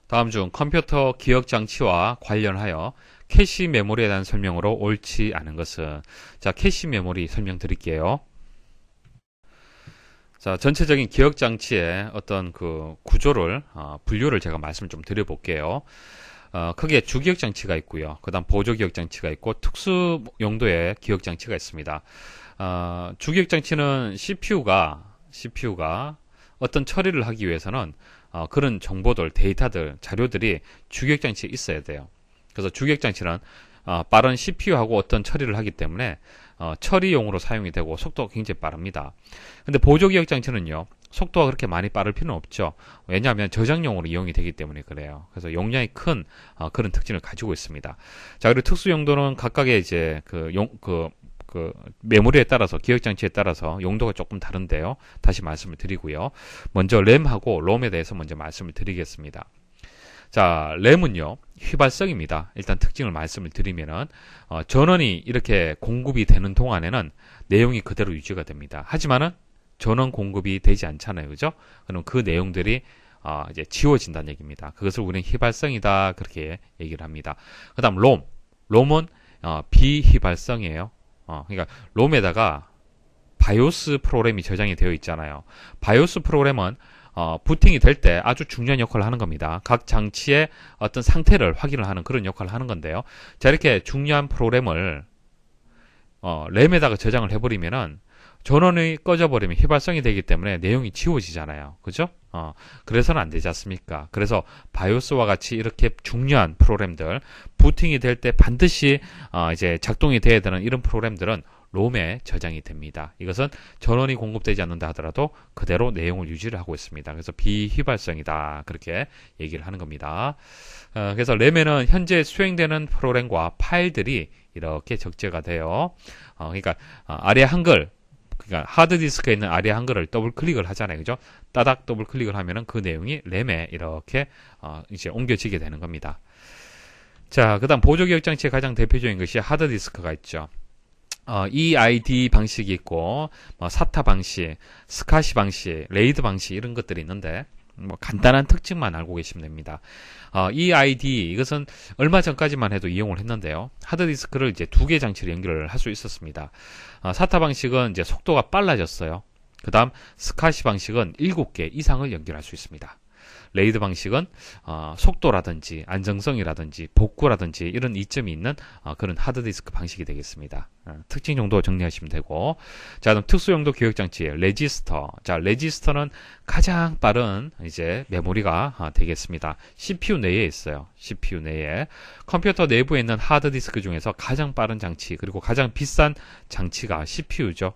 다음 중 컴퓨터 기억 장치와 관련하여 캐시 메모리에 대한 설명으로 옳지 않은 것은? 자, 캐시 메모리 설명드릴게요. 자, 전체적인 기억 장치의 어떤 구조를 분류를 제가 말씀을 좀 드려볼게요. 크게 주기억 장치가 있고요. 그다음 보조 기억 장치가 있고 특수 용도의 기억 장치가 있습니다. 주기억 장치는 CPU가 어떤 처리를 하기 위해서는 그런 정보들, 데이터들, 자료들이 주기억 장치에 있어야 돼요. 그래서 주기억 장치는 빠른 CPU하고 어떤 처리를 하기 때문에 처리용으로 사용이 되고 속도가 굉장히 빠릅니다. 근데 보조 기억 장치는요, 속도가 그렇게 많이 빠를 필요는 없죠. 왜냐하면 저장용으로 이용이 되기 때문에 그래요. 그래서 용량이 큰 그런 특징을 가지고 있습니다. 자, 그리고 특수 용도는 각각의 이제 메모리에 따라서, 기억 장치에 따라서 용도가 조금 다른데요. 다시 말씀을 드리고요. 먼저 램하고 롬에 대해서 먼저 말씀을 드리겠습니다. 자, 램은요, 휘발성입니다. 일단 특징을 말씀을 드리면은, 전원이 이렇게 공급이 되는 동안에는 내용이 그대로 유지가 됩니다. 하지만은, 전원 공급이 되지 않잖아요. 그죠? 그럼 그 내용들이, 이제 지워진다는 얘기입니다. 그것을 우리는 휘발성이다. 그렇게 얘기를 합니다. 그 다음, 롬은, 비휘발성이에요. 그러니까, 롬에다가 바이오스 프로그램이 저장이 되어 있잖아요. 바이오스 프로그램은 부팅이 될 때 아주 중요한 역할을 하는 겁니다. 각 장치의 어떤 상태를 확인을 하는 그런 역할을 하는 건데요. 자, 이렇게 중요한 프로그램을 램에다가 저장을 해버리면은 전원이 꺼져버리면 휘발성이 되기 때문에 내용이 지워지잖아요. 그죠? 그래서는 안 되지 않습니까? 그래서 바이오스와 같이 이렇게 중요한 프로그램들, 부팅이 될 때 반드시 이제 작동이 돼야 되는 이런 프로그램들은 롬에 저장이 됩니다. 이것은 전원이 공급되지 않는다 하더라도 그대로 내용을 유지를 하고 있습니다. 그래서 비휘발성이다. 그렇게 얘기를 하는 겁니다. 그래서 램에는 현재 수행되는 프로그램과 파일들이 이렇게 적재가 돼요. 그러니까 아래 한글, 그러니까 하드디스크에 있는 아래 한글을 더블 클릭을 하잖아요. 그죠? 따닥 더블 클릭을 하면은 그 내용이 램에 이렇게 이제 옮겨지게 되는 겁니다. 자, 그 다음 보조 기억 장치의 가장 대표적인 것이 하드디스크가 있죠. EID 방식이 있고, 사타 방식, 스카시 방식, 레이드 방식 이런 것들이 있는데, 간단한 특징만 알고 계시면 됩니다. EID, 이것은 얼마 전까지만 해도 이용을 했는데요. 하드디스크를 이제 2개 장치를 연결을 할 수 있었습니다. 사타 방식은 이제 속도가 빨라졌어요. 그 다음, 스카시 방식은 7개 이상을 연결할 수 있습니다. 레이드 방식은 속도라든지 안정성이라든지 복구라든지 이런 이점이 있는 그런 하드디스크 방식이 되겠습니다. 특징 정도 정리하시면 되고, 자, 그럼 특수용도 기억장치의 레지스터. 자, 레지스터는 가장 빠른 이제 메모리가 되겠습니다. CPU 내에 있어요. CPU 내에. 컴퓨터 내부에 있는 하드디스크 중에서 가장 빠른 장치, 그리고 가장 비싼 장치가 CPU죠.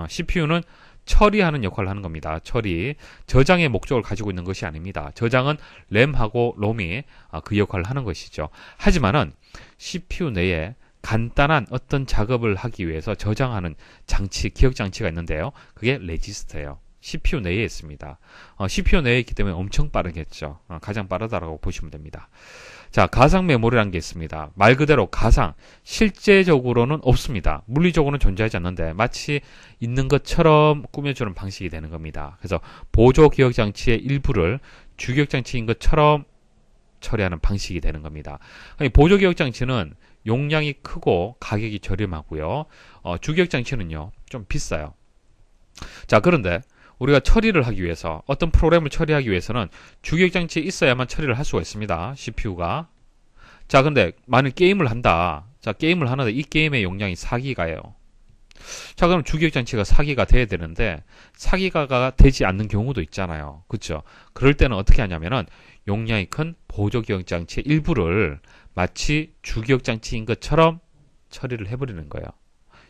CPU는 처리하는 역할을 하는 겁니다. 처리. 저장의 목적을 가지고 있는 것이 아닙니다. 저장은 램하고 롬이 그 역할을 하는 것이죠. 하지만은 CPU 내에 간단한 어떤 작업을 하기 위해서 저장하는 장치, 기억 장치가 있는데요. 그게 레지스터예요. CPU 내에 있습니다. CPU 내에 있기 때문에 엄청 빠르겠죠. 가장 빠르다라고 보시면 됩니다. 자, 가상 메모리라는 게 있습니다. 말 그대로 가상, 실제적으로는 없습니다. 물리적으로는 존재하지 않는데 마치 있는 것처럼 꾸며주는 방식이 되는 겁니다. 그래서 보조 기억 장치의 일부를 주기억 장치인 것처럼 처리하는 방식이 되는 겁니다. 보조 기억 장치는 용량이 크고 가격이 저렴하고요. 주기억 장치는요, 좀 비싸요. 자, 그런데 우리가 처리를 하기 위해서, 어떤 프로그램을 처리하기 위해서는 주기억 장치에 있어야만 처리를 할 수가 있습니다. CPU가. 자, 근데 만약 게임을 한다. 자, 게임을 하는데 이 게임의 용량이 4기가예요. 자, 그럼 주기억 장치가 4기가 돼야 되는데 4기가가 되지 않는 경우도 있잖아요. 그렇죠? 그럴 때는 어떻게 하냐면은 용량이 큰 보조 기억 장치의 일부를 마치 주기억 장치인 것처럼 처리를 해버리는 거예요.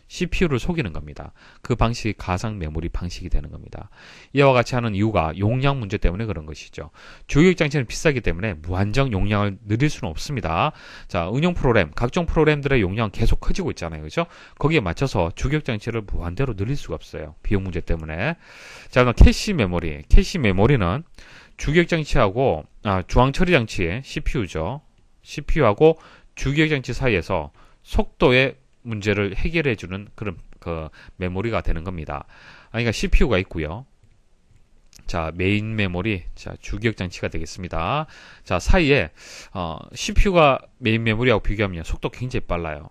CPU를 속이는 겁니다. 그 방식이 가상 메모리 방식이 되는 겁니다. 이와 같이 하는 이유가 용량 문제 때문에 그런 것이죠. 주기억 장치는 비싸기 때문에 무한정 용량을 늘릴 수는 없습니다. 자, 응용 프로그램, 각종 프로그램들의 용량은 계속 커지고 있잖아요. 그죠? 거기에 맞춰서 주기억 장치를 무한대로 늘릴 수가 없어요. 비용 문제 때문에. 자, 그럼 캐시 메모리. 캐시 메모리는 주기억 장치하고 중앙 처리 장치의 CPU죠. CPU하고 주기억 장치 사이에서 속도의 문제를 해결해주는 그런 메모리가 되는 겁니다. 그러니까 CPU가 있고요. 자, 메인 메모리, 자, 주기억 장치가 되겠습니다. 자, 사이에 CPU가 메인 메모리하고 비교하면 속도 굉장히 빨라요.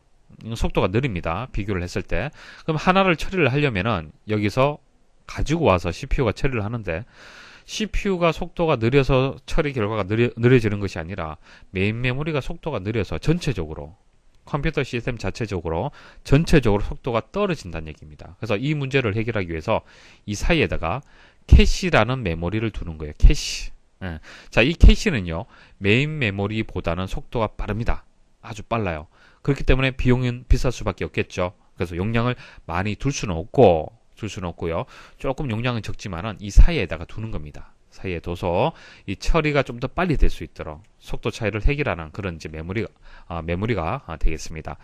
속도가 느립니다. 비교를 했을 때. 그럼 하나를 처리를 하려면은 여기서 가지고 와서 CPU가 처리를 하는데 CPU가 속도가 느려서 처리 결과가 느려지는 것이 아니라 메인 메모리가 속도가 느려서 전체적으로 컴퓨터 시스템 전체적으로 속도가 떨어진다는 얘기입니다. 그래서 이 문제를 해결하기 위해서 이 사이에다가 캐시라는 메모리를 두는 거예요. 캐시. 자, 이 캐시는요, 메인 메모리보다는 속도가 빠릅니다. 아주 빨라요. 그렇기 때문에 비용은 비쌀 수밖에 없겠죠. 그래서 용량을 많이 둘 수는 없고요. 조금 용량은 적지만은 이 사이에다가 두는 겁니다. 사이에 둬서 이 처리가 좀 더 빨리 될 수 있도록 속도 차이를 해결하는 그런 이제 메모리가 되겠습니다.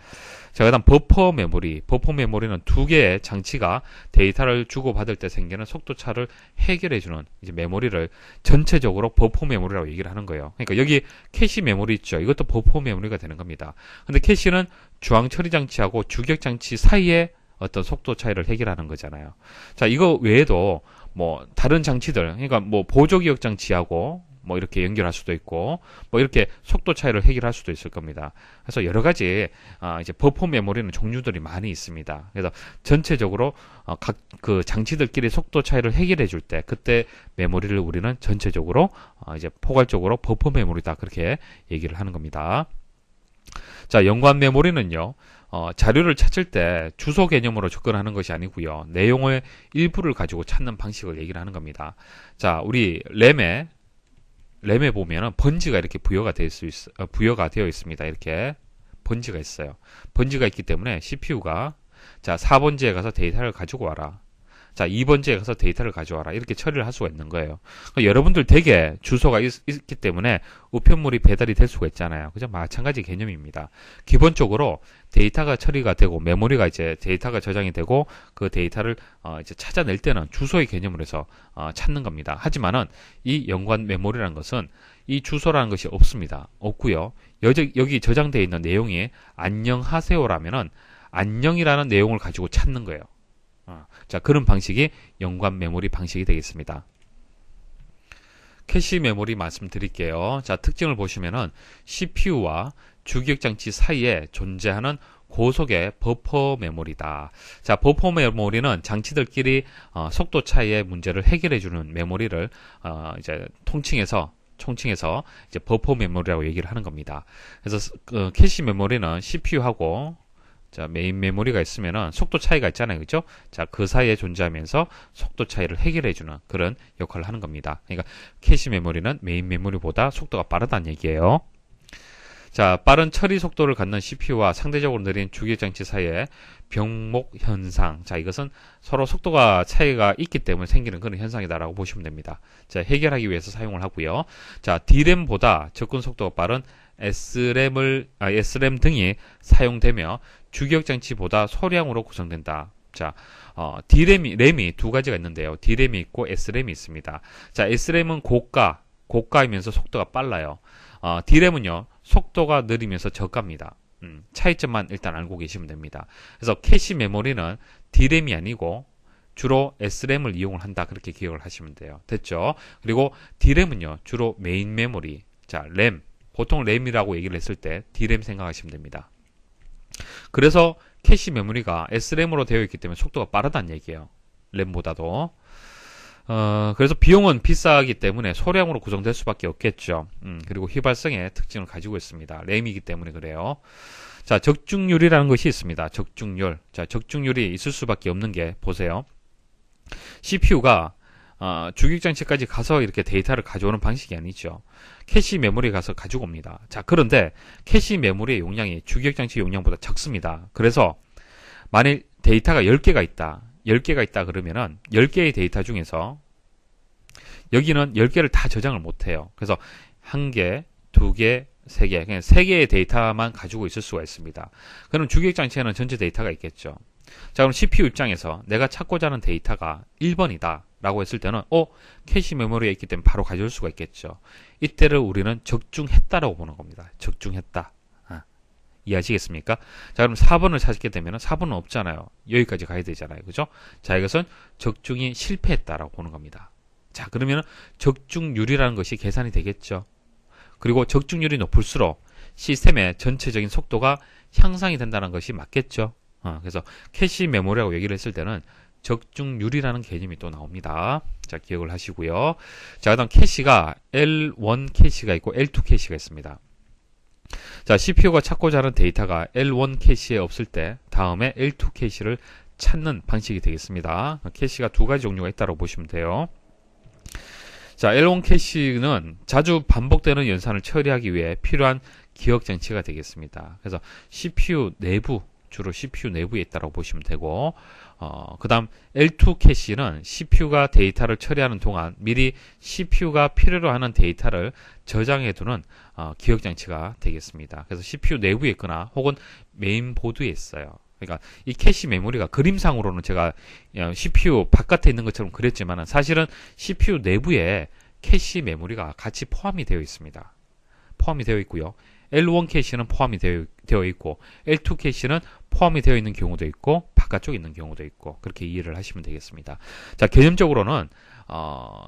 자, 그다음 버퍼 메모리. 버퍼 메모리는 두 개의 장치가 데이터를 주고받을 때 생기는 속도 차를 해결해주는 이제 메모리를 전체적으로 버퍼 메모리라고 얘기를 하는 거예요. 그러니까 여기 캐시 메모리 있죠. 이것도 버퍼 메모리가 되는 겁니다. 근데 캐시는 중앙 처리 장치하고 주기억 장치 사이에 어떤 속도 차이를 해결하는 거잖아요. 자, 이거 외에도 뭐 다른 장치들, 그러니까 뭐 보조 기억 장치하고 뭐 이렇게 연결할 수도 있고 뭐 이렇게 속도 차이를 해결할 수도 있을 겁니다. 그래서 여러 가지 이제 버퍼 메모리는 종류들이 많이 있습니다. 그래서 전체적으로 각 그 장치들끼리 속도 차이를 해결해 줄 때 그때 메모리를 우리는 전체적으로 이제 포괄적으로 버퍼 메모리다 그렇게 얘기를 하는 겁니다. 자, 연관 메모리는요. 자료를 찾을 때 주소 개념으로 접근하는 것이 아니고요. 내용의 일부를 가지고 찾는 방식을 얘기를 하는 겁니다. 자, 우리 램에 보면은 번지가 이렇게 부여가 되어 있습니다. 이렇게 번지가 있어요. 번지가 있기 때문에 CPU가 자, 4번지에 가서 데이터를 가지고 와라. 자, 2번지에 가서 데이터를 가져와라. 이렇게 처리를 할 수가 있는 거예요. 그러니까 여러분들 댁에 주소가 있기 때문에 우편물이 배달이 될 수가 있잖아요. 그죠? 마찬가지 개념입니다. 기본적으로 데이터가 처리가 되고 메모리가 이제 데이터가 저장이 되고 그 데이터를 이제 찾아낼 때는 주소의 개념으로 해서 찾는 겁니다. 하지만은 이 연관 메모리라는 것은 이 주소라는 것이 없고요. 여기 저장되어 있는 내용이 안녕하세요라면은 안녕이라는 내용을 가지고 찾는 거예요. 자, 그런 방식이 연관 메모리 방식이 되겠습니다. 캐시 메모리 말씀드릴게요. 자, 특징을 보시면은 CPU와 주기억 장치 사이에 존재하는 고속의 버퍼 메모리다. 자, 버퍼 메모리는 장치들끼리 속도 차이의 문제를 해결해주는 메모리를 이제 총칭해서 이제 버퍼 메모리라고 얘기를 하는 겁니다. 그래서 캐시 메모리는 CPU하고 자, 메인 메모리가 있으면은 속도 차이가 있잖아요. 그죠? 자, 그 사이에 존재하면서 속도 차이를 해결해주는 그런 역할을 하는 겁니다. 그러니까 캐시 메모리는 메인 메모리보다 속도가 빠르다는 얘기예요. 자, 빠른 처리 속도를 갖는 CPU와 상대적으로 느린 주기장치 사이의 병목 현상. 자, 이것은 서로 속도가 차이가 있기 때문에 생기는 그런 현상이다라고 보시면 됩니다. 자, 해결하기 위해서 사용을 하고요. 자, D램보다 접근 속도가 빠른 SRAM 등이 사용되며 주기장치보다 소량으로 구성된다. 자, 램이 두 가지가 있는데요. D램이 있고 SRAM이 있습니다. 자, SRAM은 고가이면서 속도가 빨라요. D램은요, 속도가 느리면서 저가입니다. 차이점만 일단 알고 계시면 됩니다. 그래서 캐시 메모리는 D램이 아니고 주로 SRAM을 이용을 한다. 그렇게 기억을 하시면 돼요. 됐죠? 그리고 D램은요, 주로 메인 메모리. 자, 램. 보통 램이라고 얘기를 했을 때 D램 생각하시면 됩니다. 그래서 캐시 메모리가 SRAM으로 되어 있기 때문에 속도가 빠르다는 얘기예요. 램보다도. 그래서 비용은 비싸기 때문에 소량으로 구성될 수밖에 없겠죠. 그리고 휘발성의 특징을 가지고 있습니다. 램이기 때문에 그래요. 자, 적중률이라는 것이 있습니다. 적중률. 자, 적중률이 있을 수밖에 없는 게 보세요. CPU가 주기장치까지 가서 이렇게 데이터를 가져오는 방식이 아니죠. 캐시 메모리에 가서 가지고 옵니다. 자, 그런데 캐시 메모리의 용량이 주기장치 용량보다 적습니다. 그래서 만일 데이터가 10개가 있다. 10개가 있다 그러면은 10개의 데이터 중에서 여기는 10개를 다 저장을 못해요. 그래서 1개, 2개, 3개, 그냥 3개의 데이터만 가지고 있을 수가 있습니다. 그럼 주기장치에는 전체 데이터가 있겠죠. 자, 그럼 CPU 입장에서 내가 찾고자 하는 데이터가 1번이다 라고 했을 때는 캐시 메모리에 있기 때문에 바로 가져올 수가 있겠죠. 이때를 우리는 적중했다라고 보는 겁니다. 적중했다. 이해하시겠습니까? 자, 그럼 4번을 찾게 되면 4번은 없잖아요. 여기까지 가야 되잖아요. 그죠? 자, 이것은 적중이 실패했다라고 보는 겁니다. 자, 그러면 적중률이라는 것이 계산이 되겠죠. 그리고 적중률이 높을수록 시스템의 전체적인 속도가 향상이 된다는 것이 맞겠죠. 그래서 캐시 메모리라고 얘기를 했을 때는 적중률이라는 개념이 또 나옵니다. 자, 기억을 하시고요. 자, 그다음 캐시가 L1 캐시가 있고 L2 캐시가 있습니다. 자, CPU가 찾고자 하는 데이터가 L1 캐시에 없을 때 다음에 L2 캐시를 찾는 방식이 되겠습니다. 캐시가 두 가지 종류가 있다고 보시면 돼요. 자, L1 캐시는 자주 반복되는 연산을 처리하기 위해 필요한 기억 장치가 되겠습니다. 그래서 CPU 내부, 주로 CPU 내부에 있다고 보시면 되고, 그 다음 L2 캐시는 CPU가 데이터를 처리하는 동안 미리 CPU가 필요로 하는 데이터를 저장해두는 기억 장치가 되겠습니다. 그래서 CPU 내부에 있거나 혹은 메인보드에 있어요. 그러니까 이 캐시 메모리가 그림상으로는 제가 CPU 바깥에 있는 것처럼 그렸지만 사실은 CPU 내부에 캐시 메모리가 같이 포함이 되어 있습니다. 포함이 되어 있고요. L1 캐시는 포함이 되어 있고 L2 캐시는 포함이 되어 있는 경우도 있고 바깥쪽에 있는 경우도 있고 그렇게 이해를 하시면 되겠습니다. 자, 개념적으로는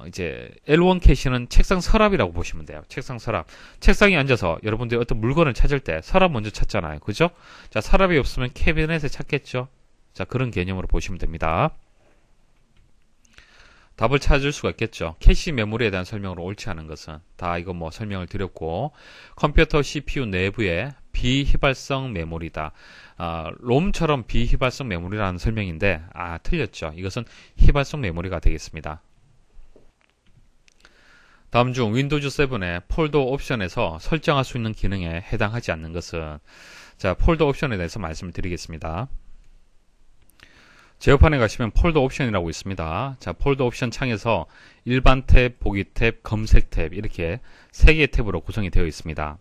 이제 L1 캐시는 책상 서랍이라고 보시면 돼요. 책상 서랍. 책상에 앉아서 여러분들이 어떤 물건을 찾을 때 서랍 먼저 찾잖아요. 그죠? 자, 서랍이 없으면 캐비넷에 찾겠죠? 자, 그런 개념으로 보시면 됩니다. 답을 찾을 수가 있겠죠. 캐시 메모리에 대한 설명으로 옳지 않은 것은 다 이거 뭐 설명을 드렸고, 컴퓨터 CPU 내부에 비휘발성 메모리다. 롬처럼 비휘발성 메모리라는 설명인데 틀렸죠. 이것은 휘발성 메모리가 되겠습니다. 다음 중 윈도우즈 7의 폴더 옵션에서 설정할 수 있는 기능에 해당하지 않는 것은, 자, 폴더 옵션에 대해서 말씀을 드리겠습니다. 제어판에 가시면 폴더 옵션이라고 있습니다. 자, 폴더 옵션 창에서 일반 탭, 보기 탭, 검색 탭 이렇게 3개의 탭으로 구성이 되어 있습니다.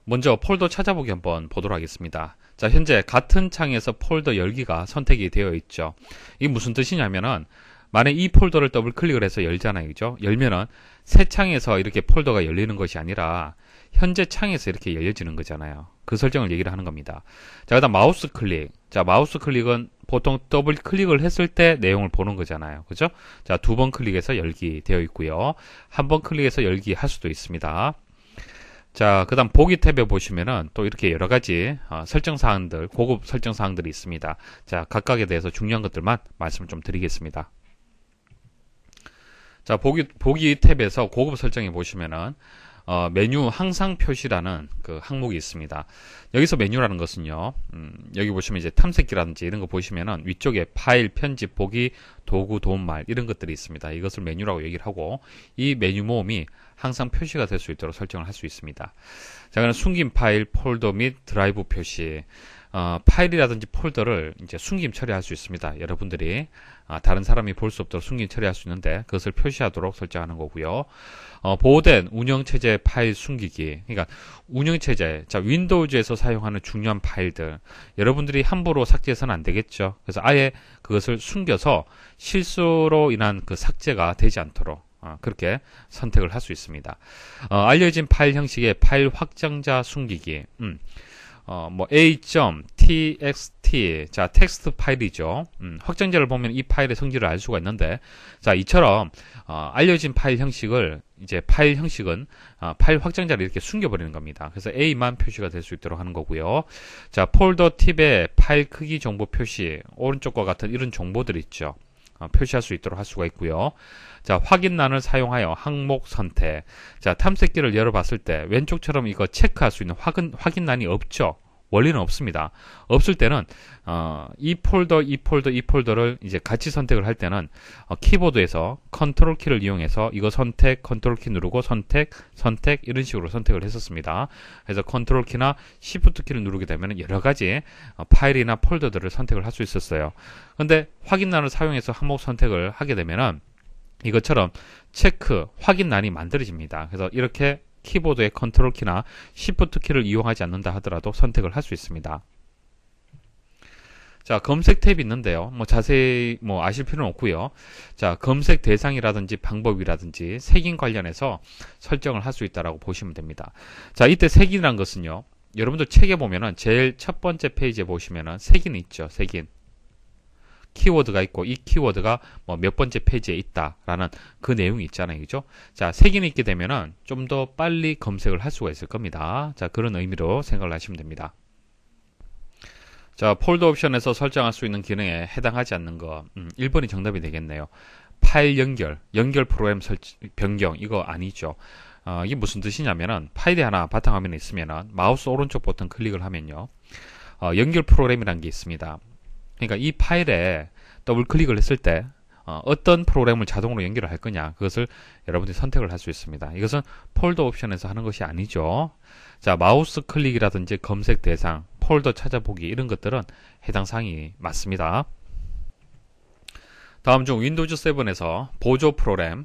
먼저 폴더 찾아보기 한번 보도록 하겠습니다. 자, 현재 같은 창에서 폴더 열기가 선택이 되어 있죠. 이게 무슨 뜻이냐면은 만약 이 폴더를 더블 클릭을 해서 열잖아요. 그죠? 열면은 새 창에서 이렇게 폴더가 열리는 것이 아니라 현재 창에서 이렇게 열려지는 거잖아요. 그 설정을 얘기를 하는 겁니다. 자, 그다음 마우스 클릭. 자, 마우스 클릭은 보통 더블 클릭을 했을 때 내용을 보는 거잖아요. 그죠? 자, 2번 클릭해서 열기 되어 있고요. 1번 클릭해서 열기 할 수도 있습니다. 자, 그 다음 보기 탭에 보시면은 또 이렇게 여러 가지 설정 사항들, 고급 설정 사항들이 있습니다. 자, 각각에 대해서 중요한 것들만 말씀을 좀 드리겠습니다. 자, 보기 탭에서 고급 설정에 보시면은 메뉴 항상 표시라는 그 항목이 있습니다. 여기서 메뉴라는 것은요, 여기 보시면 이제 탐색기라든지 이런 거 보시면은 위쪽에 파일, 편집, 보기, 도구, 도움말 이런 것들이 있습니다. 이것을 메뉴라고 얘기를 하고 이 메뉴 모음이 항상 표시가 될 수 있도록 설정을 할 수 있습니다. 자, 그럼 숨긴 파일, 폴더 및 드라이브 표시. 파일이라든지 폴더를 이제 숨김 처리할 수 있습니다. 여러분들이 다른 사람이 볼 수 없도록 숨김 처리할 수 있는데 그것을 표시하도록 설정하는 거고요. 보호된 운영체제 파일 숨기기. 그러니까 운영체제, 자, 윈도우즈에서 사용하는 중요한 파일들 여러분들이 함부로 삭제해서는 안 되겠죠. 그래서 아예 그것을 숨겨서 실수로 인한 그 삭제가 되지 않도록 그렇게 선택을 할 수 있습니다. 알려진 파일 형식의 파일 확장자 숨기기. 뭐 a.txt, 자, 텍스트 파일이죠. 확장자를 보면 이 파일의 성질을 알 수가 있는데, 자, 이처럼 알려진 파일 형식을 이제 파일 형식은 파일 확장자를 이렇게 숨겨버리는 겁니다. 그래서 a만 표시가 될 수 있도록 하는 거고요. 자, 폴더 팁에 파일 크기 정보 표시, 오른쪽과 같은 이런 정보들 있죠. 표시할 수 있도록 할 수가 있고요. 자, 확인란을 사용하여 항목 선택. 자, 탐색기를 열어봤을 때 왼쪽처럼 이거 체크할 수 있는 확인란이 없죠. 원리는 없습니다. 없을 때는 이 폴더를 이제 같이 선택을 할 때는 키보드에서 컨트롤 키를 이용해서 이거 선택, 컨트롤 키 누르고 선택 이런 식으로 선택을 했었습니다. 그래서 컨트롤 키나 시프트 키를 누르게 되면 여러 가지 파일이나 폴더들을 선택을 할 수 있었어요. 근데 확인란을 사용해서 항목 선택을 하게 되면은 이것처럼 체크, 확인란이 만들어집니다. 그래서 이렇게 키보드의 컨트롤 키나 시프트 키를 이용하지 않는다 하더라도 선택을 할 수 있습니다. 자, 검색 탭이 있는데요. 뭐 자세히 뭐 아실 필요는 없고요. 자, 검색 대상이라든지 방법이라든지 색인 관련해서 설정을 할 수 있다라고 보시면 됩니다. 자, 이때 색인이란 것은요. 여러분들 책에 보면은 제일 첫 번째 페이지에 보시면은 색인 있죠. 색인. 키워드가 있고 이 키워드가 뭐 몇 번째 페이지에 있다라는 그 내용이 있잖아요. 그죠? 자, 색인이 있게 되면은 좀 더 빨리 검색을 할 수가 있을 겁니다. 자, 그런 의미로 생각을 하시면 됩니다. 자, 폴더 옵션에서 설정할 수 있는 기능에 해당하지 않는 거 1번이 정답이 되겠네요. 파일 연결 프로그램 변경 이거 아니죠. 이게 무슨 뜻이냐면은 파일이 하나 바탕화면에 있으면은 마우스 오른쪽 버튼 클릭을 하면요. 연결 프로그램이라는 게 있습니다. 그러니까 이 파일에 더블 클릭을 했을 때 어떤 프로그램을 자동으로 연결을 할 거냐 그것을 여러분들이 선택을 할 수 있습니다. 이것은 폴더 옵션에서 하는 것이 아니죠. 자, 마우스 클릭이라든지 검색 대상, 폴더 찾아보기 이런 것들은 해당 사항이 맞습니다. 다음 중 윈도우즈 7에서 보조 프로그램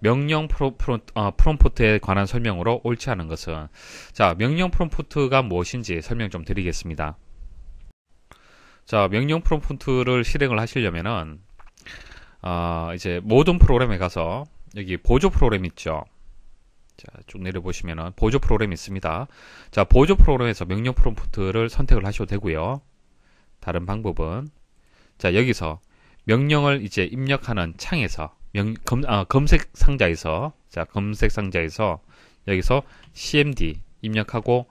명령 프롬프트에 관한 설명으로 옳지 않은 것은, 자, 명령 프롬프트가 무엇인지 설명 좀 드리겠습니다. 자, 명령 프롬프트를 실행을 하시려면은 이제 모든 프로그램에 가서 여기 보조 프로그램 있죠. 자, 쭉 내려보시면은 보조 프로그램 있습니다. 자, 보조 프로그램에서 명령 프롬프트를 선택을 하셔도 되고요. 다른 방법은, 자, 여기서 명령을 이제 입력하는 창에서 검색 상자에서, 자, 검색 상자에서 여기서 cmd 입력하고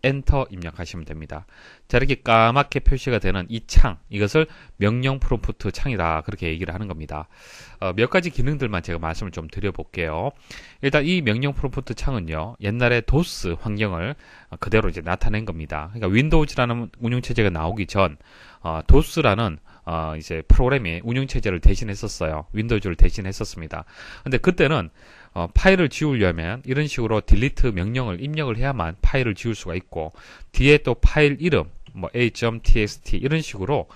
엔터 입력하시면 됩니다. 자, 이렇게 까맣게 표시가 되는 이 창, 이것을 명령 프롬프트 창이다, 그렇게 얘기를 하는 겁니다. 몇 가지 기능들만 제가 말씀을 좀 드려볼게요. 일단 이 명령 프롬프트 창은요, 옛날에 도스 환경을 그대로 이제 나타낸 겁니다. 그러니까 윈도우즈라는 운영체제가 나오기 전 도스라는 이제 프로그램이 운영체제를 대신했었어요. 윈도우즈를 대신했었습니다. 근데 그때는 파일을 지우려면 이런 식으로 딜리트 명령을 입력을 해야만 파일을 지울 수가 있고, 뒤에 또 파일 이름, 뭐 a.txt 이런 식으로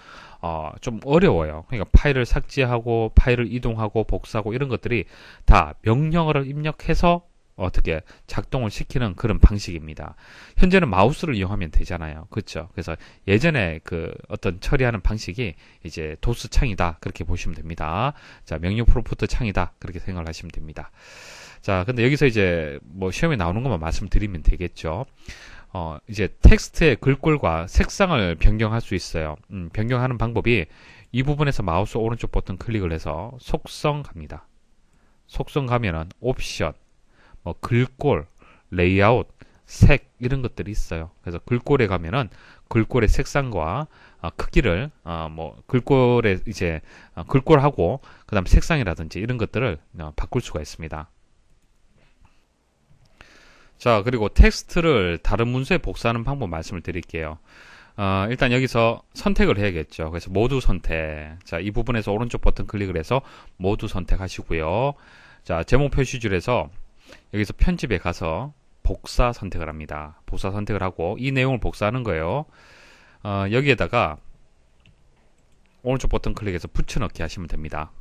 좀 어려워요. 그러니까 파일을 삭제하고 파일을 이동하고 복사하고 이런 것들이 다 명령어를 입력해서 어떻게 작동을 시키는 그런 방식입니다. 현재는 마우스를 이용하면 되잖아요. 그렇죠? 그래서 예전에 그 어떤 처리하는 방식이 이제 도스 창이다, 그렇게 보시면 됩니다. 자, 명령 프롬프트 창이다, 그렇게 생각을 하시면 됩니다. 자, 근데 여기서 이제 뭐 시험에 나오는 것만 말씀드리면 되겠죠. 이제 텍스트의 글꼴과 색상을 변경할 수 있어요. 변경하는 방법이 이 부분에서 마우스 오른쪽 버튼 클릭을 해서 속성 갑니다. 속성 가면은 옵션, 뭐 글꼴, 레이아웃, 색 이런 것들이 있어요. 그래서 글꼴에 가면은 글꼴의 색상과 크기를 뭐 글꼴에 이제 글꼴하고 그다음 색상이라든지 이런 것들을 바꿀 수가 있습니다. 자, 그리고 텍스트를 다른 문서에 복사하는 방법 말씀을 드릴게요. 일단 여기서 선택을 해야겠죠. 그래서 모두 선택. 자, 이 부분에서 오른쪽 버튼 클릭을 해서 모두 선택하시고요. 자, 제목 표시줄에서 여기서 편집에 가서 복사 선택을 합니다. 복사 선택을 하고 이 내용을 복사하는 거예요. 여기에다가 오른쪽 버튼 클릭해서 붙여넣기 하시면 됩니다.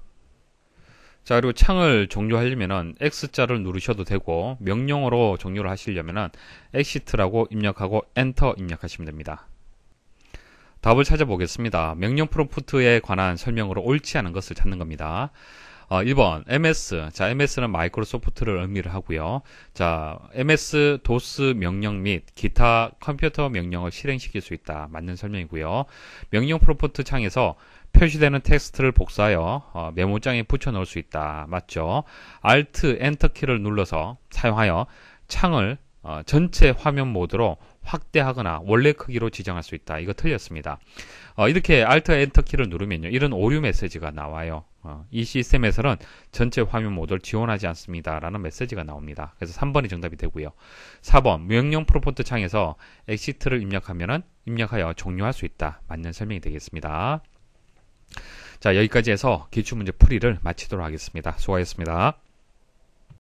자, 그리고 창을 종료하려면은 X자를 누르셔도 되고, 명령어로 종료를 하시려면은 exit라고 입력하고 엔터 입력하시면 됩니다. 답을 찾아보겠습니다. 명령 프롬프트에 관한 설명으로 옳지 않은 것을 찾는 겁니다. 1번 ms. 자, ms는 마이크로소프트를 의미를 하고요. 자, ms 도스 명령 및 기타 컴퓨터 명령을 실행시킬 수 있다. 맞는 설명이고요. 명령 프롬프트 창에서 표시되는 텍스트를 복사하여 메모장에 붙여 넣을 수 있다. 맞죠? Alt, Enter 키를 눌러서 사용하여 창을 전체 화면 모드로 확대하거나 원래 크기로 지정할 수 있다. 이거 틀렸습니다. 이렇게 Alt, Enter 키를 누르면요, 이런 오류 메시지가 나와요. 이 시스템에서는 전체 화면 모드를 지원하지 않습니다. 라는 메시지가 나옵니다. 그래서 3번이 정답이 되고요. 4번 명령 프롬프트 창에서 exit를 입력하여 종료할 수 있다. 맞는 설명이 되겠습니다. 자, 여기까지 해서 기출문제 풀이를 마치도록 하겠습니다. 수고하셨습니다.